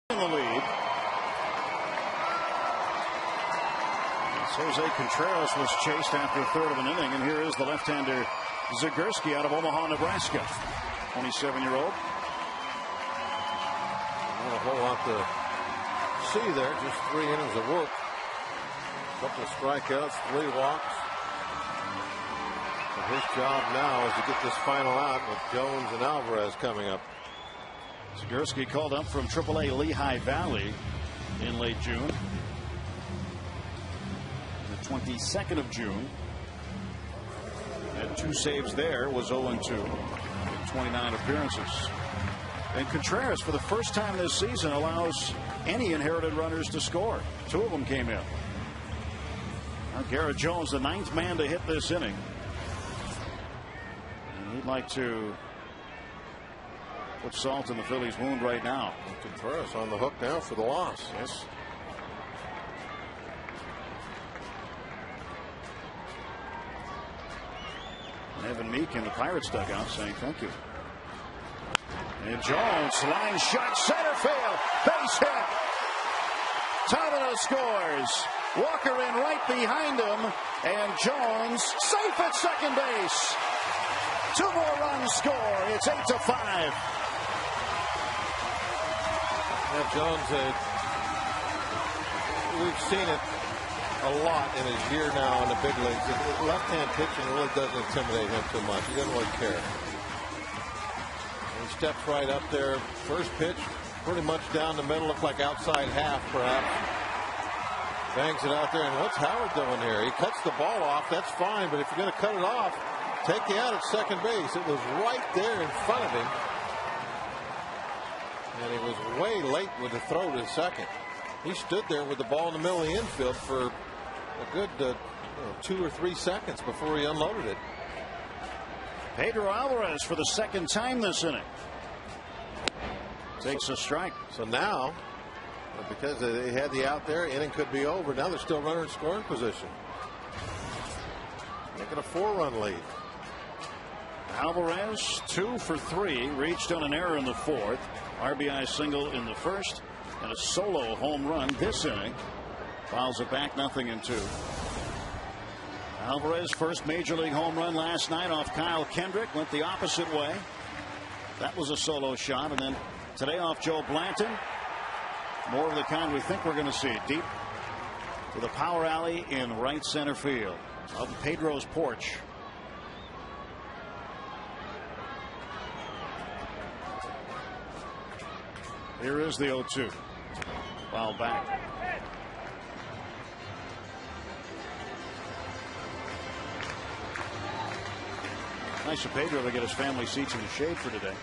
In the lead. Jose Contreras was chased after a third of an inning, and here is the left-hander Zagurski out of Omaha, Nebraska. 27-year-old. Not a whole lot to see there. Just 3 innings of work. A couple of strikeouts, 3 walks. But his job now is to get this final out with Jones and Alvarez coming up. Zagurski called up from AAA Lehigh Valley in late June. The 22nd of June. Had 2 saves there, was 0-2 in 29 appearances. And Contreras, for the first time this season, allows any inherited runners to score. 2 of them came in. Now Garrett Jones, the 9th man to hit this inning. And he'd like to put salt in the Phillies' wound right now. Contreras on the hook now for the loss. Yes. And Evan Meek in the Pirates dugout saying thank you. And Jones, line shot, center field, base hit. Taveras scores. Walker in right behind him, and Jones safe at second base. 2 more runs score. It's 8-5. Yeah, Jones, we've seen it a lot in his year now in the big leagues. Left-hand pitching really doesn't intimidate him too much. He doesn't really care. He steps right up there. First pitch, pretty much down the middle, looked like outside half perhaps. Bangs it out there, and what's Howard doing here? He cuts the ball off. That's fine, but if you're going to cut it off, take you out at second base. It was right there in front of him, and he was way late with the throw to second. He stood there with the ball in the middle of the infield for a good 2 or 3 seconds before he unloaded it. Pedro Alvarez for the 2nd time this inning takes a strike. So now, because they had the out there, inning could be over. Now they're still runner in scoring position, making a 4-run lead. Alvarez 2 for 3, reached on an error in the 4th. RBI single in the 1st, and a solo home run this inning. Fouls it back, 0-2. Alvarez first major league home run last night off Kyle Kendrick, went the opposite way. That was a solo shot, and then today off Joe Blanton. More of the kind we think we're going to see, deep to the power alley in right center field of Pedro's porch. Here is the 0-2. Foul back. Nice of Pedro to get his family seats in the shade for today.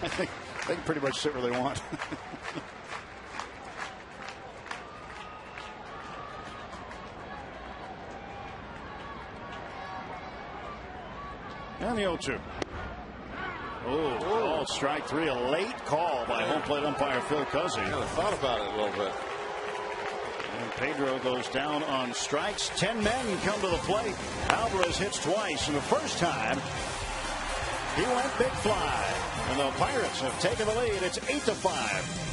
I think they can pretty much sit where they want. And the 0-2. Oh, strike 3. A late call by home plate umpire Phil Cuzzy. I thought about it a little bit. And Pedro goes down on strikes. 10 men come to the plate. Alvarez hits twice, and the first time he went big fly. And the Pirates have taken the lead. It's 8-5.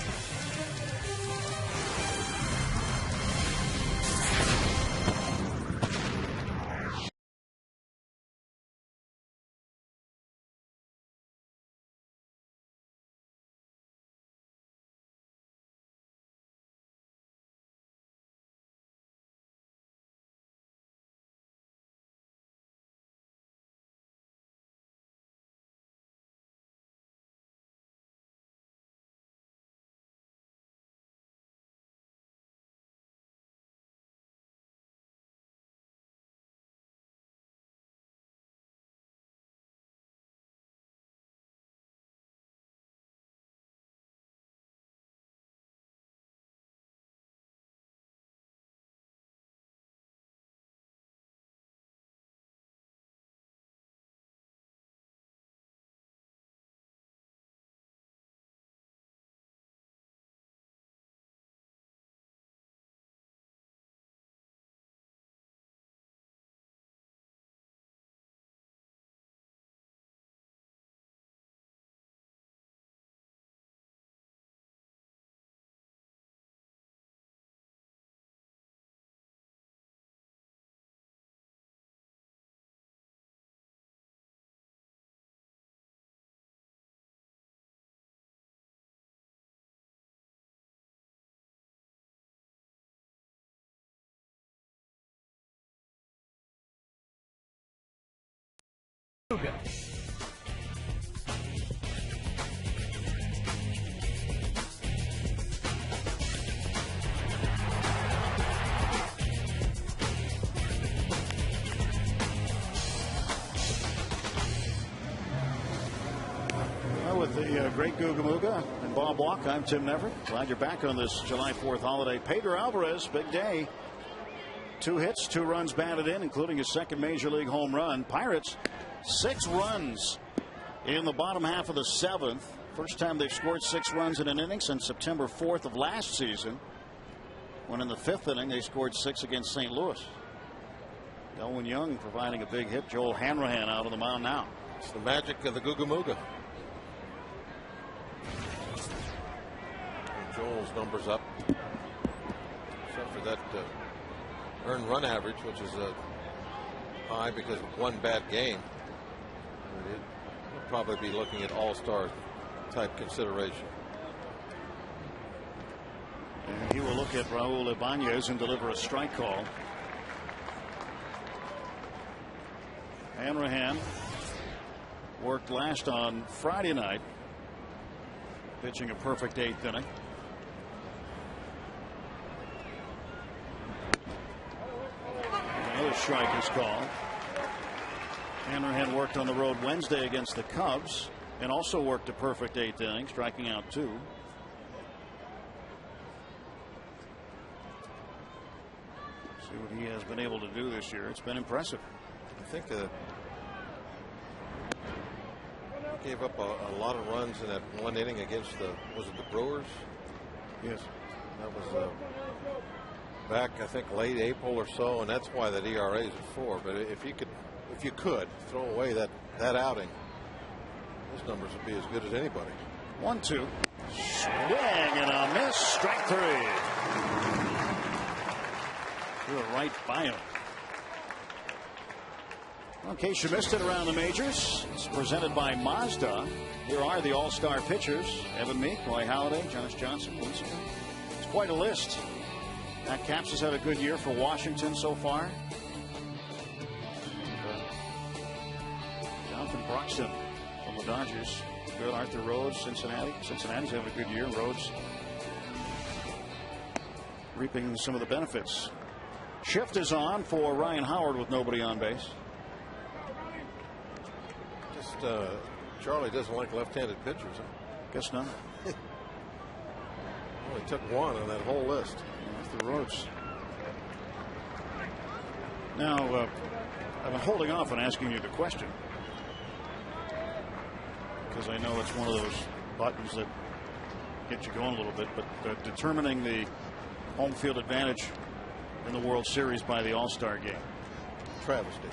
with the great Gugamuga and Bob Walk. I'm Tim Neverett. Glad you're back on this July 4th holiday. Pedro Alvarez, big day. 2 hits, 2 runs batted in, including his second major league home run. Pirates 6 runs in the bottom half of the 7th. First time they've scored 6 runs in an inning since September 4th of last season, when in the 5th inning they scored 6 against St. Louis. Elwin Young providing a big hit. Joel Hanrahan out on the mound now. It's the magic of the Gugamuga. Joel's numbers up, except for that earned run average, which is high because of one bad game. We'll probably be looking at all-star type consideration. And he will look at Raul Ibanez and deliver a strike call. Hanrahan worked last on Friday night, pitching a perfect 8th inning. Another strike is called. Hanrahan worked on the road Wednesday against the Cubs and also worked a perfect 8th inning, striking out 2. See what he has been able to do this year. It's been impressive. I think he gave up a lot of runs in that one inning against was it the Brewers? Yes. That was back, I think, late April or so, and that's why that ERA is at 4. But if you could throw away that outing, his numbers would be as good as anybody. 1-2. Swing and a miss. Strike 3. Threw it right by him. Well, in case you missed it around the majors, it's presented by Mazda. Here are the all-star pitchers: Evan Meek, Roy Halladay, Josh Johnson, Winston. It's quite a list. Matt Capps has had a good year for Washington so far. Jonathan Broxton from the Dodgers. Good. Arthur Rhodes, Cincinnati. Cincinnati's having a good year. Rhodes reaping some of the benefits. Shift is on for Ryan Howard with nobody on base. Just Charlie doesn't like left-handed pitchers. Huh? Guess not. Only took one on that whole list. Arthur Rhodes. Now, I've been holding off on asking you the question, because I know it's one of those buttons that get you going a little bit, but determining the home field advantage in the World Series by the All-Star game. Travesty.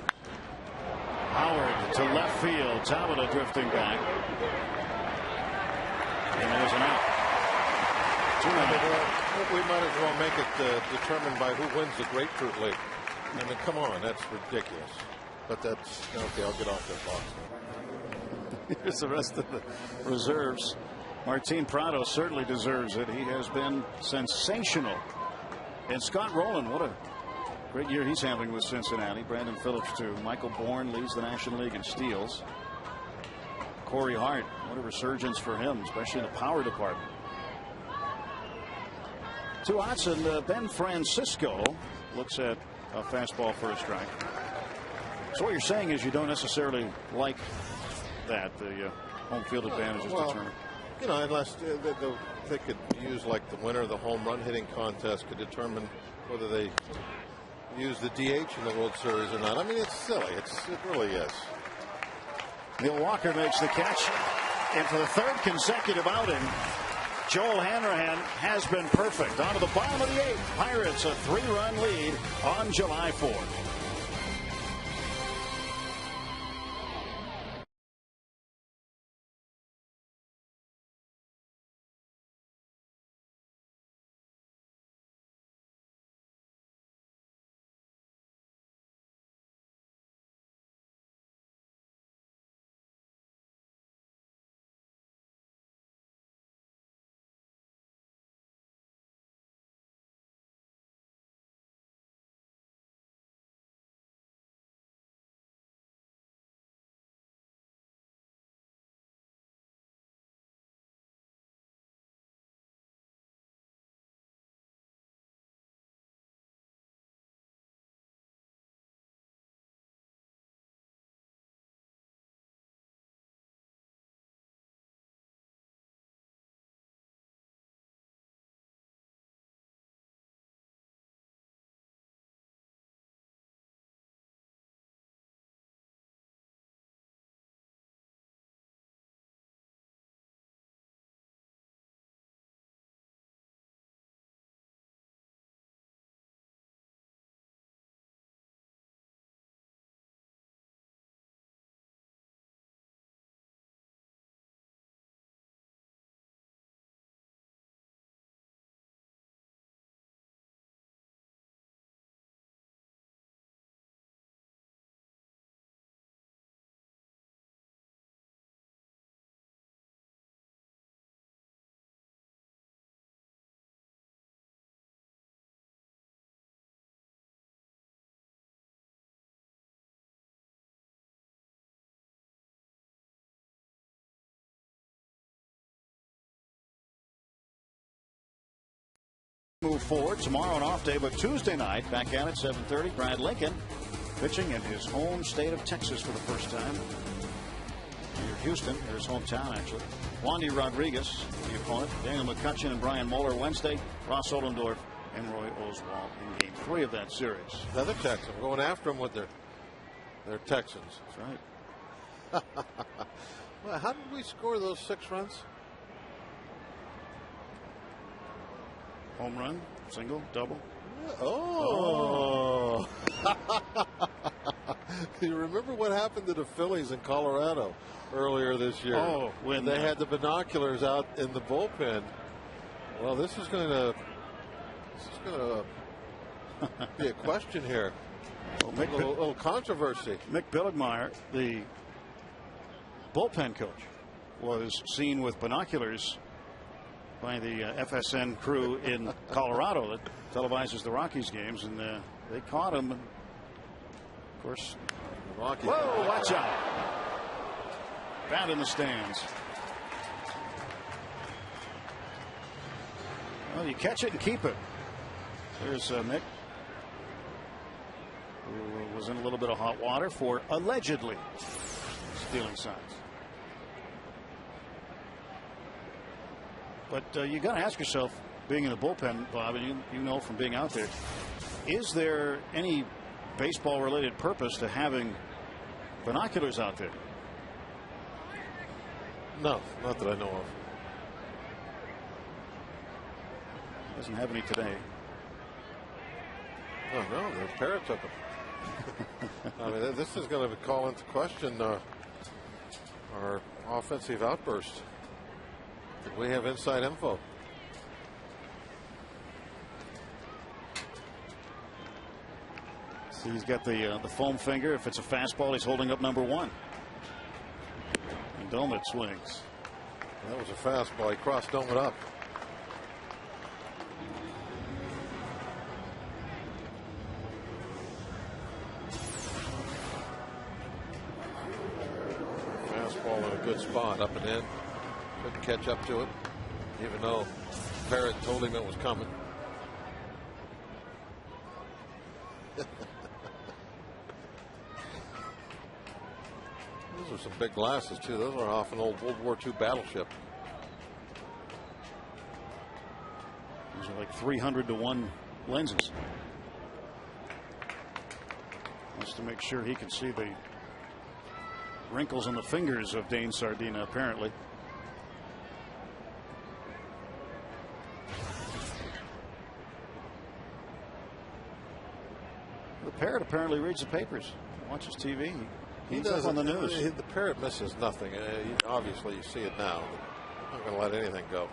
Howard to left field. Tabata drifting back. And there's an out. We might as well make it determined by who wins the Grapefruit League. I mean, come on, that's ridiculous. But that's okay. I'll get off that box. Here's the rest of the reserves. Martin Prado certainly deserves it. He has been sensational. And Scott Rowland, what a great year he's having with Cincinnati. Brandon Phillips too. Michael Bourne leads the National League in steals. Corey Hart, what a resurgence for him, especially in the power department. 2 outs, and Ben Francisco looks at a fastball for a strike. So what you're saying is you don't necessarily like that the home field advantage is determined. You know, unless they could use like the winner of the home run hitting contest could determine whether they use the DH in the World Series or not. I mean, it's silly. It really is. Neil Walker makes the catch, and for the 3rd consecutive outing, Joel Hanrahan has been perfect. On to the bottom of the 8th. Pirates a 3-run lead on July 4th. Move forward tomorrow, an off day, but Tuesday night back at it 7:30. Brad Lincoln pitching in his home state of Texas for the first time. Near Houston, his hometown actually. Wandy Rodriguez, the opponent. Daniel McCutchen and Brian Moeller Wednesday. Ross Ollendorf and Roy Oswalt in Game 3 of that series. Another Texan going after them with their Texans. That's right. Well, how did we score those 6 runs? Home run, single, double. Oh. You remember what happened to the Phillies in Colorado earlier this year? Oh, when they had the binoculars out in the bullpen. Well, this is going to be a question here. Well, A little controversy. Mick Billigmeyer, the bullpen coach, was seen with binoculars by the FSN crew in Colorado that televises the Rockies games, and they caught him. And of course, Rockies. Whoa, watch out. Bat in the stands. Well, you catch it and keep it. There's Mick, who was in a little bit of hot water for allegedly stealing signs. But you got to ask yourself, being in the bullpen, Bob, and you know from being out there, is there any baseball-related purpose to having binoculars out there? No, not that I know of. Doesn't have any today. Oh, no, the Parrot took them. I mean, this is going to call into question our offensive outburst. We have inside info. See, he's got the foam finger. If it's a fastball, he's holding up number 1. And Domit swings. That was a fastball. He crossed Domit up. Fastball in a good spot, up and in. Couldn't catch up to it, even though Parrott told him it was coming. Those are some big glasses, too. Those are off an old World War II battleship. These are like 300-to-1 lenses. Wants to make sure he can see the wrinkles on the fingers of Dane Sardina, apparently. The Parrot apparently reads the papers, watches TV. He He's does up on the news. The Parrot misses nothing. Obviously, you see it now. I'm not going to let anything go.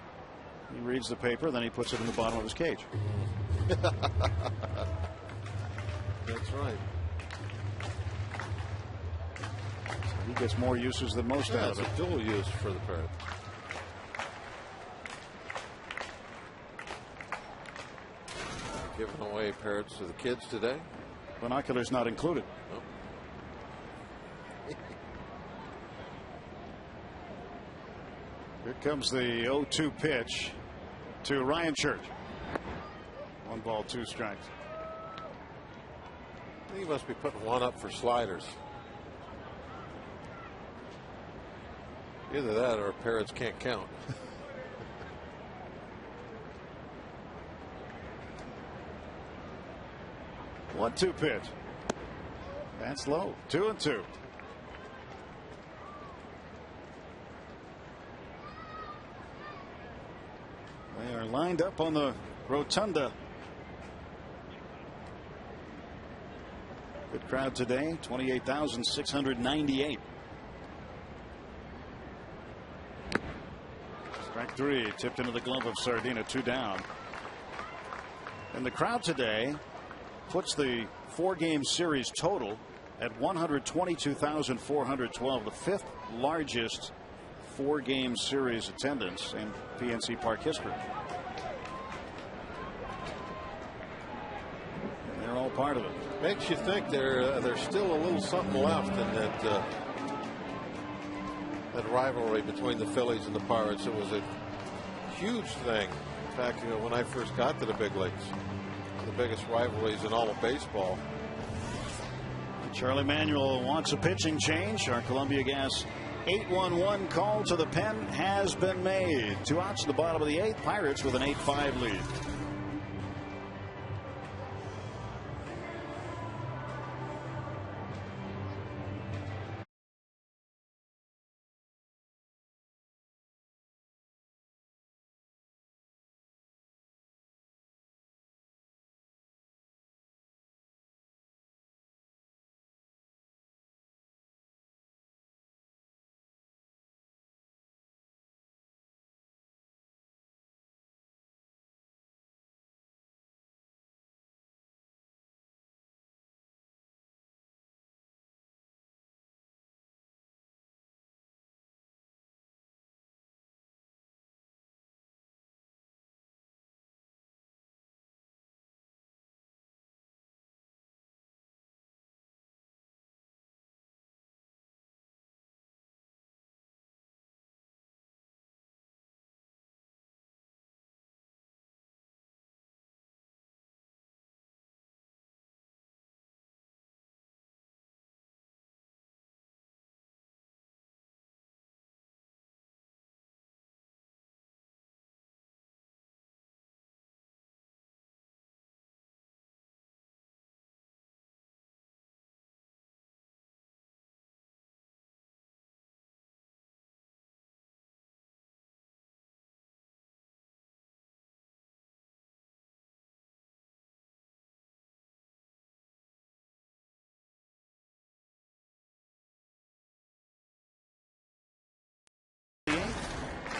He reads the paper, then he puts it in the bottom of his cage. That's right. So he gets more uses than most out It's of it. a dual use for the Parrot. Giving away parrots to the kids today. Binoculars not included. Nope. Here comes the 0-2 pitch to Ryan Church. 1 ball, 2 strikes. He must be putting one up for sliders. Either that or parrots can't count. 1-2 pitch. That's low. 2-2. They are lined up on the rotunda. Good crowd today. 28,698. Strike 3 tipped into the glove of Sardina. 2 down. And the crowd today puts the 4-game series total at 122,412, the 5th largest 4-game series attendance in PNC Park history. And they're all part of it. Makes you think there's still a little something left in that rivalry between the Phillies and the Pirates. It was a huge thing In fact, when I first got to the big leagues, the biggest rivalries in all of baseball. Charlie Manuel wants a pitching change. Our Columbia Gas 8-1-1 call to the pen has been made. 2 outs in the bottom of the 8th. Pirates with an 8-5 lead.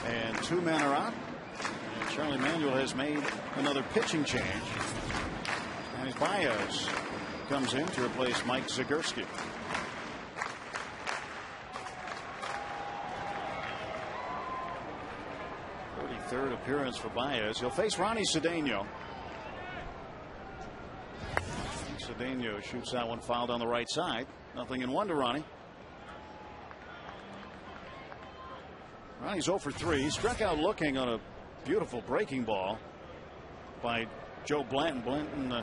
And 2 men are out. And Charlie Manuel has made another pitching change. And Baez comes in to replace Mike Zagurski. 33rd appearance for Baez. He'll face Ronnie Cedeno. Cedeno shoots that one fouled on the right side. 0-1 to Ronnie. Ronnie's 0 for 3. He struck out looking on a beautiful breaking ball by Joe Blanton. Blanton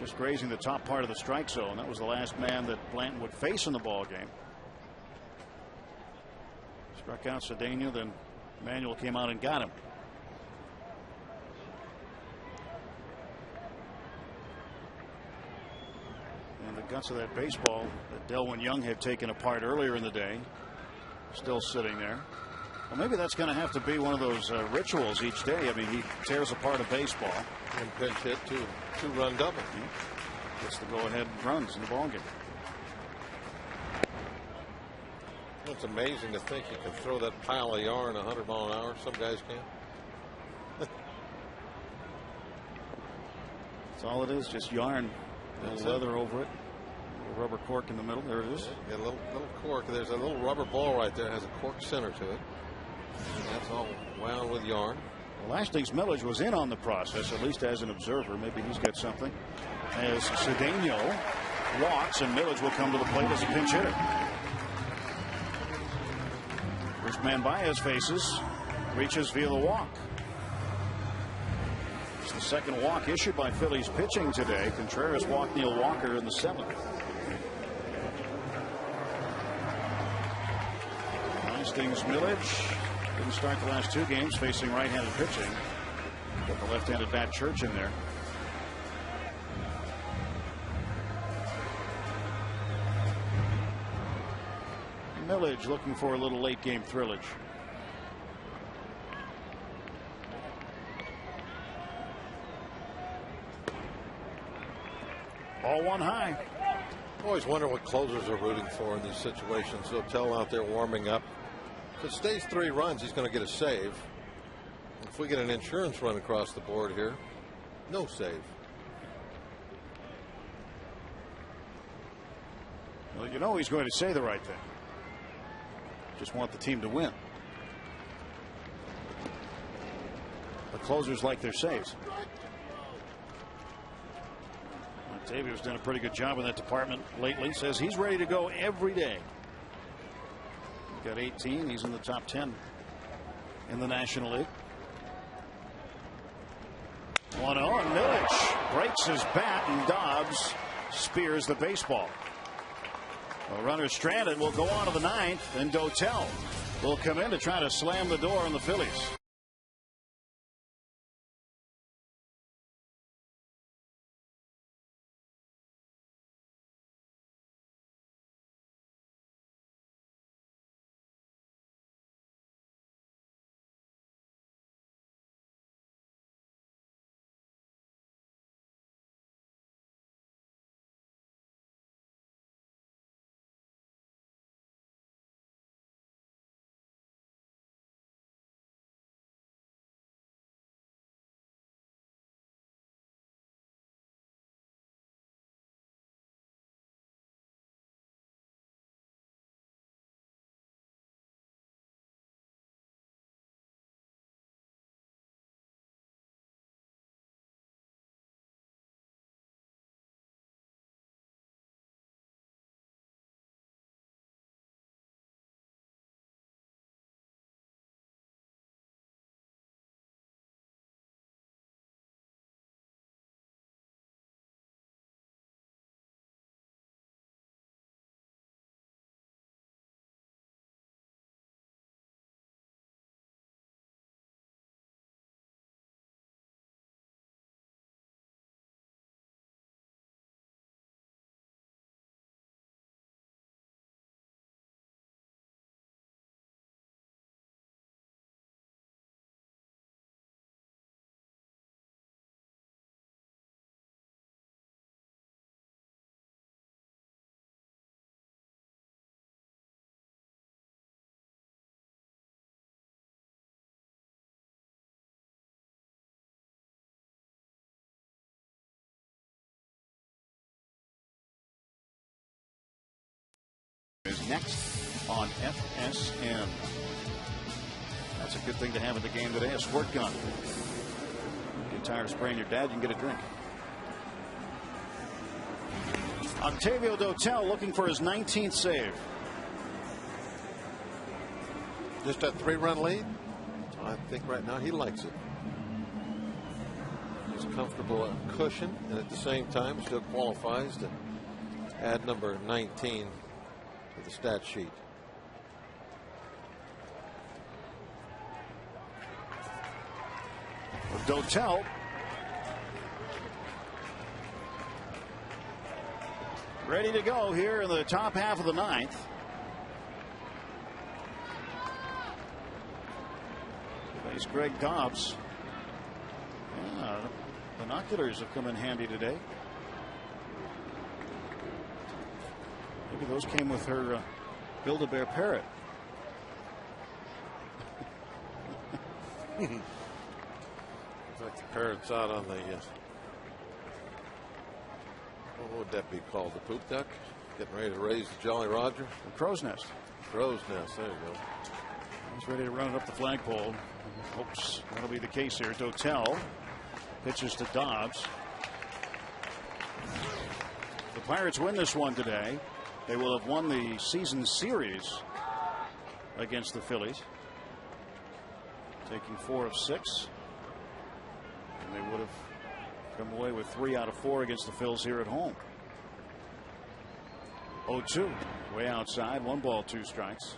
just grazing the top part of the strike zone. That was the last man that Blanton would face in the ball game. Struck out Cedeno, then Manuel came out and got him. And the guts of that baseball that Delwyn Young had taken apart earlier in the day, still sitting there. Well, maybe that's going to have to be one of those rituals each day. I mean, he tears apart a baseball. And pinch hit two-run double. Gets the go-ahead runs in the ballgame. It's amazing to think you can throw that pile of yarn 100 miles an hour. Some guys can't. That's all it is, just yarn. There's leather over it. A rubber cork in the middle. There it is. Yeah, a little cork. There's a little rubber ball right there. It has a cork center to it. And that's all wound with yarn. Well, Lastings Millage was in on the process, at least as an observer. Maybe he's got something. As Cedeno walks, and Millage will come to the plate as a pinch hitter. First man Baez faces, reaches via the walk. It's the second walk issued by Phillies pitching today. Contreras walked Neil Walker in the 7th. Lastings Millage didn't start the last 2 games facing right-handed pitching. Got the left-handed bat Church in there. Millage looking for a little late game thrillage. Ball one high. Always wonder what closers are rooting for in these situations. They'll tell out there warming up. If it stays 3 runs, he's going to get a save. If we get an insurance run across the board here, no save. Well, you know he's going to say the right thing. Just want the team to win. The closers like their saves. Octavio's done a pretty good job in that department lately. Says he's ready to go every day. He's got 18. He's in the top 10 in the National League. 1-0, and Millich breaks his bat, and Dobbs spears the baseball. A runner stranded will go on to the ninth, and Dotel will come in to try to slam the door on the Phillies. Is next on FSN. That's a good thing to have in the game today, a squirt gun. Get tired of spraying your dad, you can get a drink. Octavio Dotel looking for his 19th save. Just that 3-run lead. I think right now he likes it. He's comfortable at cushion, and at the same time still qualifies to add number 19 to the stat sheet. Dotel ready to go here in the top half of the ninth. Face Greg Dobbs. Yeah, binoculars have come in handy today. Maybe those came with her Build-A-Bear parrot. Looks like the parrot's out on the what would that be called? The poop duck? Getting ready to raise the Jolly Roger? The crow's nest. Crow's nest, there you go. He's ready to run it up the flagpole. Hopes that'll be the case here. Dotel pitches to Dobbs. The Pirates win this one today. They will have won the season series against the Phillies, taking 4 of 6. And they would have come away with 3 out of 4 against the Phils here at home. 0-2, way outside, 1 ball, 2 strikes.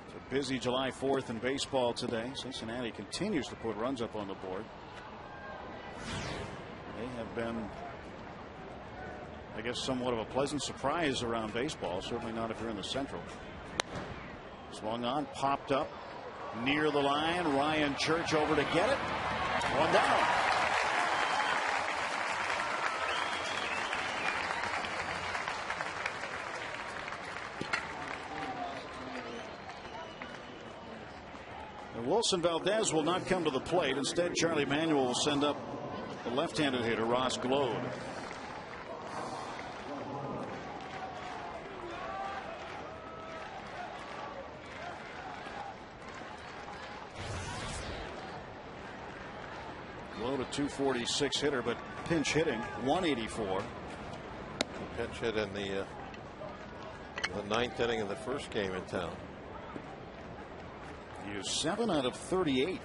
It's a busy July 4th in baseball today. Cincinnati continues to put runs up on the board. They have been, I guess, somewhat of a pleasant surprise around baseball. Certainly not if you're in the Central. Swung on, popped up near the line. Ryan Church over to get it. 1 down. And Wilson Valdez will not come to the plate. Instead, Charlie Manuel will send up the left-handed hitter, Ross Glode. Glode a 246 hitter, but pinch hitting 184. Pinch hit in the 9th inning of the first game in town. He is 7 out of 38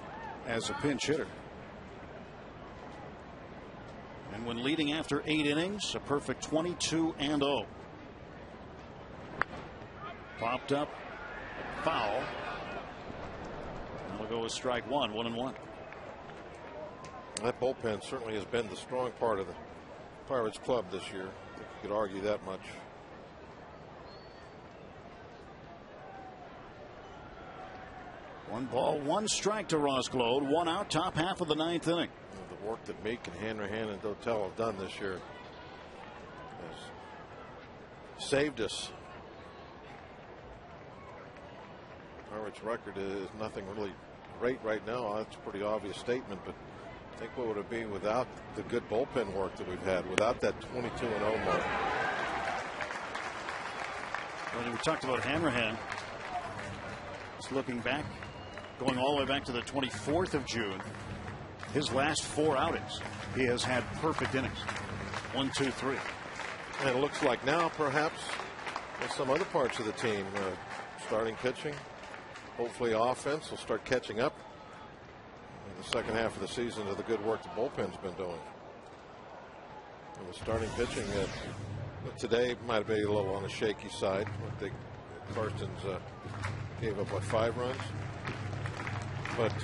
as a pinch hitter. And when leading after 8 innings, a perfect 22-0. Popped up, foul. That'll go with strike one, 1-1. That bullpen certainly has been the strong part of the Pirates club this year. I think you could argue that much. One ball, one strike to Rosclode. 1 out, top half of the 9th inning. The work that Meek and Hanrahan and Dotel have done this year has saved us. Pirates' record is nothing really great right now. That's a pretty obvious statement, but think what would it be without the good bullpen work that we've had, without that 22-0 mark. When we talked about Hanrahan, just looking back, going all the way back to the 24th of June, his last 4 outings, he has had perfect innings. 1, 2, 3. And it looks like now, perhaps, with some other parts of the team, starting pitching, hopefully offense will start catching up in the second half of the season to the good work the bullpen's been doing. And the starting pitching today might be a little on the shaky side. I think Karstens gave up, what, 5 runs? But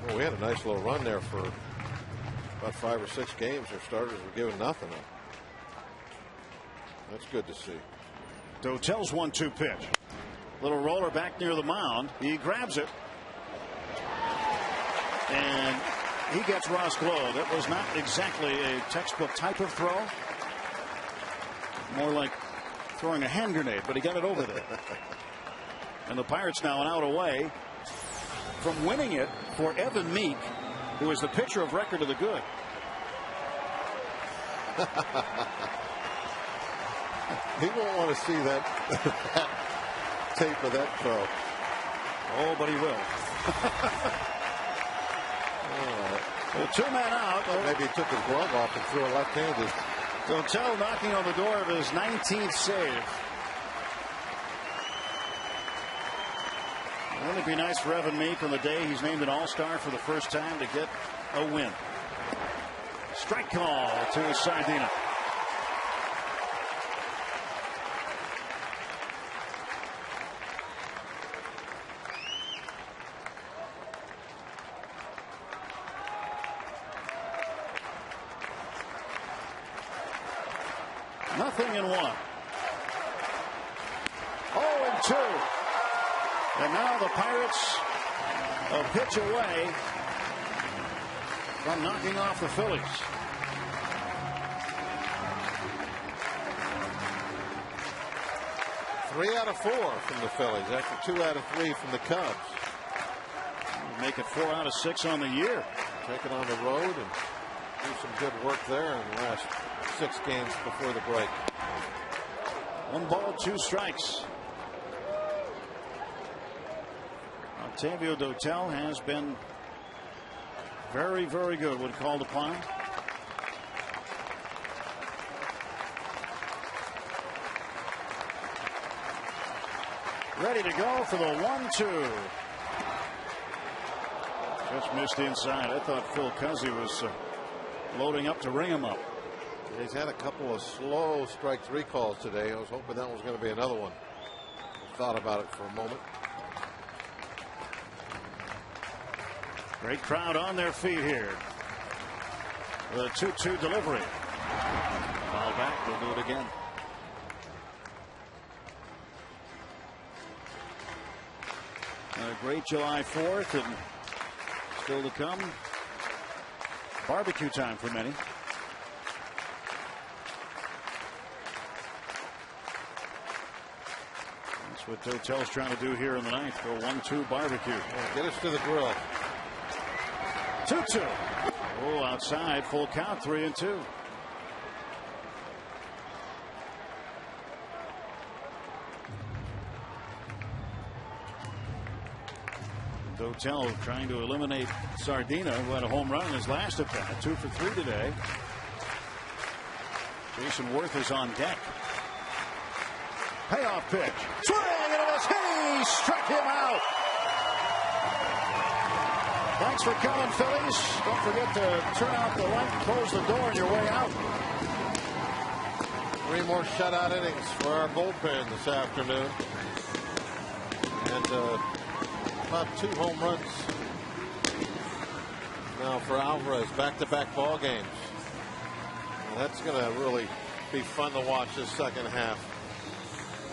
well, we had a nice little run there for about 5 or 6 games. Our starters were giving nothing up. That's good to see. Dotel's 1-2 pitch. Little roller back near the mound. He grabs it. And he gets Rosclode. That was not exactly a textbook type of throw. More like throwing a hand grenade, but he got it over there. And the Pirates now an out away from winning it for Evan Meek, who is the pitcher of record of the good. He won't want to see that tape of that throw. Oh, but he will. Well, 2 men out. Maybe he took his glove off and threw it left-handed. Dotel knocking on the door of his 19th save. Wouldn't it be nice for Evan Meek on the day he's named an All-Star for the first time to get a win? Strike call to Sardina. Nothing in 1. 0-2. And now the Pirates a pitch away from knocking off the Phillies. Three out of 4 from the Phillies after 2 out of 3 from the Cubs. Make it 4 out of 6 on the year. Take it on the road and do some good work there in the last 6 games before the break. 1 ball, 2 strikes. Octavio Dotel has been very, very good when called upon. Ready to go for the 1-2. Just missed inside. I thought Phil Cuzzy was loading up to ring him up. He's had a couple of slow strike 3 calls today. I was hoping that was going to be another one. I thought about it for a moment. Great crowd on their feet here. The 2-2 delivery. Foul back. We'll do it again. A great July 4th, and still to come. Barbecue time for many. That's what Dotel's trying to do here in the 9th. Go 1-2 barbecue. Get us to the grill. 2-2. Oh, outside, full count, 3-2. Dotel trying to eliminate Sardina, who had a home run in his last at bat. 2 for 3 today. Jason Worth is on deck. Payoff pitch. Swing and a miss. He struck him out. Thanks for coming, Phillies. Don't forget to turn out the light, close the door on your way out. 3 more shutout innings for our bullpen this afternoon. And about 2 home runs now for Alvarez. Back-to-back ball games. And that's going to really be fun to watch this second half.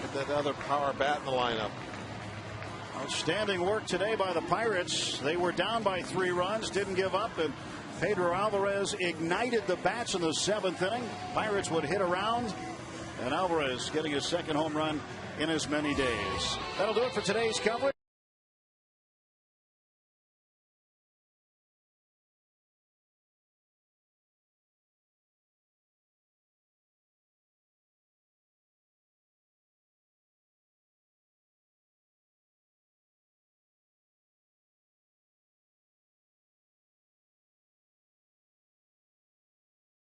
Get that other power bat in the lineup. Outstanding work today by the Pirates. They were down by 3 runs, didn't give up, and Pedro Alvarez ignited the bats in the 7th inning. Pirates would hit around, and Alvarez getting his 2nd home run in as many days. That'll do it for today's coverage.